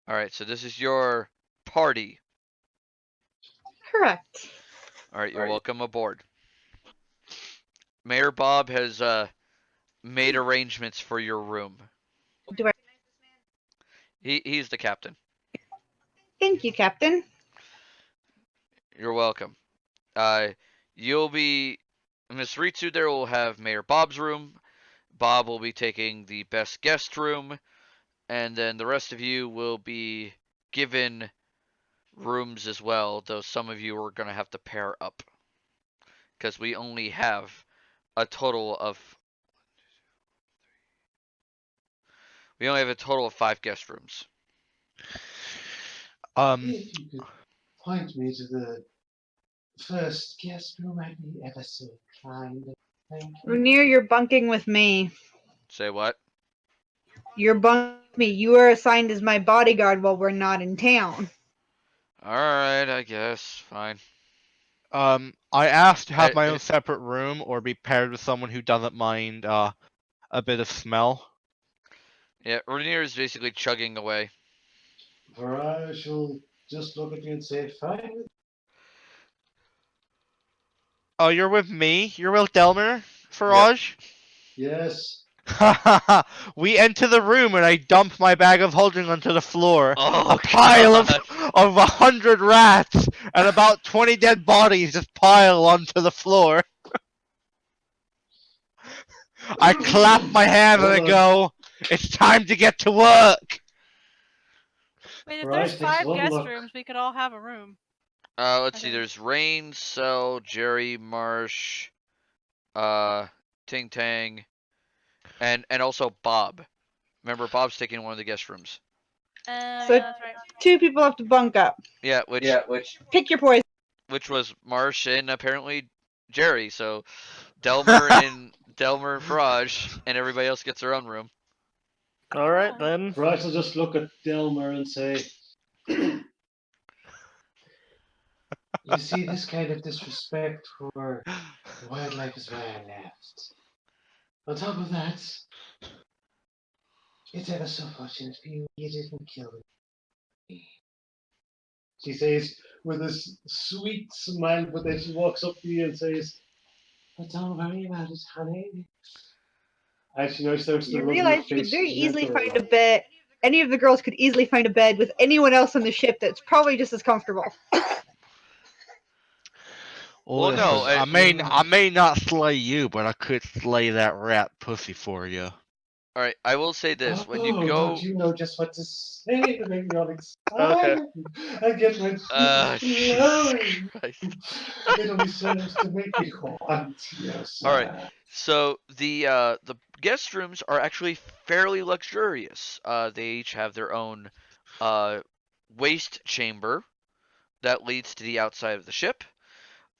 Speaker 2: All right, so this is your party.
Speaker 5: Correct.
Speaker 2: All right, you're welcome aboard. Mayor Bob has made arrangements for your room.
Speaker 5: Do I?
Speaker 2: He's the captain.
Speaker 5: Thank you, Captain.
Speaker 2: You're welcome. Uh, you'll be Miss Ritsu there will have Mayor Bob's room. Bob will be taking the best guest room, and then the rest of you will be given rooms as well, though some of you are going to have to pair up because we only have a total of we only have a total of 5 guest rooms.
Speaker 7: If you could point me to the first guest room, I'd be ever so kind. Thank you.
Speaker 5: Rainier, you're bunking with me.
Speaker 2: Say what?
Speaker 5: You're bunking with me. You are assigned as my bodyguard while we're not in town.
Speaker 2: All right, I guess. Fine.
Speaker 3: I asked to have my
Speaker 2: I-
Speaker 3: own separate room or be paired with someone who doesn't mind a bit of smell.
Speaker 2: Yeah, Rainier is basically chugging away.
Speaker 7: For I shall just look at you and say, fine.
Speaker 3: Oh, you're with me? You're with Delmer,
Speaker 2: Yep.
Speaker 3: Faraj?
Speaker 7: Yes.
Speaker 3: We enter the room and I dump my bag of holding onto the floor.
Speaker 2: Oh,
Speaker 3: A pile
Speaker 2: God.
Speaker 3: of 100 rats and about 20 dead bodies just pile onto the floor. I clap my hands and I
Speaker 7: Hold on.
Speaker 3: go, it's time to get to work.
Speaker 4: Wait, if
Speaker 7: Right,
Speaker 4: there's
Speaker 7: takes
Speaker 4: 5
Speaker 7: one
Speaker 4: guest
Speaker 7: look.
Speaker 4: rooms, we could all have a room.
Speaker 2: Let's
Speaker 4: I
Speaker 2: see.
Speaker 4: think.
Speaker 2: There's Rain, Cell, Jerry, Marsh, Ting Tang, and also Bob. Remember, Bob's taking one of the guest rooms.
Speaker 5: So-
Speaker 4: Yeah, that's right.
Speaker 5: 2 people have to bunk up.
Speaker 2: Yeah,
Speaker 5: Pick your poison.
Speaker 2: which was Marsh and apparently Jerry. So Delmer and Faraj, and everybody else gets their own room.
Speaker 6: All right then.
Speaker 7: For I shall just look at Delmer and say, you see, this kind of disrespect for wildlife is why I left. On top of that, it's ever so fortunate for you, you didn't kill me. She says with a sweet smile, but then she walks up to you and says, but don't worry about it, honey. And she now starts to
Speaker 5: You
Speaker 7: rub your
Speaker 5: realize you could
Speaker 7: face
Speaker 5: very easily
Speaker 7: gently.
Speaker 5: find a bed. Any of the girls could easily find a bed with anyone else on the ship that's probably just as comfortable.
Speaker 2: Well, no,
Speaker 3: I may not slay you, but I could slay that rat pussy for you.
Speaker 2: All right, I will say this: when you
Speaker 7: Oh,
Speaker 2: go,
Speaker 7: don't you know just what to say to make me all
Speaker 6: Okay.
Speaker 7: excited? I get my juices
Speaker 2: Jesus
Speaker 7: flowing.
Speaker 2: Christ.
Speaker 7: It only serves to make me want you, sir.
Speaker 2: All right, so the guest rooms are actually fairly luxurious. They each have their own waste chamber that leads to the outside of the ship.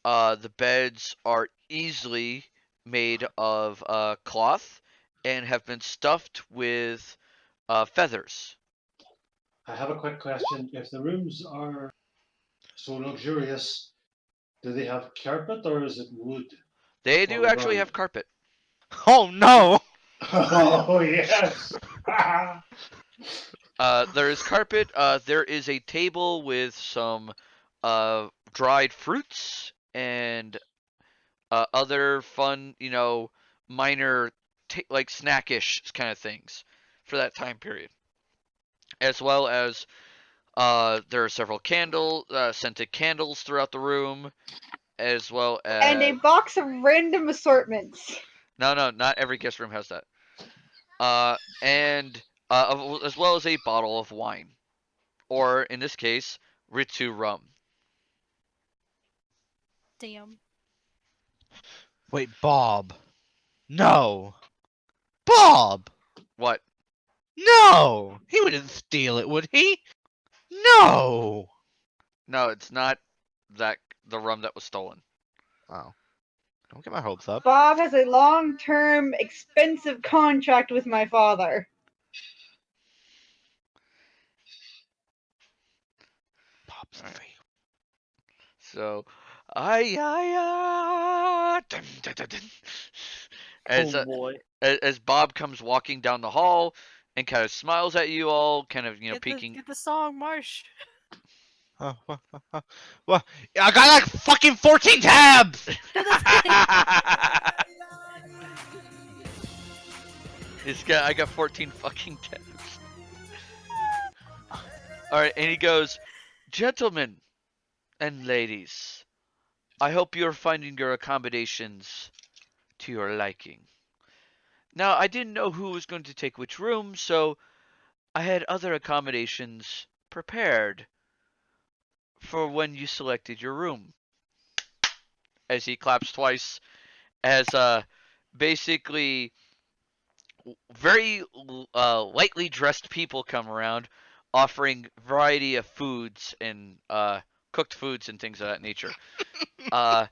Speaker 2: The beds are easily made of cloth and have been stuffed with feathers.
Speaker 7: I have a quick question. If the rooms are so luxurious, do they have carpet or is it wood?
Speaker 2: They do
Speaker 7: On
Speaker 2: actually
Speaker 7: ground.
Speaker 2: have carpet.
Speaker 3: Oh no!
Speaker 7: Oh, yes.
Speaker 2: There is carpet. There is a table with some dried fruits and other fun, minor like snackish kind of things for that time period. As well as there are several scented candles throughout the room, as well
Speaker 5: And a
Speaker 2: as
Speaker 5: box of random assortments.
Speaker 2: no, not every guest room has that. And as well as a bottle of wine, or in this case, Ritsu rum.
Speaker 4: Damn.
Speaker 3: Wait, Bob. No. Bob!
Speaker 2: What?
Speaker 3: No! He wouldn't steal it, would he? No!
Speaker 2: No, it's not that the rum that was stolen.
Speaker 3: Oh. Don't get my hopes up.
Speaker 5: Bob has a long-term, expensive contract with my father.
Speaker 3: Bob's
Speaker 2: Alright.
Speaker 3: favorite.
Speaker 2: So, I dun, dun, dun, dun. As
Speaker 6: Oh boy.
Speaker 2: as Bob comes walking down the hall and kind of smiles at you all, kind of peeking.
Speaker 4: Get the song, Marsh.
Speaker 3: Well, I got like fucking 14 tabs.
Speaker 2: I got 14 fucking tabs. All right, and he goes, "Gentlemen and ladies, I hope you're finding your accommodations to your liking. Now, I didn't know who was going to take which room, so I had other accommodations prepared for when you selected your room." As he claps twice, as basically very lightly dressed people come around, offering variety of foods and cooked foods and things of that nature. Uh,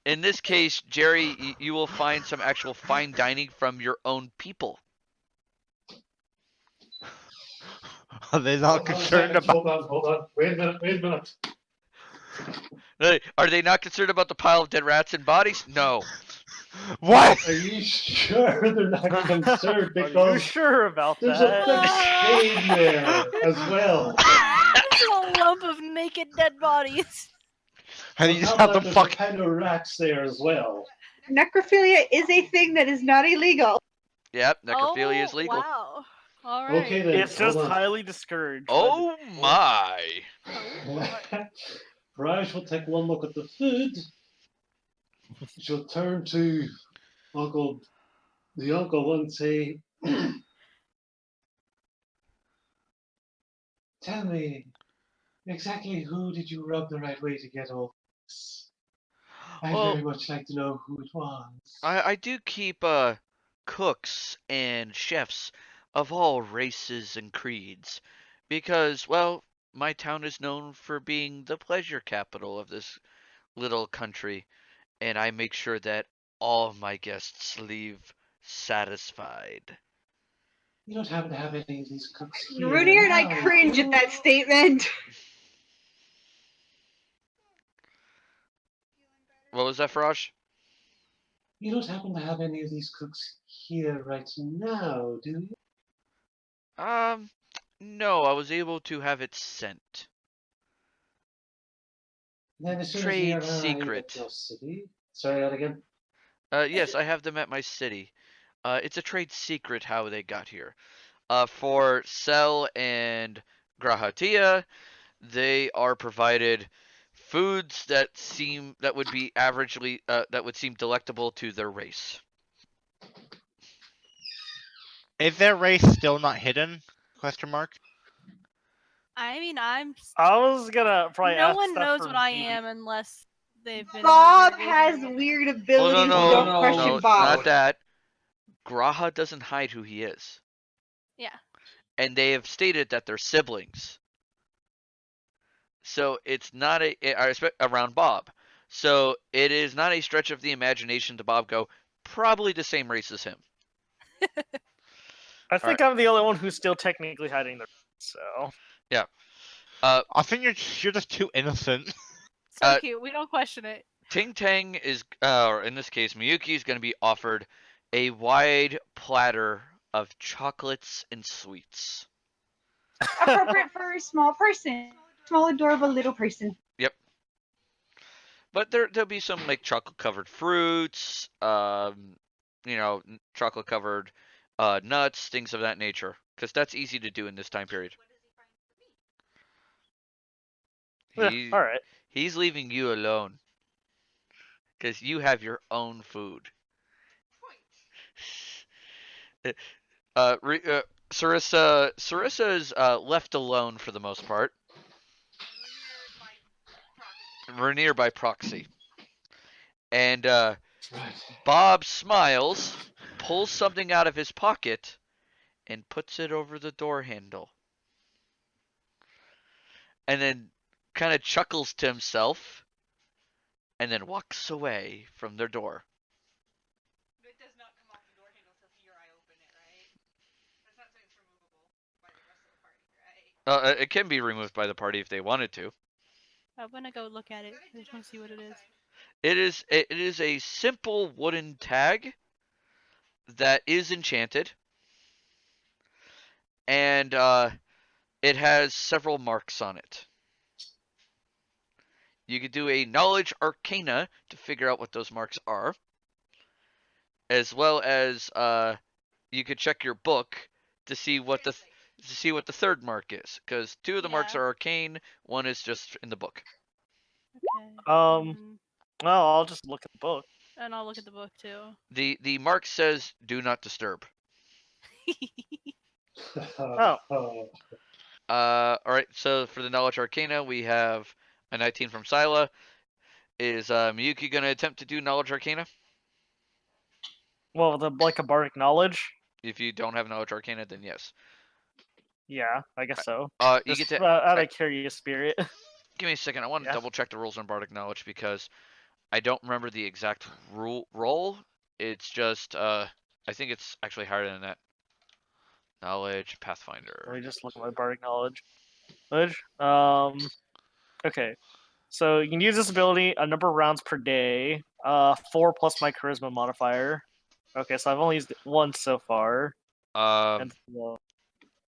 Speaker 2: in this case, Jerry, you will find some actual fine dining from your own people.
Speaker 3: Are they not concerned about?
Speaker 7: Hold on. Wait a minute.
Speaker 2: Are they not concerned about the pile of dead rats and bodies? No.
Speaker 3: What?
Speaker 7: Are you sure they're not concerned?
Speaker 6: Are you
Speaker 7: Because
Speaker 6: sure about
Speaker 7: there's a
Speaker 6: that?
Speaker 7: big stain there as well.
Speaker 4: There's a lump of naked dead bodies.
Speaker 3: And
Speaker 7: On
Speaker 3: you just
Speaker 7: top
Speaker 3: have
Speaker 7: of
Speaker 3: the
Speaker 7: that, there's
Speaker 3: fuck.
Speaker 7: a kind of rats there as well.
Speaker 5: Necrophilia is a thing that is not illegal.
Speaker 2: Yep, necrophilia is
Speaker 4: Oh,
Speaker 2: legal.
Speaker 4: wow. All right.
Speaker 7: Okay then,
Speaker 6: It's just highly discouraged.
Speaker 2: Oh my.
Speaker 7: Raj will take one look at the food. She'll turn to the uncle and say, "Tell me, exactly who did you rub the right way to get all this? I'd
Speaker 2: Well,
Speaker 7: very much like to know who it was."
Speaker 2: I do keep cooks and chefs of all races and creeds because, well, my town is known for being the pleasure capital of this little country, and I make sure that all my guests leave satisfied.
Speaker 7: You don't happen to have any of these cooks here
Speaker 5: Rudier and I
Speaker 7: now,
Speaker 5: cringe
Speaker 7: do
Speaker 5: at
Speaker 7: you?
Speaker 5: that statement.
Speaker 2: What was that, Faraj?
Speaker 7: You don't happen to have any of these cooks here right now, do you?
Speaker 2: Um, no, I was able to have it sent.
Speaker 7: Then as soon as we
Speaker 2: Trade
Speaker 7: arrive at
Speaker 2: secret.
Speaker 7: your city, sorry, that again.
Speaker 2: Yes, I have them at my city. It's a trade secret how they got here. For Cell and Grahatia, they are provided foods that would be averagely that would seem delectable to their race.
Speaker 3: Is their race still not hidden? Question mark.
Speaker 4: I mean,
Speaker 6: I was gonna probably
Speaker 4: no
Speaker 6: ask
Speaker 4: one
Speaker 6: that
Speaker 4: knows
Speaker 6: for
Speaker 4: what I
Speaker 6: me.
Speaker 4: am unless they've been.
Speaker 5: Bob
Speaker 4: in
Speaker 5: has
Speaker 4: interrogation.
Speaker 5: weird
Speaker 2: Oh
Speaker 5: abilities.
Speaker 2: no,
Speaker 5: Don't question Bob.
Speaker 2: not that. Graha doesn't hide who he is,
Speaker 4: Yeah.
Speaker 2: and they have stated that they're siblings. So it's not around Bob. So it is not a stretch of the imagination to Bob go probably the same race as him.
Speaker 6: I think I'm the only one who's still technically hiding the. So
Speaker 2: Yeah.
Speaker 3: I think you're just too innocent.
Speaker 4: So cute. We don't question it.
Speaker 2: Ting Tang is, or in this case, Miyuki is going to be offered a wide platter of chocolates and sweets.
Speaker 5: Appropriate for a small person. Small, adorable little person.
Speaker 2: Yep. But there'll be some like chocolate covered fruits, chocolate covered nuts, things of that nature, because that's easy to do in this time period.
Speaker 6: all right.
Speaker 2: He's leaving you alone because you have your own food. Sarissa is left alone for the most part. Rainier by proxy. And Bob smiles, pulls something out of his pocket, and puts it over the door handle. And then kind of chuckles to himself, and then walks away from their door.
Speaker 9: It does not come off the door handle till he or I open it, right? That's not something that's removable by the rest of the party, right?
Speaker 2: It can be removed by the party if they wanted to.
Speaker 4: I'm gonna go look at it. I just want to see what it is.
Speaker 2: It is a simple wooden tag that is enchanted, and it has several marks on it. You could do a knowledge arcana to figure out what those marks are, as well as you could check your book to see what the third mark is, because two of the marks
Speaker 4: Yeah.
Speaker 2: are arcane, one is just in the book.
Speaker 4: Okay.
Speaker 6: Well, I'll just look at the book.
Speaker 4: And I'll look at the book too.
Speaker 2: The mark says do not disturb.
Speaker 6: Oh.
Speaker 2: All right. So for the knowledge arcana, we have a 19 from Sila. Is Miyuki gonna attempt to do knowledge arcana?
Speaker 6: Well, like a bardic knowledge.
Speaker 2: If you don't have knowledge arcana, then yes.
Speaker 6: Yeah, I guess so.
Speaker 2: You
Speaker 6: Just
Speaker 2: get to
Speaker 6: out of curious spirit.
Speaker 2: give me a second. I want to
Speaker 6: Yeah.
Speaker 2: double check the rules on bardic knowledge because I don't remember the exact roll. It's just I think it's actually higher than that. Knowledge
Speaker 6: Let
Speaker 2: Pathfinder.
Speaker 6: me just look at my bardic knowledge. Okay. So you can use this ability a number of rounds per day. 4 plus my charisma modifier. Okay, so I've only used it once so far. And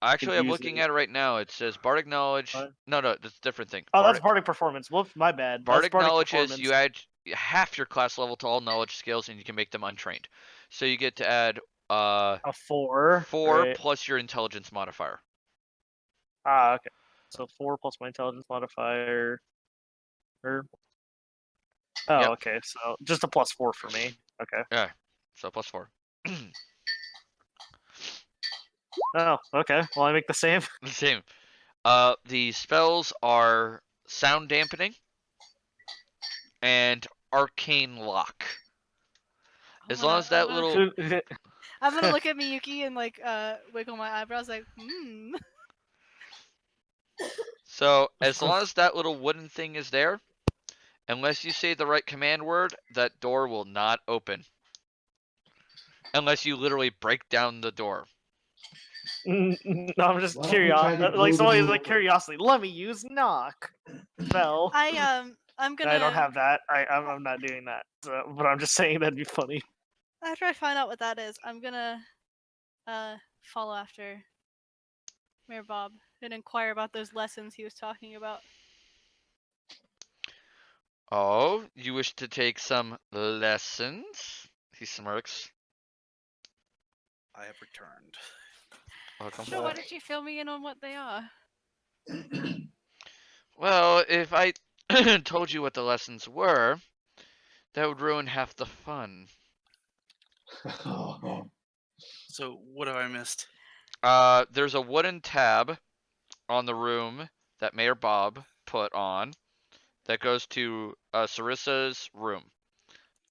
Speaker 2: Actually, I'm
Speaker 6: use
Speaker 2: looking
Speaker 6: it.
Speaker 2: at it right now. It says bardic knowledge.
Speaker 6: What?
Speaker 2: No, that's a different thing.
Speaker 6: Oh, that's bardic performance. Whoops, my bad. That's
Speaker 2: Bardic knowledge
Speaker 6: performance.
Speaker 2: is you add half your class level to all knowledge skills, and you can make them untrained. So you get to add
Speaker 6: a 4.
Speaker 2: 4
Speaker 6: right?
Speaker 2: plus your intelligence modifier.
Speaker 6: Ah, okay. So 4 plus my intelligence modifier. Oh,
Speaker 2: Yep.
Speaker 6: okay. So just a +4 for me. Okay.
Speaker 2: Yeah. So +4.
Speaker 6: Oh, okay. Well, I make the same.
Speaker 2: The same. The spells are sound dampening and arcane lock. As long as that little
Speaker 4: I'm gonna look at Miyuki and like wiggle my eyebrows like,
Speaker 2: So as long as that little wooden thing is there, unless you say the right command word, that door will not open. Unless you literally break down the door.
Speaker 6: No, I'm just
Speaker 7: Why don't we try
Speaker 6: curious.
Speaker 7: to
Speaker 6: Like
Speaker 7: glue
Speaker 6: somebody's
Speaker 7: the-
Speaker 6: like curiosity. Let me use knock spell.
Speaker 4: I'm gonna.
Speaker 6: I don't have that. I'm not doing that. So, but I'm just saying that'd be funny.
Speaker 4: After I find out what that is, I'm gonna follow after Mayor Bob and inquire about those lessons he was talking about.
Speaker 2: Oh, you wish to take some lessons? He smirks.
Speaker 1: I have returned.
Speaker 2: Welcome.
Speaker 4: So why did you fill me in on what they are?
Speaker 2: Well, if I told you what the lessons were, that would ruin half the fun.
Speaker 1: So what have I missed?
Speaker 2: There's a wooden tab on the room that Mayor Bob put on that goes to Sarissa's room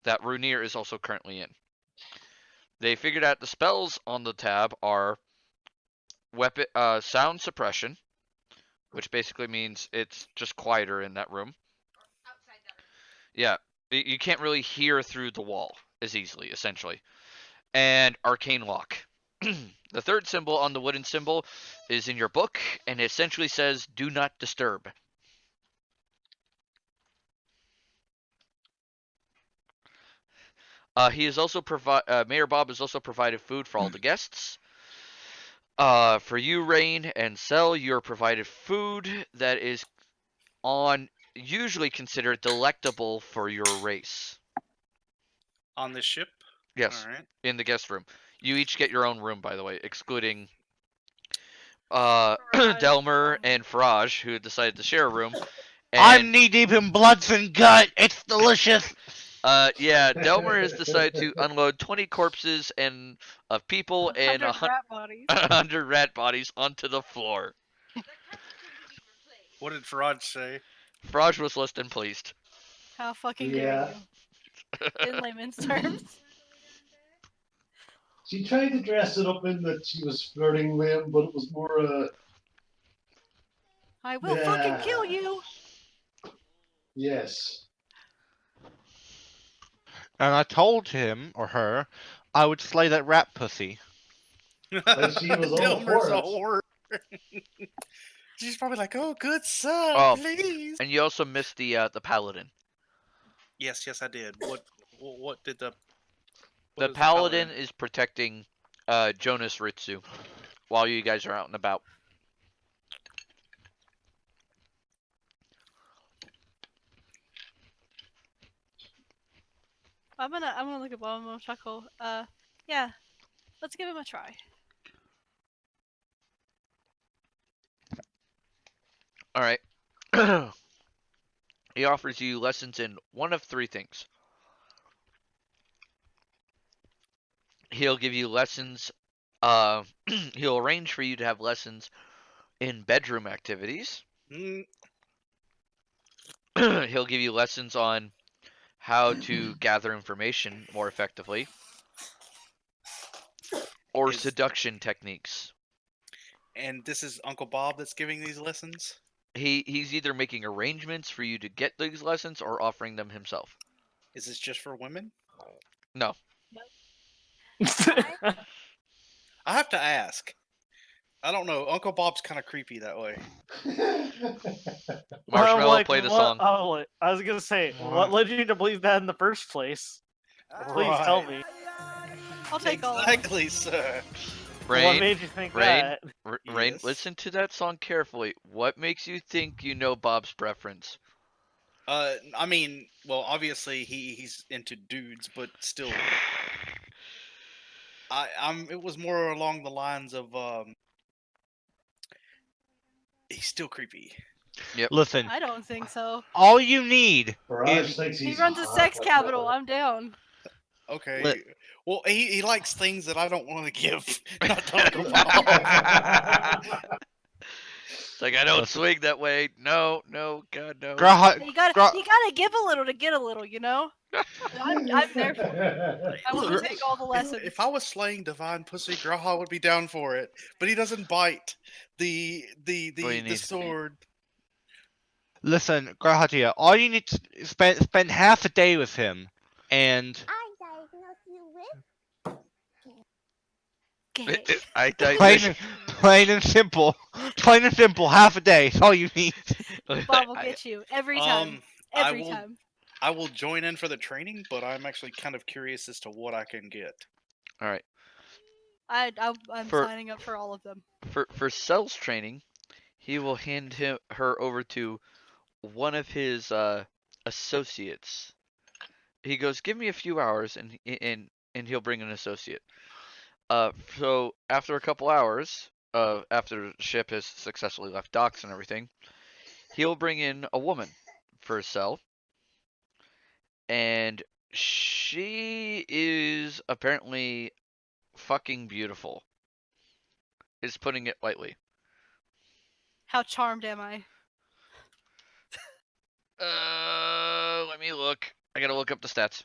Speaker 2: that Runir is also currently in. They figured out the spells on the tab are weapon sound suppression, which basically means it's just quieter in that room.
Speaker 9: Outside that room.
Speaker 2: Yeah, you can't really hear through the wall as easily, essentially. And arcane lock. The third symbol on the wooden symbol is in your book, and it essentially says "Do not disturb." He is also Mayor Bob has also provided food for all the guests. For you, Rain and Cell, you are provided food that is usually considered delectable for your race.
Speaker 1: On this ship?
Speaker 2: Yes,
Speaker 1: All right.
Speaker 2: in the guest room. You each get your own room, by the way, excluding
Speaker 4: Faraj.
Speaker 2: Delmer and Faraj, who decided to share a room.
Speaker 3: I'm
Speaker 2: And
Speaker 3: knee deep in bloods and gut. It's delicious.
Speaker 2: yeah, Delmer has decided to unload 20 corpses and of people and
Speaker 4: 100 rat bodies.
Speaker 2: 100 rat bodies onto the floor.
Speaker 9: The carpet can be replaced.
Speaker 1: What did Faraj say?
Speaker 2: Faraj was less than pleased.
Speaker 4: How fucking
Speaker 7: Yeah.
Speaker 4: dare you? In layman's terms.
Speaker 7: She tried to dress it up in that she was flirting with him, but it was more
Speaker 4: I will fucking kill you.
Speaker 7: yes.
Speaker 3: And I told him or her I would slay that rat pussy.
Speaker 7: But she was all
Speaker 1: Delmer's
Speaker 7: for
Speaker 1: a
Speaker 7: it.
Speaker 1: whore. She's probably like, "Oh, good sir,
Speaker 2: Oh.
Speaker 1: please."
Speaker 2: And you also missed the paladin.
Speaker 1: Yes, I did. What did the?
Speaker 2: The
Speaker 1: What is
Speaker 2: paladin is protecting Jonas Ritsu. while you guys are out and about.
Speaker 4: I'm gonna look at Bob and I'm gonna chuckle. Yeah, let's give him a try.
Speaker 2: All right. He offers you lessons in one of three things. He'll give you lessons. He'll arrange for you to have lessons in bedroom activities.
Speaker 1: Mm,
Speaker 2: He'll give you lessons on how to gather information more effectively, or
Speaker 1: is
Speaker 2: seduction techniques.
Speaker 1: and this is Uncle Bob that's giving these lessons.
Speaker 2: He's either making arrangements for you to get these lessons or offering them himself.
Speaker 1: Is this just for women?
Speaker 2: No.
Speaker 1: I have to ask. I don't know. Uncle Bob's kind of creepy that way.
Speaker 2: Marshmallow,
Speaker 6: like,
Speaker 2: play the
Speaker 6: what?
Speaker 2: song.
Speaker 6: Oh, I was gonna say, what led you to believe that in the first place? Please tell me.
Speaker 4: I'll take all of them.
Speaker 1: Exactly, sir.
Speaker 6: What
Speaker 2: Rain,
Speaker 6: made you think
Speaker 2: Rain,
Speaker 6: that?
Speaker 2: Rain,
Speaker 1: Yes.
Speaker 2: listen to that song carefully. What makes you think you know Bob's preference?
Speaker 1: I mean, well, obviously he's into dudes, but still, it was more along the lines of he's still creepy.
Speaker 3: Listen,
Speaker 4: I don't think so.
Speaker 3: all you need
Speaker 7: Raj
Speaker 3: is
Speaker 7: thinks
Speaker 4: He
Speaker 7: he's
Speaker 4: runs a
Speaker 7: hot
Speaker 4: sex
Speaker 7: like
Speaker 4: capital.
Speaker 7: that.
Speaker 4: I'm down.
Speaker 1: Okay.
Speaker 3: Let-
Speaker 1: Well, he likes things that I don't want to give. Not to Uncle Bob.
Speaker 2: It's like, I don't
Speaker 3: Listen.
Speaker 2: swing that way. No, God, no.
Speaker 4: You gotta give a little to get a little, you know. I'm there for it. I want to
Speaker 1: Look,
Speaker 4: take all the lessons.
Speaker 1: if I was slaying divine pussy, Graha would be down for it. But he doesn't bite the
Speaker 2: What do you need?
Speaker 1: sword.
Speaker 3: Listen, Grahatia, all you need to spend half a day with him, and
Speaker 4: Gay.
Speaker 2: I
Speaker 3: plain and simple, half a day is all you need.
Speaker 4: Bob will get you every time.
Speaker 1: I
Speaker 4: Every
Speaker 1: will-
Speaker 4: time.
Speaker 1: I will join in for the training, but I'm actually kind of curious as to what I can get.
Speaker 2: All right.
Speaker 4: I'm
Speaker 2: For-
Speaker 4: signing up for all of them.
Speaker 2: For Cell's training, he will hand her over to one of his associates. He goes, "Give me a few hours, and he'll bring an associate." So after a couple hours, after the ship has successfully left docks and everything, he'll bring in a woman for Cell, and she is apparently fucking beautiful. Is putting it lightly.
Speaker 4: How charmed am I?
Speaker 2: Let me look. I gotta look up the stats.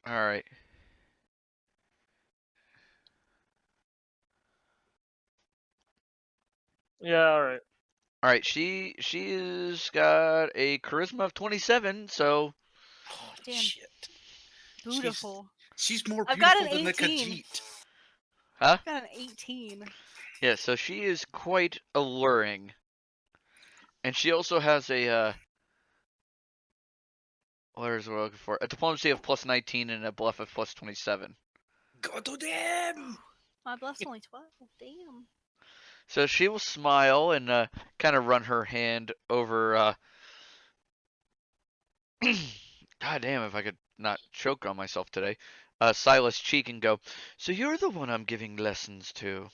Speaker 2: All right.
Speaker 6: Yeah, alright.
Speaker 2: All right. She's got a charisma of 27, so
Speaker 1: Oh,
Speaker 4: Damn.
Speaker 1: shit.
Speaker 4: Beautiful.
Speaker 1: She's more
Speaker 4: I've got
Speaker 1: beautiful
Speaker 4: an
Speaker 1: than the
Speaker 4: 18.
Speaker 1: Khajiit.
Speaker 2: huh?
Speaker 4: I've got an 18.
Speaker 2: Yeah. So she is quite alluring, and she also has a what is what we're looking for? A diplomacy of plus 19 and a bluff of plus 27.
Speaker 1: Go to them!
Speaker 4: My bluff's only 12. Damn.
Speaker 2: So she will smile and kind of run her hand over. God damn, if I could not choke on myself today. Silas' cheek and go, "So you're the one I'm giving lessons to.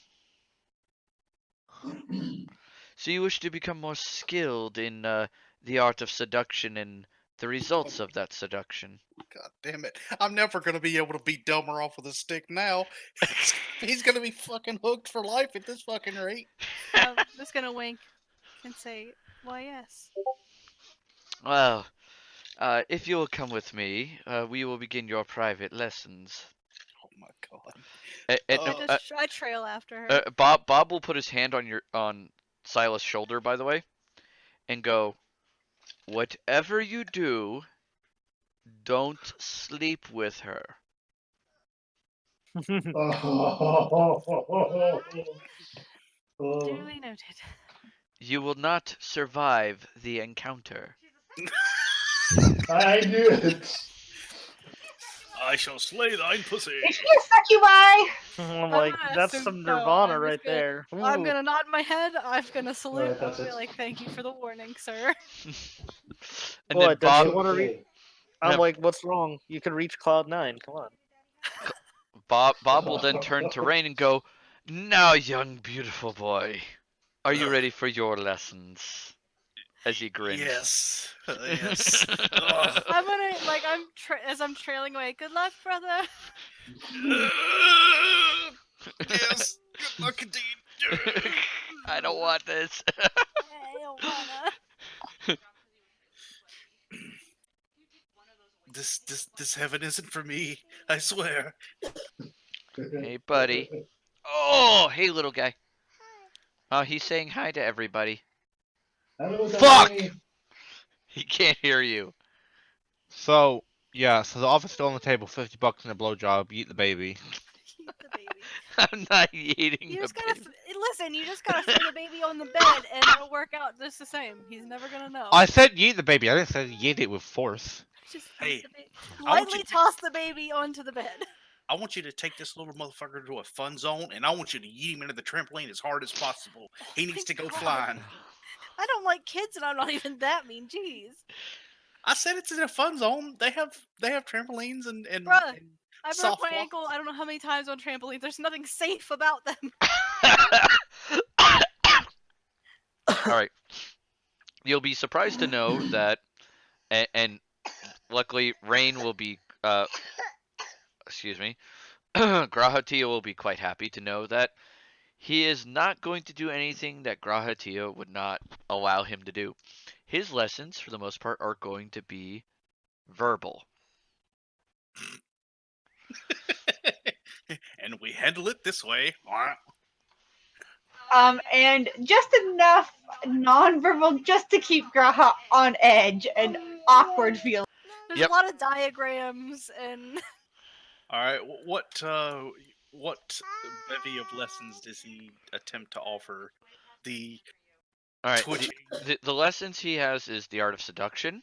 Speaker 2: So you wish to become more skilled in the art of seduction and the results of that seduction."
Speaker 1: God damn it. I'm never going to be able to beat Delmer off with a stick now. He's going to be fucking hooked for life at this fucking rate.
Speaker 4: I'm just gonna wink and say, why, yes.
Speaker 2: Well, if you will come with me, we will begin your private lessons.
Speaker 1: Oh my god.
Speaker 4: I trail after her.
Speaker 2: Bob will put his hand on Silas' shoulder, by the way, and go, "Whatever you do, don't sleep with her."
Speaker 7: Oh.
Speaker 4: Duly noted.
Speaker 2: You will not survive the encounter.
Speaker 7: I knew it.
Speaker 8: I shall slay thine pussy.
Speaker 5: Is she a succubi?
Speaker 6: I'm
Speaker 4: I'm
Speaker 6: like,
Speaker 4: gonna
Speaker 6: that's
Speaker 4: assume
Speaker 6: some
Speaker 4: so.
Speaker 6: Nirvana
Speaker 4: I'm
Speaker 6: right
Speaker 4: just gonna-
Speaker 6: there.
Speaker 4: I'm
Speaker 6: Ooh.
Speaker 4: gonna nod my head. I'm gonna salute.
Speaker 7: Alright,
Speaker 4: I'm
Speaker 7: that's
Speaker 4: gonna be
Speaker 7: it.
Speaker 4: like, "Thank you for the warning, sir."
Speaker 2: And then
Speaker 6: What? Does
Speaker 2: Bob
Speaker 6: he want to reach?
Speaker 7: Okay.
Speaker 6: I'm
Speaker 2: Yeah.
Speaker 6: like, what's wrong? You can reach Cloud 9. Come on.
Speaker 2: Bob will then turn to Rain and go, "Now, young beautiful boy, are you ready for your lessons?" As he grins.
Speaker 8: Yes. Yes. Ugh.
Speaker 4: I'm gonna like as I'm trailing away. Good luck, brother.
Speaker 8: Yes. Good luck indeed.
Speaker 2: I don't want this.
Speaker 4: I don't wanna.
Speaker 8: This heaven isn't for me. I swear.
Speaker 2: Hey, buddy. Oh, hey, little guy. Oh, he's saying hi to everybody.
Speaker 7: Hello,
Speaker 3: Fuck!
Speaker 7: Daddy.
Speaker 2: He can't hear you.
Speaker 3: So, yeah, so the offer's still on the table, $50 and a blowjob, eat the baby.
Speaker 4: Eat the baby.
Speaker 2: I'm not eating
Speaker 4: You
Speaker 2: the
Speaker 4: just gotta
Speaker 2: baby.
Speaker 4: listen. You just gotta throw the baby on the bed, and it'll work out just the same. He's never gonna know.
Speaker 3: I said eat the baby, I didn't say eat it with force.
Speaker 4: Just
Speaker 8: Hey,
Speaker 4: eat the baby.
Speaker 8: I want you
Speaker 4: Lightly
Speaker 8: to-
Speaker 4: toss the baby onto the bed.
Speaker 8: I want you to take this little motherfucker to a fun zone, and I want you to yeet him into the trampoline as hard as possible. He
Speaker 4: Oh
Speaker 8: needs
Speaker 4: my
Speaker 8: to go
Speaker 4: God.
Speaker 8: flying.
Speaker 4: I don't like kids, and I'm not even that mean. Jeez,
Speaker 8: I said it's in a fun zone. They have trampolines and
Speaker 4: bruh.
Speaker 8: and
Speaker 4: I broke
Speaker 8: soft
Speaker 4: my
Speaker 8: walk.
Speaker 4: ankle. I don't know how many times on trampolines. There's nothing safe about them.
Speaker 2: All right. You'll be surprised to know that, and luckily, Rain will be, excuse me, Grahatia will be quite happy to know that he is not going to do anything that Grahatia would not allow him to do. His lessons, for the most part, are going to be verbal.
Speaker 8: And we handle it this way.
Speaker 5: And just enough nonverbal just to keep Graha on edge and awkward feeling.
Speaker 4: There's
Speaker 2: Yep.
Speaker 4: a lot of diagrams and
Speaker 8: All right. What bevy of lessons does he attempt to offer? The
Speaker 2: All right.
Speaker 8: twitching.
Speaker 2: The lessons he has is the art of seduction,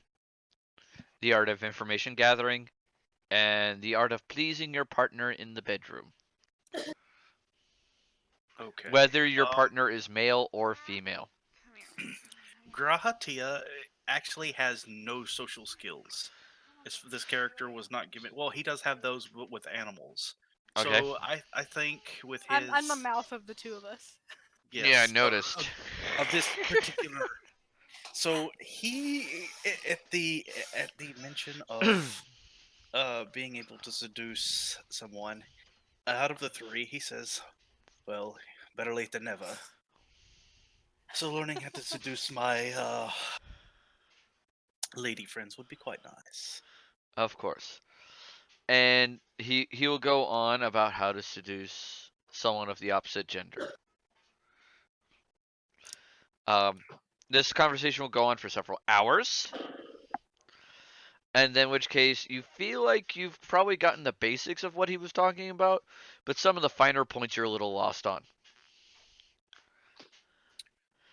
Speaker 2: the art of information gathering, and the art of pleasing your partner in the bedroom,
Speaker 8: Okay.
Speaker 2: whether your partner is male or female.
Speaker 8: Grahatia actually has no social skills. This character was not given. Well, he does have those with animals.
Speaker 2: Okay.
Speaker 8: So I think with his
Speaker 4: I'm the mouth of the two of us.
Speaker 8: yes,
Speaker 2: Yeah, I noticed.
Speaker 8: of this particular. So he at the mention of being able to seduce someone, out of the three, he says, "Well, better late than never." So learning how to seduce my lady friends would be quite nice.
Speaker 2: Of course. And he will go on about how to seduce someone of the opposite gender. Um, this conversation will go on for several hours, and then which case you feel like you've probably gotten the basics of what he was talking about, but some of the finer points you're a little lost on.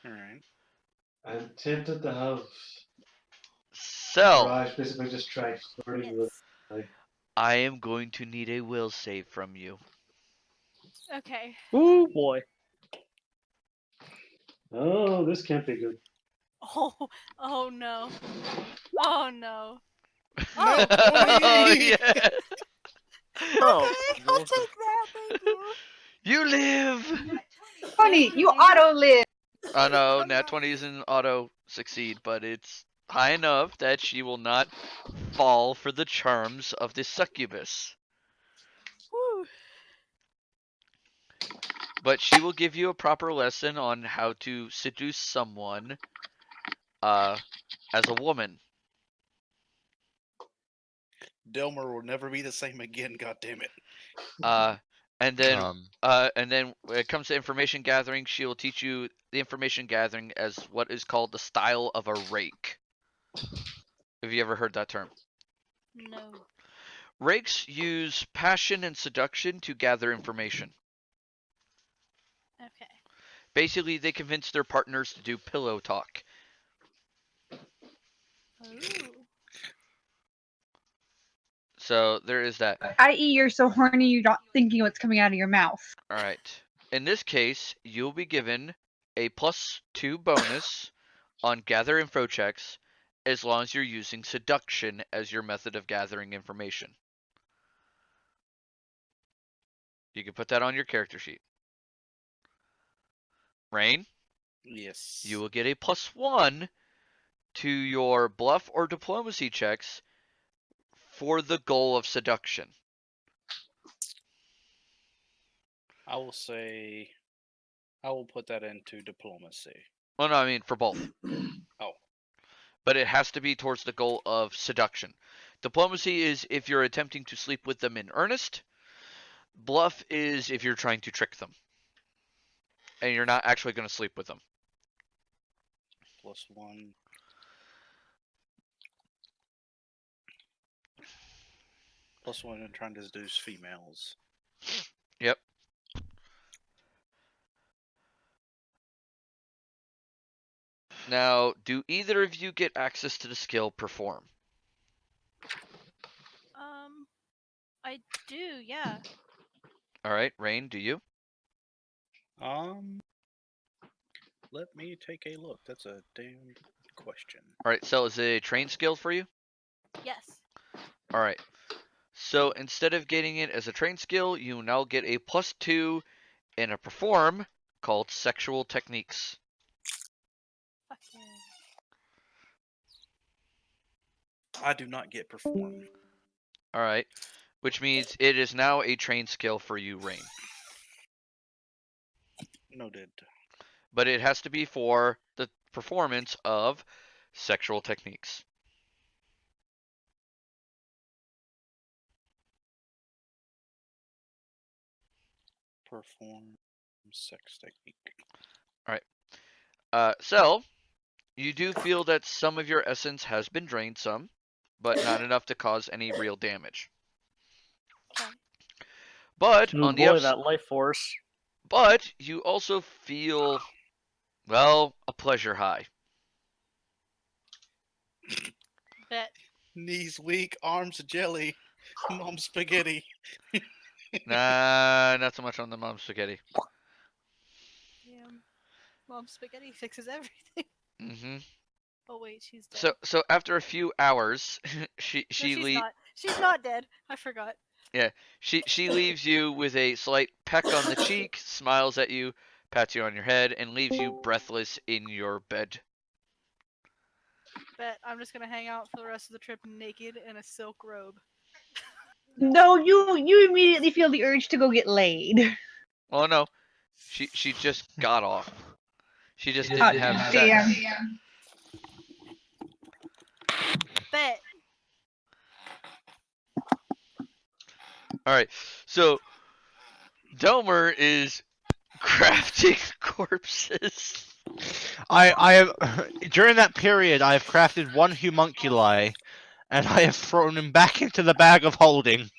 Speaker 8: All right.
Speaker 7: I'm tempted to have
Speaker 2: So,
Speaker 7: Raj basically just try flirting with.
Speaker 4: Yes.
Speaker 2: I am going to need a will save from you.
Speaker 4: Okay.
Speaker 6: Ooh boy.
Speaker 7: Oh, this can't be good.
Speaker 4: Oh no. Oh no.
Speaker 8: No,
Speaker 2: Oh
Speaker 8: 20!
Speaker 2: yeah.
Speaker 6: Oh,
Speaker 4: Okay, I'll take that. Thank you.
Speaker 2: You live.
Speaker 5: Funny, you auto live.
Speaker 2: Oh no,
Speaker 4: Oh,
Speaker 2: Nat
Speaker 4: no.
Speaker 2: 20 isn't auto succeed, but it's high enough that she will not fall for the charms of the succubus.
Speaker 4: Whew.
Speaker 2: But she will give you a proper lesson on how to seduce someone uh, as a woman.
Speaker 8: Delmer will never be the same again. God damn it!
Speaker 2: Uh, and then
Speaker 3: Um,
Speaker 2: when it comes to information gathering, she will teach you the information gathering as what is called the style of a rake. Have you ever heard that term?
Speaker 4: No.
Speaker 2: Rakes use passion and seduction to gather information.
Speaker 4: Okay.
Speaker 2: Basically, they convince their partners to do pillow talk.
Speaker 4: Ooh.
Speaker 2: So there is that.
Speaker 5: I.e., you're so horny you're not thinking what's coming out of your mouth.
Speaker 2: All right. In this case, you'll be given a +2 bonus on gather info checks as long as you're using seduction as your method of gathering information. You can put that on your character sheet. Rain,
Speaker 1: Yes.
Speaker 2: you will get a +1 to your bluff or diplomacy checks for the goal of seduction.
Speaker 1: I will say, I will put that into diplomacy.
Speaker 2: Oh no, I mean for both.
Speaker 1: Oh.
Speaker 2: But it has to be towards the goal of seduction. Diplomacy is if you're attempting to sleep with them in earnest. Bluff is if you're trying to trick them. And you're not actually going to sleep with them.
Speaker 1: +1. +1 and trying to seduce females.
Speaker 2: Yep. Now, do either of you get access to the skill perform?
Speaker 4: I do, yeah.
Speaker 2: Alright, Rain, do you?
Speaker 1: Let me take a look. That's a damn good question.
Speaker 2: Alright, so is it a train skill for you?
Speaker 4: Yes.
Speaker 2: Alright. So instead of getting it as a train skill, you now get a +2 in a perform called sexual techniques.
Speaker 4: Fuck yeah.
Speaker 1: I do not get perform.
Speaker 2: Alright. Which means it is now a train skill for you, Rain.
Speaker 1: Noted.
Speaker 2: But it has to be for the performance of sexual techniques.
Speaker 1: Perform sex technique.
Speaker 2: Alright. So, you do feel that some of your essence has been drained some, but not enough to cause any real damage.
Speaker 4: Okay.
Speaker 2: But
Speaker 6: Oh
Speaker 2: on the
Speaker 6: boy, that life force.
Speaker 2: but you also feel, well, a pleasure high.
Speaker 4: Bet.
Speaker 1: Knees weak, arms jelly, mom spaghetti.
Speaker 2: Nah, not so much on the mom spaghetti.
Speaker 4: Damn. Mom spaghetti fixes everything.
Speaker 2: Mm-hmm.
Speaker 4: Oh wait, she's dead.
Speaker 2: So after a few hours,
Speaker 4: No, she's not. She's not dead. I forgot.
Speaker 2: she leaves you with a slight peck on the cheek, smiles at you, pats you on your head, and leaves you breathless in your bed.
Speaker 4: Bet I'm just gonna hang out for the rest of the trip naked in a silk robe.
Speaker 5: No, you immediately feel the urge to go get laid.
Speaker 2: Oh no, she just got off. She just
Speaker 5: Oh,
Speaker 2: didn't have sex.
Speaker 5: damn.
Speaker 4: Bet.
Speaker 2: All right, so Delmer is crafting corpses.
Speaker 3: I have during that period I have crafted one homunculi, and I have thrown him back into the bag of holding.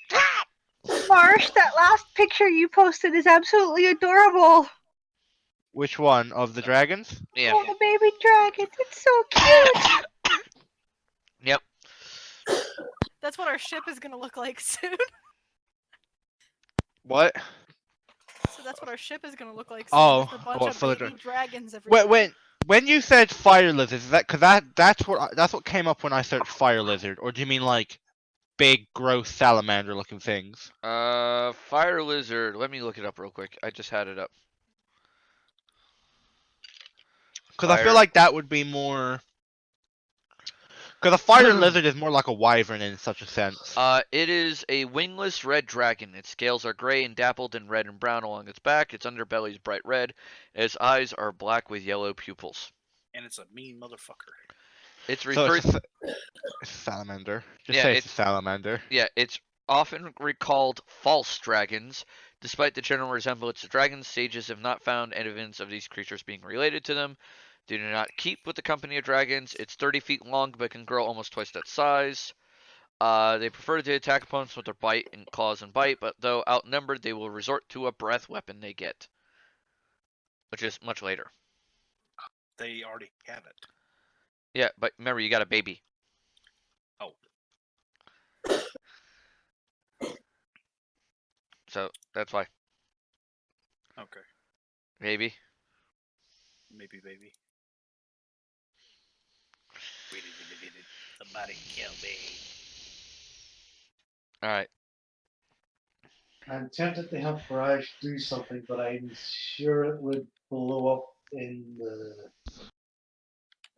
Speaker 5: Marsh, that last picture you posted is absolutely adorable.
Speaker 3: Which one of the dragons?
Speaker 2: Yeah.
Speaker 5: Oh, the baby dragons. It's so cute.
Speaker 2: Yep.
Speaker 4: That's what our ship is gonna look like soon.
Speaker 3: What?
Speaker 4: So that's what our ship is gonna look like soon.
Speaker 3: Oh,
Speaker 4: Just a bunch
Speaker 3: what
Speaker 4: of
Speaker 3: for the
Speaker 4: baby dragons
Speaker 3: Wait,
Speaker 4: everywhere.
Speaker 3: when you said fire lizard, is that because that's what came up when I searched fire lizard, or do you mean like big, gross salamander-looking things?
Speaker 2: Fire lizard. Let me look it up real quick. I just had it up.
Speaker 3: Because I feel
Speaker 2: Fire-
Speaker 3: like that would be more. Because a fire lizard is more like a wyvern in such a sense.
Speaker 2: It is a wingless red dragon. Its scales are gray and dappled in red and brown along its back. Its underbelly is bright red. Its eyes are black with yellow pupils.
Speaker 1: And it's a mean motherfucker.
Speaker 2: It's
Speaker 3: So
Speaker 2: referred.
Speaker 3: it's a salamander. Just
Speaker 2: Yeah,
Speaker 3: say it's a salamander.
Speaker 2: Yeah, it's often recalled false dragons. Despite the general resemblance to dragons, sages have not found evidence of these creatures being related to them. Do not keep with the company of dragons. It's 30 feet long, but can grow almost twice that size. They prefer to attack opponents with their bite and claws and bite, but though outnumbered, they will resort to a breath weapon they get. which is much later.
Speaker 1: They already have it.
Speaker 2: Yeah, but remember, you got a baby.
Speaker 1: Oh.
Speaker 2: So that's why.
Speaker 1: Okay.
Speaker 2: Baby.
Speaker 1: Maybe, baby. Somebody kill me.
Speaker 2: Alright.
Speaker 7: I'm tempted to have Barrage do something, but I'm sure it would blow up in the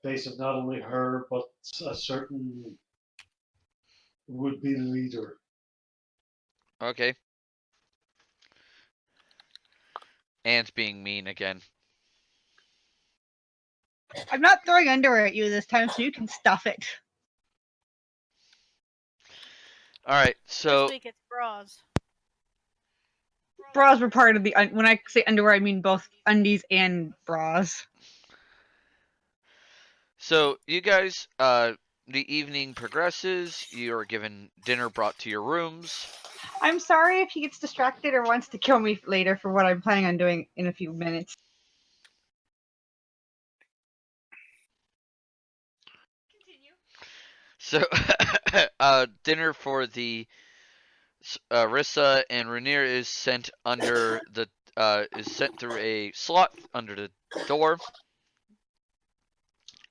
Speaker 7: face of not only her, but a certain would-be leader.
Speaker 2: Okay. Ant's being mean again.
Speaker 5: I'm not throwing underwear at you this time, so you can stuff it.
Speaker 2: Alright,
Speaker 4: This
Speaker 2: so
Speaker 4: week it's bras.
Speaker 5: Bras were part of the. When I say underwear, I mean both undies and bras.
Speaker 2: you guys, the evening progresses. You are given dinner brought to your rooms.
Speaker 5: I'm sorry if he gets distracted or wants to kill me later for what I'm planning on doing in a few minutes.
Speaker 9: Continue.
Speaker 2: So, dinner for the Rissa and Rainier is sent under the is sent through a slot under the door.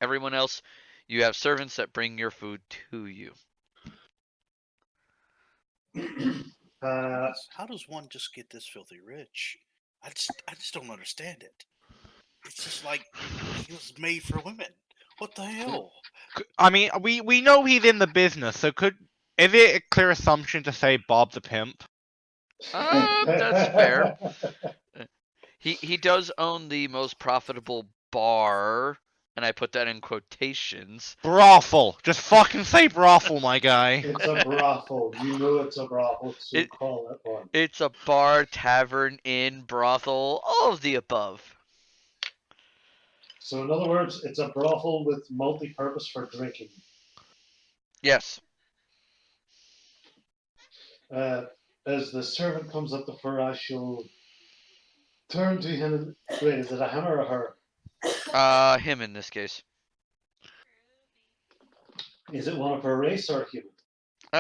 Speaker 2: Everyone else, you have servants that bring your food to you.
Speaker 1: How does one just get this filthy rich? I just don't understand it. It's just like he was made for women. What the hell?
Speaker 3: I mean, we know he's in the business, so is it a clear assumption to say Bob the pimp?
Speaker 2: That's fair. He does own the most profitable bar, and I put that in quotations.
Speaker 3: Brothel. Just fucking say brothel, my guy.
Speaker 7: It's a brothel. You know it's a brothel, so
Speaker 2: It-
Speaker 7: call it one.
Speaker 2: It's a bar, tavern, inn, brothel, all of the above.
Speaker 7: So in other words, it's a brothel with multi-purpose for drinking.
Speaker 2: Yes.
Speaker 7: As the servant comes up to Farah, she'll turn to him and wait, is it a him or a her?
Speaker 2: Him in this case.
Speaker 7: Is it one of her race or a human?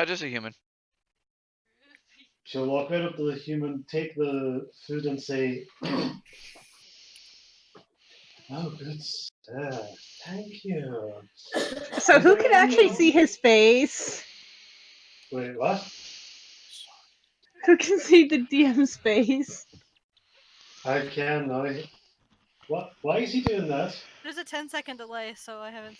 Speaker 2: Just a human.
Speaker 7: She'll walk right up to the human, take the food and say, oh, good stuff. Thank you.
Speaker 5: So
Speaker 7: Is
Speaker 5: who
Speaker 7: there
Speaker 5: can
Speaker 7: any
Speaker 5: actually see his face?
Speaker 7: Wait, what?
Speaker 5: Who can see the DM's face?
Speaker 7: I can now. What? Why is he doing that?
Speaker 4: There's a 10-second delay, so I haven't.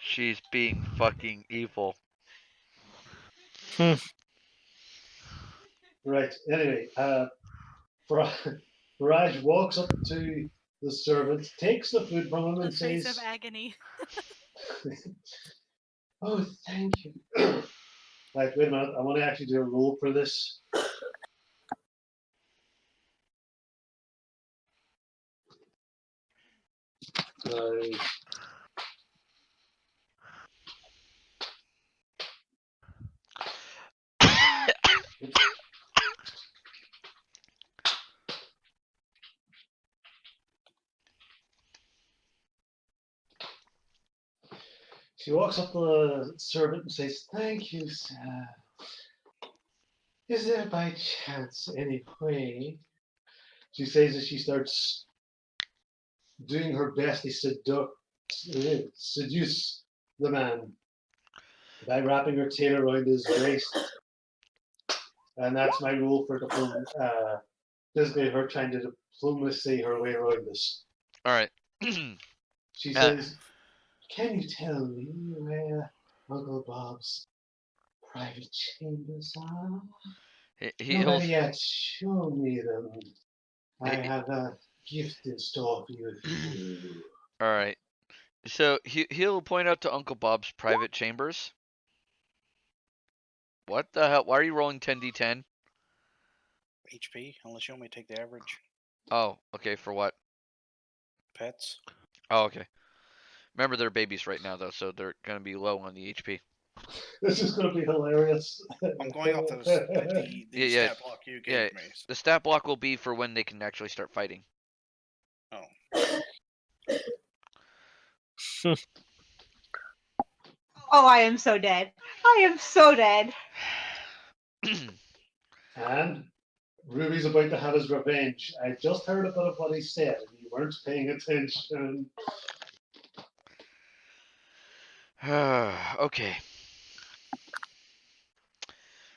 Speaker 2: She's being fucking evil.
Speaker 7: Right. Anyway, Raj walks up to the servant, takes the food from him,
Speaker 4: The
Speaker 7: and
Speaker 4: face
Speaker 7: says,
Speaker 4: of agony.
Speaker 7: "Oh, thank you." Right. Wait a minute. I want to actually do a roll for this. Right. She walks up to the servant and says, "Thank you, sir. Is there by chance any way?" She says as she starts doing her best to seduce the man by wrapping her tail around his waist. And that's my rule for basically her trying to diplomacy her way around this.
Speaker 2: Alright.
Speaker 7: She says, "Can you tell me where Uncle Bob's private chambers are? No,
Speaker 2: he'll
Speaker 7: better yet, show me them. I
Speaker 2: he,
Speaker 7: have a gift in store for you if you do."
Speaker 2: Alright. So he'll point out to Uncle Bob's private chambers. What the hell? Why are you rolling 10d10?
Speaker 1: HP, unless you want me to take the average.
Speaker 2: Oh, okay, for what?
Speaker 1: Pets.
Speaker 2: Oh, okay. Remember they're babies right now though, so they're gonna be low on the HP.
Speaker 7: This is going to be hilarious.
Speaker 8: I'm going off the
Speaker 2: Yeah,
Speaker 8: stat block you
Speaker 2: yeah.
Speaker 8: gave me.
Speaker 2: The stat block will be for when they can actually start fighting.
Speaker 8: Oh.
Speaker 5: Oh, I am so dead. I am so dead.
Speaker 7: And Ruby's about to have his revenge. I just heard a bit of what he said, and you weren't paying attention.
Speaker 2: Okay.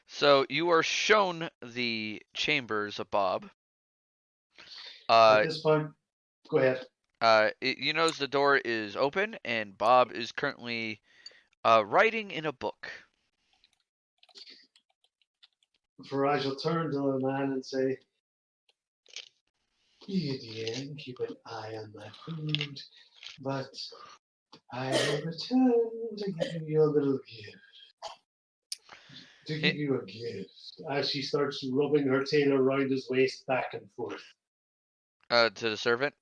Speaker 2: So you are shown the chambers of Bob.
Speaker 7: At this point, go ahead.
Speaker 2: You notice the door is open, and Bob is currently writing in a book.
Speaker 7: Faraj will turn to the man and say, "You DM, keep an eye on my food, but I will return to give you a little gift. To give you a gift." As she starts rubbing her tail around his waist back and forth.
Speaker 2: To the servant.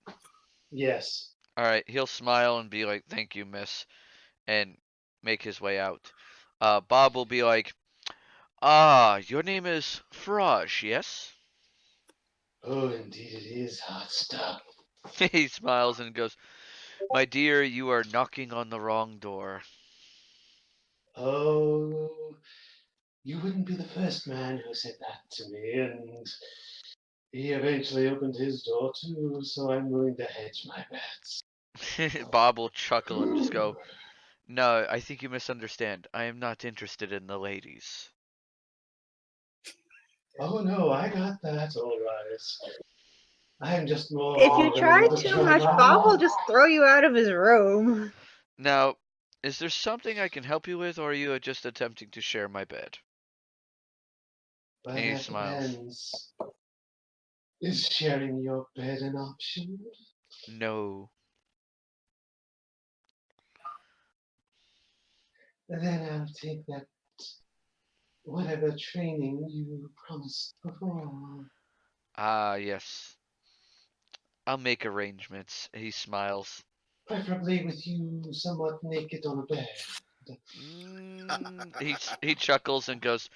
Speaker 7: Yes.
Speaker 2: All right, he'll smile and be like, "Thank you, miss," and make his way out. Bob will be like, your name is Faraj, yes?"
Speaker 7: Oh, indeed it is hot stuff.
Speaker 2: He smiles and goes, "My dear, you are knocking on the wrong door."
Speaker 7: Oh, you wouldn't be the first man who said that to me, and he eventually opened his door too, so I'm willing to hedge my bets.
Speaker 2: Bob will chuckle and just go, "No, I think you misunderstand. I am not interested in the ladies."
Speaker 7: Oh no, I got that all right. I'm just more
Speaker 5: If you
Speaker 7: than
Speaker 5: try
Speaker 7: willing to
Speaker 5: too
Speaker 7: try
Speaker 5: much,
Speaker 7: my
Speaker 5: Bob will
Speaker 7: luck.
Speaker 5: just throw you out of his room.
Speaker 2: Now, is there something I can help you with, or are you just attempting to share my bed?
Speaker 7: Well,
Speaker 2: And he
Speaker 7: that
Speaker 2: smiles.
Speaker 7: depends. Is sharing your bed an option?
Speaker 2: No.
Speaker 7: Then I'll take that whatever training you promised before.
Speaker 2: Ah, yes. I'll make arrangements. He smiles.
Speaker 7: Preferably with you somewhat naked on a bed.
Speaker 2: He chuckles and goes,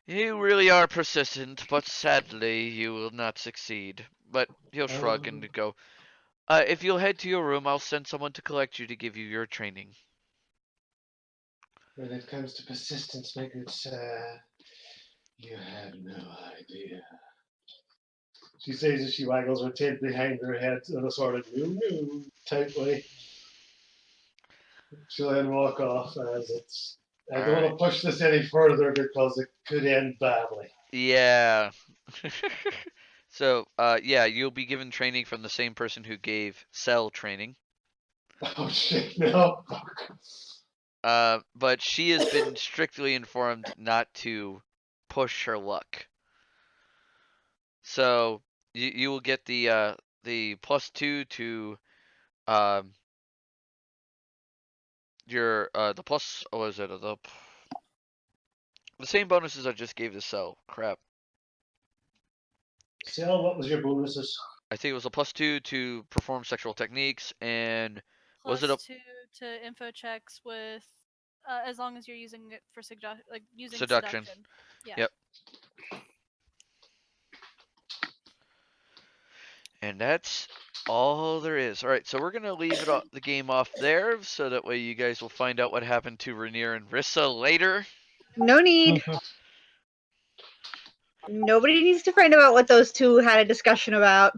Speaker 2: "You really are persistent, but sadly you will not succeed." But he'll shrug
Speaker 7: Oh,
Speaker 2: and go, "If you'll head to your room, I'll send someone to collect you to give you your training."
Speaker 7: when it comes to persistence, my good sir, you have no idea. She says as she waggles her tail behind her head in a sort of no type way. She'll then walk off as it's. I don't want to push this any further because it could end badly.
Speaker 2: Yeah. So, yeah, you'll be given training from the same person who gave Cell training.
Speaker 7: Oh shit, no.
Speaker 2: But she has been strictly informed not to push her luck. So you will get the +2 to um your the plus what was it the same bonuses I just gave to Cell. Crap.
Speaker 7: Sel, what was your bonuses?
Speaker 2: I think it was a +2 to perform sexual techniques, and was it a
Speaker 4: +2 to info checks with, as long as you're using it for using
Speaker 2: seduction?
Speaker 4: Yeah.
Speaker 2: Yep. And that's all there is. All right, so we're gonna leave the game off there, so that way you guys will find out what happened to Rainier and Rissa later.
Speaker 5: No need. Nobody needs to find out what those two had a discussion about.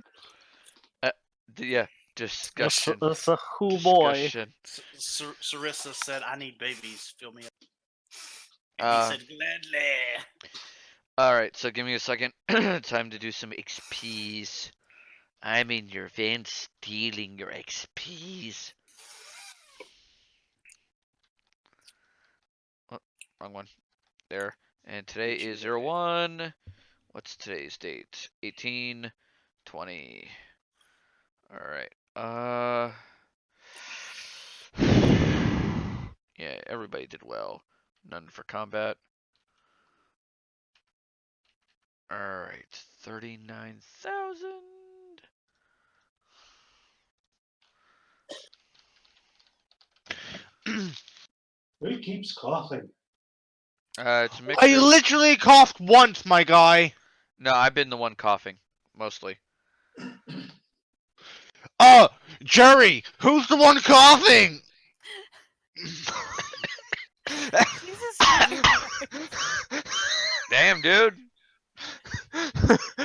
Speaker 2: Yeah, discussion.
Speaker 6: That's a who boy.
Speaker 2: Discussion.
Speaker 8: Sarissa said, "I need babies. Fill me up." And
Speaker 2: Uh,
Speaker 8: he said, "Gladly."
Speaker 2: All right, so give me a second. Time to do some XPs. I'm in your van stealing your XPs. Oh, wrong one. There. And today is 01. What's today's date? 18/20. All right. Yeah, everybody did well. None for combat. All right, 39,000.
Speaker 7: Who keeps coughing?
Speaker 2: It's a mixture.
Speaker 3: I literally coughed once, my guy.
Speaker 2: No, I've been the one coughing mostly.
Speaker 3: Jerry, who's the one coughing?
Speaker 4: Jesus Christ.
Speaker 2: Damn, dude.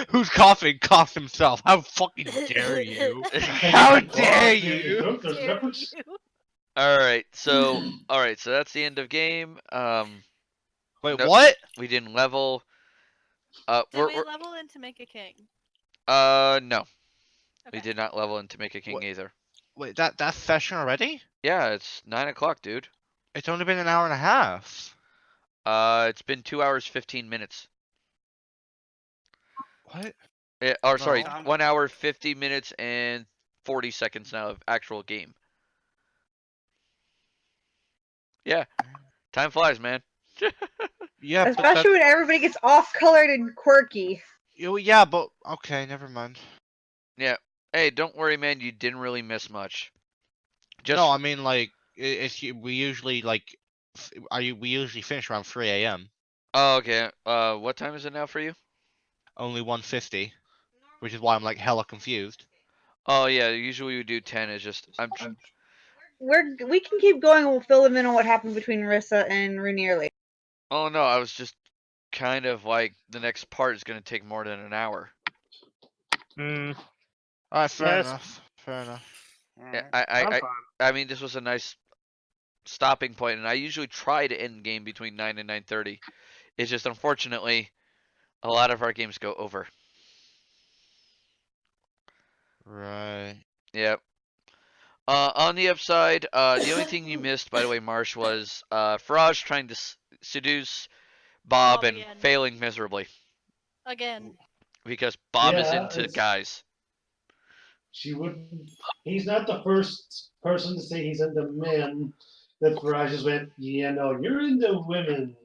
Speaker 3: Who's coughing? Coughs himself. How fucking dare you? How dare you?
Speaker 4: Dare you?
Speaker 2: All right, so that's the end of game.
Speaker 3: Wait,
Speaker 2: No-
Speaker 3: what?
Speaker 2: We didn't level.
Speaker 4: Did
Speaker 2: We're,
Speaker 4: we
Speaker 2: we're
Speaker 4: level in to make a king?
Speaker 2: no, we
Speaker 4: Okay.
Speaker 2: did not level in to make a king
Speaker 3: What?
Speaker 2: either.
Speaker 3: Wait, that's session already?
Speaker 2: Yeah, it's 9 o'clock, dude.
Speaker 3: It's only been an hour and a half.
Speaker 2: It's been 2 hours 15 minutes.
Speaker 3: What?
Speaker 2: Or sorry,
Speaker 3: No.
Speaker 2: 1 hour 50 minutes and 40 seconds now of actual game. Yeah, time flies, man.
Speaker 3: Yeah, but
Speaker 5: Especially when everybody gets off-colored and quirky.
Speaker 3: yeah, but okay, never mind.
Speaker 2: Yeah. Hey, don't worry, man. You didn't really miss much. Just
Speaker 3: No, I mean like we usually like we usually finish around 3 a.m.
Speaker 2: Oh, okay. What time is it now for you?
Speaker 3: Only 1:50, which is why I'm like hella confused.
Speaker 2: Oh yeah, usually we do 10. It's just
Speaker 5: We can keep going and we'll fill them in on what happened between Marissa and Rainier later.
Speaker 2: Oh no, I was just kind of like the next part is gonna take more than an hour.
Speaker 6: Mm,
Speaker 3: Alright, fair
Speaker 6: Yes.
Speaker 3: enough. Fair enough.
Speaker 2: Yeah,
Speaker 6: I'm fine.
Speaker 2: I mean, this was a nice stopping point, and I usually try to end game between 9 and 9:30. It's just unfortunately a lot of our games go over.
Speaker 3: Right.
Speaker 2: Yep. On the upside, the only thing you missed, by the way, Marsh, was Faraj trying to seduce Bob
Speaker 4: Bob
Speaker 2: and
Speaker 4: again.
Speaker 2: failing miserably
Speaker 4: Again.
Speaker 2: because Bob is
Speaker 7: Yeah,
Speaker 2: into
Speaker 7: it's-
Speaker 2: guys.
Speaker 7: She wouldn't. He's not the first person to say he's into men. That Farage just went, yeah, no, you're into women.